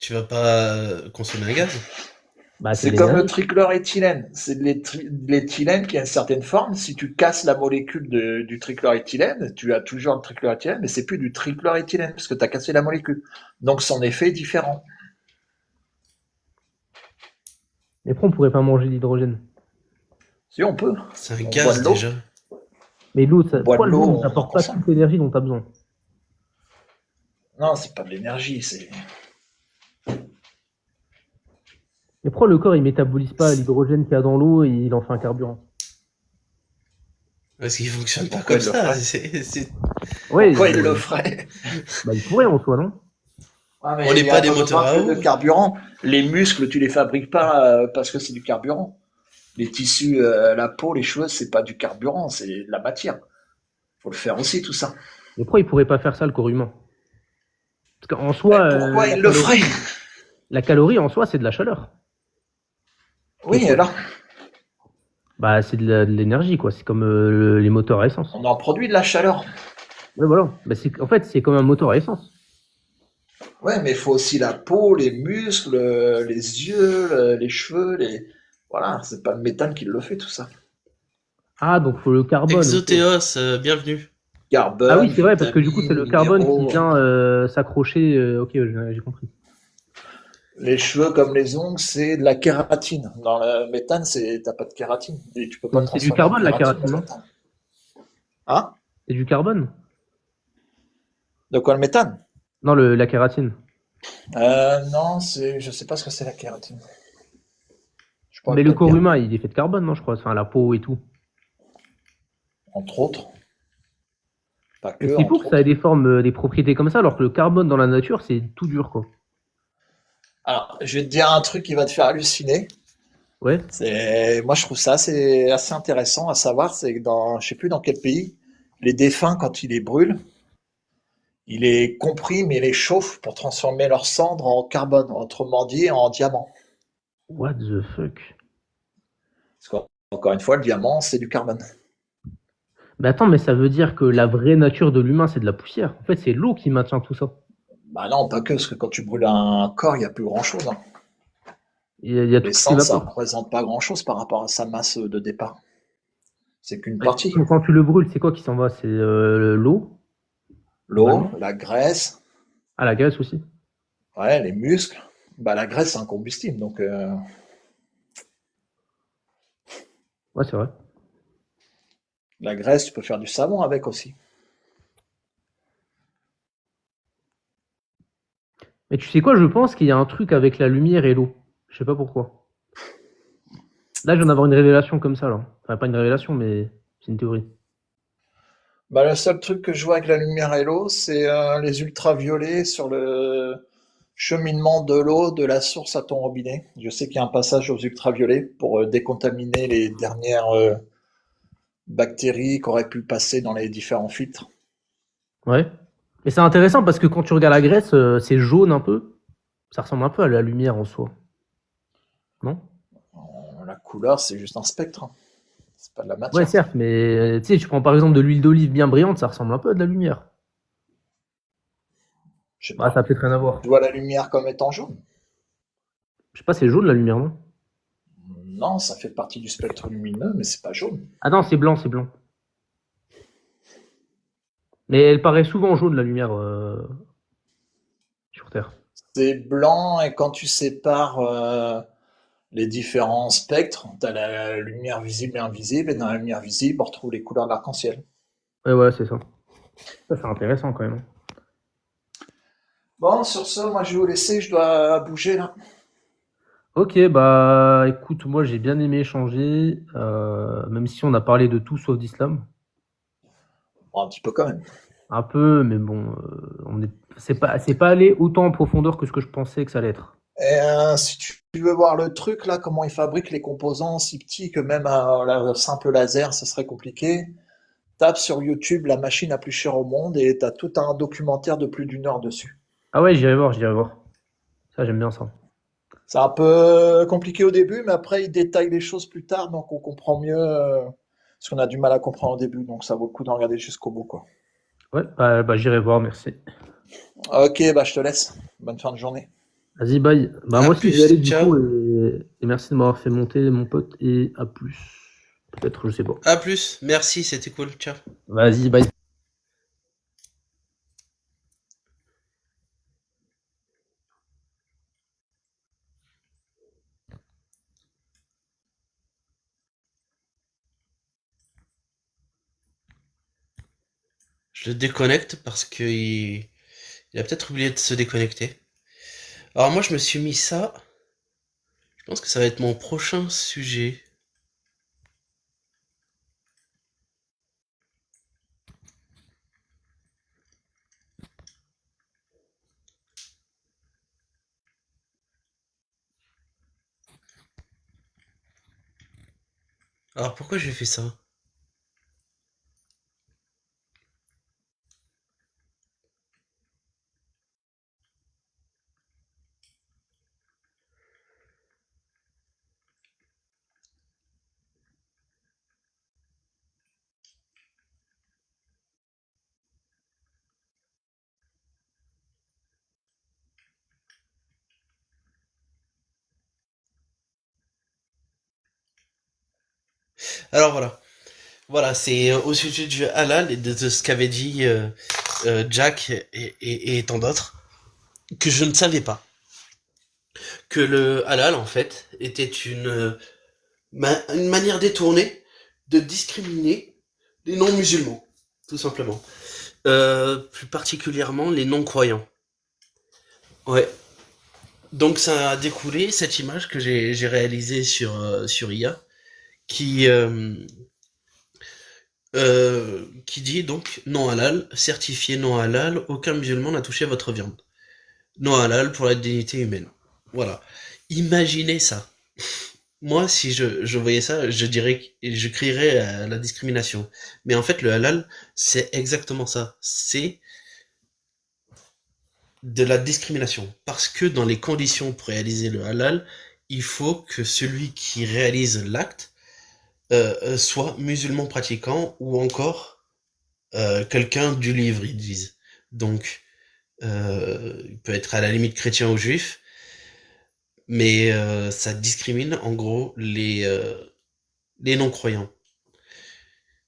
Tu vas pas consommer un gaz. Bah, c'est c'est comme le l'énergie. trichloréthylène. C'est de l'éthylène qui a une certaine forme. Si tu casses la molécule du trichloréthylène, tu as toujours le trichloréthylène, mais c'est plus du trichloréthylène parce que tu as cassé la molécule. Donc son effet est différent. Mais pourquoi on pourrait pas manger de l'hydrogène? Si on peut, C'est un on boit gaz de l'eau. déjà. Mais l'eau, On boit de pourquoi l'eau l'eau, ne on en t'apporte pas consomme. toute l'énergie dont tu as besoin? Non, c'est pas de l'énergie, c'est. Mais pourquoi le corps il métabolise pas l'hydrogène qu'il y a dans l'eau et il en fait un carburant? Parce qu'il fonctionne pas Pourquoi comme il le ça. ferait Ouais, Pourquoi il le ferait bah, il pourrait en soi, non? Ah, On n'est mais pas des attends, moteurs à que eau. de carburant. Les muscles, tu les fabriques pas parce que c'est du carburant. Les tissus, la peau, les cheveux, c'est pas du carburant, c'est de la matière. Faut le faire aussi, tout ça. Mais pourquoi il pourrait pas faire ça le corps humain? Parce qu'en soi, Mais pourquoi il le ferait la calorie en soi c'est de la chaleur. Oui, et là, Bah c'est de l'énergie quoi. C'est comme les moteurs à essence. on en produit de la chaleur. Ouais voilà. Bah, en fait c'est comme un moteur à essence. Ouais, mais il faut aussi la peau, les muscles, les yeux, les cheveux, les. Voilà, c'est pas le méthane qui le fait, tout ça. Ah donc faut le carbone. Ok. Exothéos, bienvenue. Ah oui Carbone, c'est vrai parce que du coup c'est le vitamines, carbone qui minéraux. vient s'accrocher. Ok j'ai compris. Les cheveux comme les ongles, c'est de la kératine. Dans le méthane, t'as pas de kératine. Et tu peux pas C'est du transformer en carbone la kératine kératine le non? méthane. Hein? C'est du carbone? De quoi le méthane? Non la kératine. Non, je sais pas ce que c'est la kératine. Je pourrais Mais le pas te corps dire. humain il est fait de carbone non je crois. Enfin la peau et tout. Entre autres. Pas Mais que, c'est fou entre que ça ait autres. des formes, des propriétés comme ça alors que le carbone dans la nature c'est tout dur quoi. Alors, je vais te dire un truc qui va te faire halluciner. Ouais. Moi, je trouve ça assez intéressant à savoir. C'est que je sais plus dans quel pays, les défunts, quand ils les brûlent, ils les compriment et les chauffent pour transformer leurs cendres en carbone, autrement dit en diamant. What the fuck? Parce qu'encore une fois, le diamant, c'est du carbone. Mais attends, mais ça veut dire que la vraie nature de l'humain, c'est de la poussière. En fait, c'est l'eau qui maintient tout ça. Bah non, pas que, parce que quand tu brûles un corps, il n'y a plus grand-chose, hein. Il y a tout Les qui cendres, ça ne s'évapore. représente pas grand-chose par rapport à sa masse de départ. C'est qu'une Ouais. partie. Donc, quand tu le brûles, c'est quoi qui s'en va? C'est l'eau, L'eau, normalement. la graisse, Ah, la graisse aussi. ouais, les muscles. Bah, la graisse, c'est un combustible, donc Ouais, c'est vrai. la graisse, tu peux faire du savon avec aussi. Mais tu sais quoi, je pense qu'il y a un truc avec la lumière et l'eau. Je sais pas pourquoi. Là, je viens d'avoir une révélation comme ça, là. Enfin, pas une révélation, mais c'est une théorie. Bah, le seul truc que je vois avec la lumière et l'eau, c'est les ultraviolets sur le cheminement de l'eau de la source à ton robinet. Je sais qu'il y a un passage aux ultraviolets pour décontaminer les dernières bactéries qui auraient pu passer dans les différents filtres. Ouais. Mais c'est intéressant parce que quand tu regardes la graisse, c'est jaune un peu. Ça ressemble un peu à la lumière en soi. Non? La couleur, c'est juste un spectre, hein. C'est pas de la Ouais, matière. certes, mais tu sais, tu prends par exemple de l'huile d'olive bien brillante, ça ressemble un peu à de la lumière. Je sais Ah, ça pas. a peut-être rien à voir. Tu vois la lumière comme étant jaune? Je sais pas, c'est jaune la lumière, non? Non, ça fait partie du spectre lumineux, mais c'est pas jaune. Ah non, c'est blanc, c'est blanc. Mais elle paraît souvent jaune la lumière sur Terre. C'est blanc et quand tu sépares les différents spectres, tu as la lumière visible et invisible, et dans la lumière visible, on retrouve les couleurs de l'arc-en-ciel. Ouais, voilà, c'est ça. Ça, c'est intéressant quand même. Bon, sur ce, moi je vais vous laisser, je dois bouger là. Ok, bah écoute, moi j'ai bien aimé échanger, même si on a parlé de tout sauf d'islam. Bon, un petit peu quand même. Un peu, mais bon, c'est pas allé autant en profondeur que ce que je pensais que ça allait être. Et si tu veux voir le truc là, comment ils fabriquent les composants si petits que même un simple laser, ça serait compliqué, tape sur YouTube la machine la plus chère au monde et t'as tout un documentaire de plus d'une heure dessus. Ah ouais, j'irai voir, j'irai voir. Ça, j'aime bien ça. C'est un peu compliqué au début, mais après ils détaillent les choses plus tard, donc on comprend mieux ce qu'on a du mal à comprendre au début, donc ça vaut le coup d'en regarder jusqu'au bout, quoi. Ouais, j'irai voir, merci. Ok, bah je te laisse. Bonne fin de journée. Vas-y, bye. Bah, À moi aussi, je vais aller plus, du ciao. coup, et merci de m'avoir fait monter, mon pote, et à plus. Peut-être, je sais pas. À plus, merci, c'était cool, ciao. Vas-y, bye. Je le déconnecte parce il a peut-être oublié de se déconnecter. Alors moi, je me suis mis ça. Je pense que ça va être mon prochain sujet. Alors pourquoi j'ai fait ça? Alors voilà. Voilà, c'est au sujet du halal et de ce qu'avait dit Jack et tant d'autres, que je ne savais pas. Que le halal, en fait, était une manière détournée de discriminer les non-musulmans, tout simplement. Plus particulièrement les non-croyants. Ouais. Donc ça a découlé, cette image que j'ai réalisée sur IA, qui, euh, qui dit donc non halal, certifié non halal, aucun musulman n'a touché votre viande. Non halal pour la dignité humaine. Voilà. Imaginez ça. Moi, si je voyais ça, je dirais, je crierais à la discrimination. Mais en fait, le halal, c'est exactement ça. C'est de la discrimination. Parce que dans les conditions pour réaliser le halal, il faut que celui qui réalise l'acte soit musulman pratiquant ou encore quelqu'un du livre, ils disent. Donc, il peut être à la limite chrétien ou juif, mais ça discrimine en gros les non-croyants.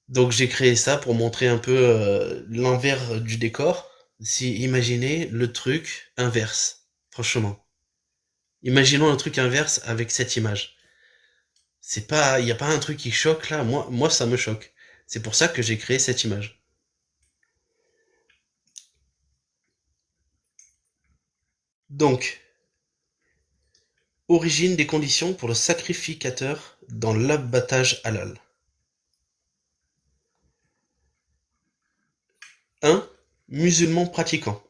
Donc j'ai créé ça pour montrer un peu l'envers du décor. Si imaginez le truc inverse, franchement. Imaginons un truc inverse avec cette image. C'est pas, il y a pas un truc qui choque là. Moi ça me choque. C'est pour ça que j'ai créé cette image. Donc, origine des conditions pour le sacrificateur dans l'abattage halal. 1. Musulman pratiquant.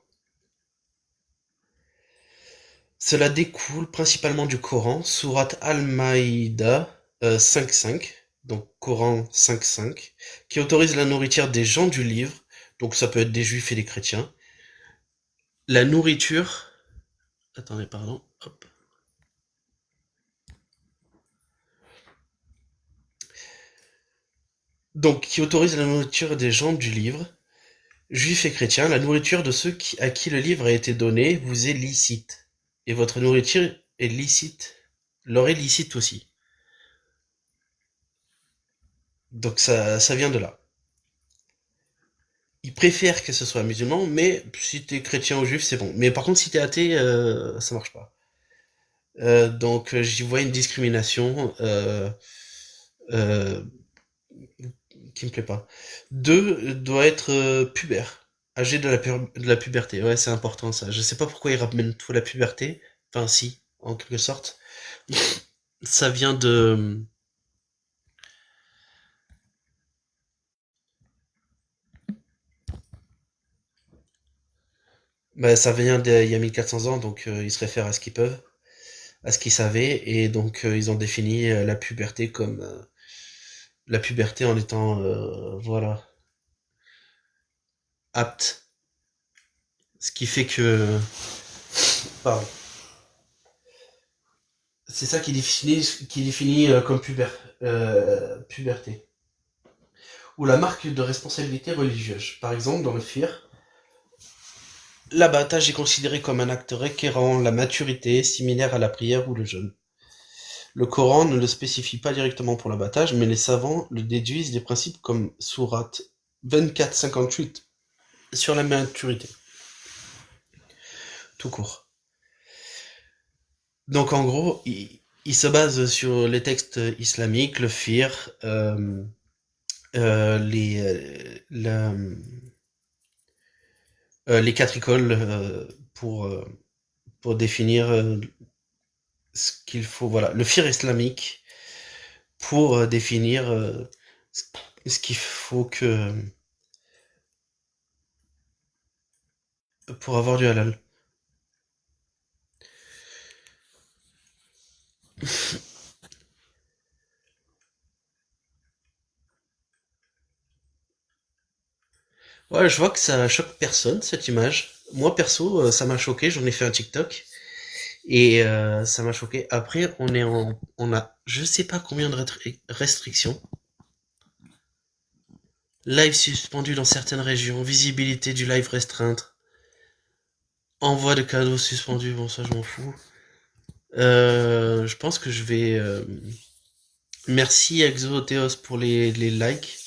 Cela découle principalement du Coran, sourate Al-Maïda 5.5, donc Coran 5.5, qui autorise la nourriture des gens du livre, donc ça peut être des juifs et des chrétiens. La nourriture... Attendez, pardon. Hop. Donc, qui autorise la nourriture des gens du livre, juifs et chrétiens, la nourriture de ceux à qui le livre a été donné vous est licite. Et votre nourriture est licite, leur est licite aussi. Donc ça vient de là. Ils préfèrent que ce soit musulman, mais si t'es chrétien ou juif, c'est bon. Mais par contre, si t'es athée, ça marche pas. Donc j'y vois une discrimination euh, qui me plaît pas. Deux, doit être pubère, âgé de la puberté. Ouais, c'est important ça. Je sais pas pourquoi ils ramènent tout à la puberté. Enfin, si, en quelque sorte. Ça vient de... Bah, ça vient d'il y a 1400 ans, donc ils se réfèrent à ce qu'ils peuvent. à ce qu'ils savaient, et donc ils ont défini la puberté comme la puberté en étant voilà, apte, ce qui fait que pardon, c'est ça qui définit comme puberté, ou la marque de responsabilité religieuse. Par exemple, dans le FIR, l'abattage est considéré comme un acte requérant la maturité, similaire à la prière ou le jeûne. Le Coran ne le spécifie pas directement pour l'abattage, mais les savants le déduisent des principes comme sourate 24-58 sur la maturité, tout court. Donc en gros, il se base sur les textes islamiques, le FIR, les 4 écoles pour définir ce qu'il faut. Voilà, le FIR islamique pour définir ce qu'il faut que pour avoir du halal. Ouais, je vois que ça choque personne, cette image. Moi, perso, ça m'a choqué, j'en ai fait un TikTok. Et ça m'a choqué. Après, on a, je sais pas combien de restrictions. Live suspendu dans certaines régions, visibilité du live restreinte, envoi de cadeaux suspendu, bon ça je m'en fous. Je pense que je vais... Merci Exotheos pour les likes,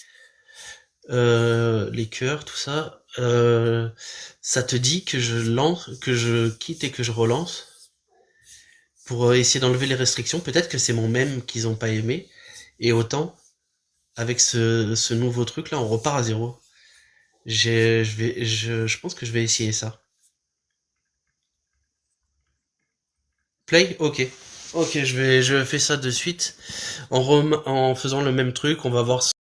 les cœurs, tout ça. Ça te dit que je lance, que je quitte et que je relance pour essayer d'enlever les restrictions. Peut-être que c'est mon mème qu'ils ont pas aimé. Et autant, avec ce nouveau truc là, on repart à zéro. Je pense que je vais essayer ça. Play? Ok. Ok, je fais ça de suite. En faisant le même truc, on va voir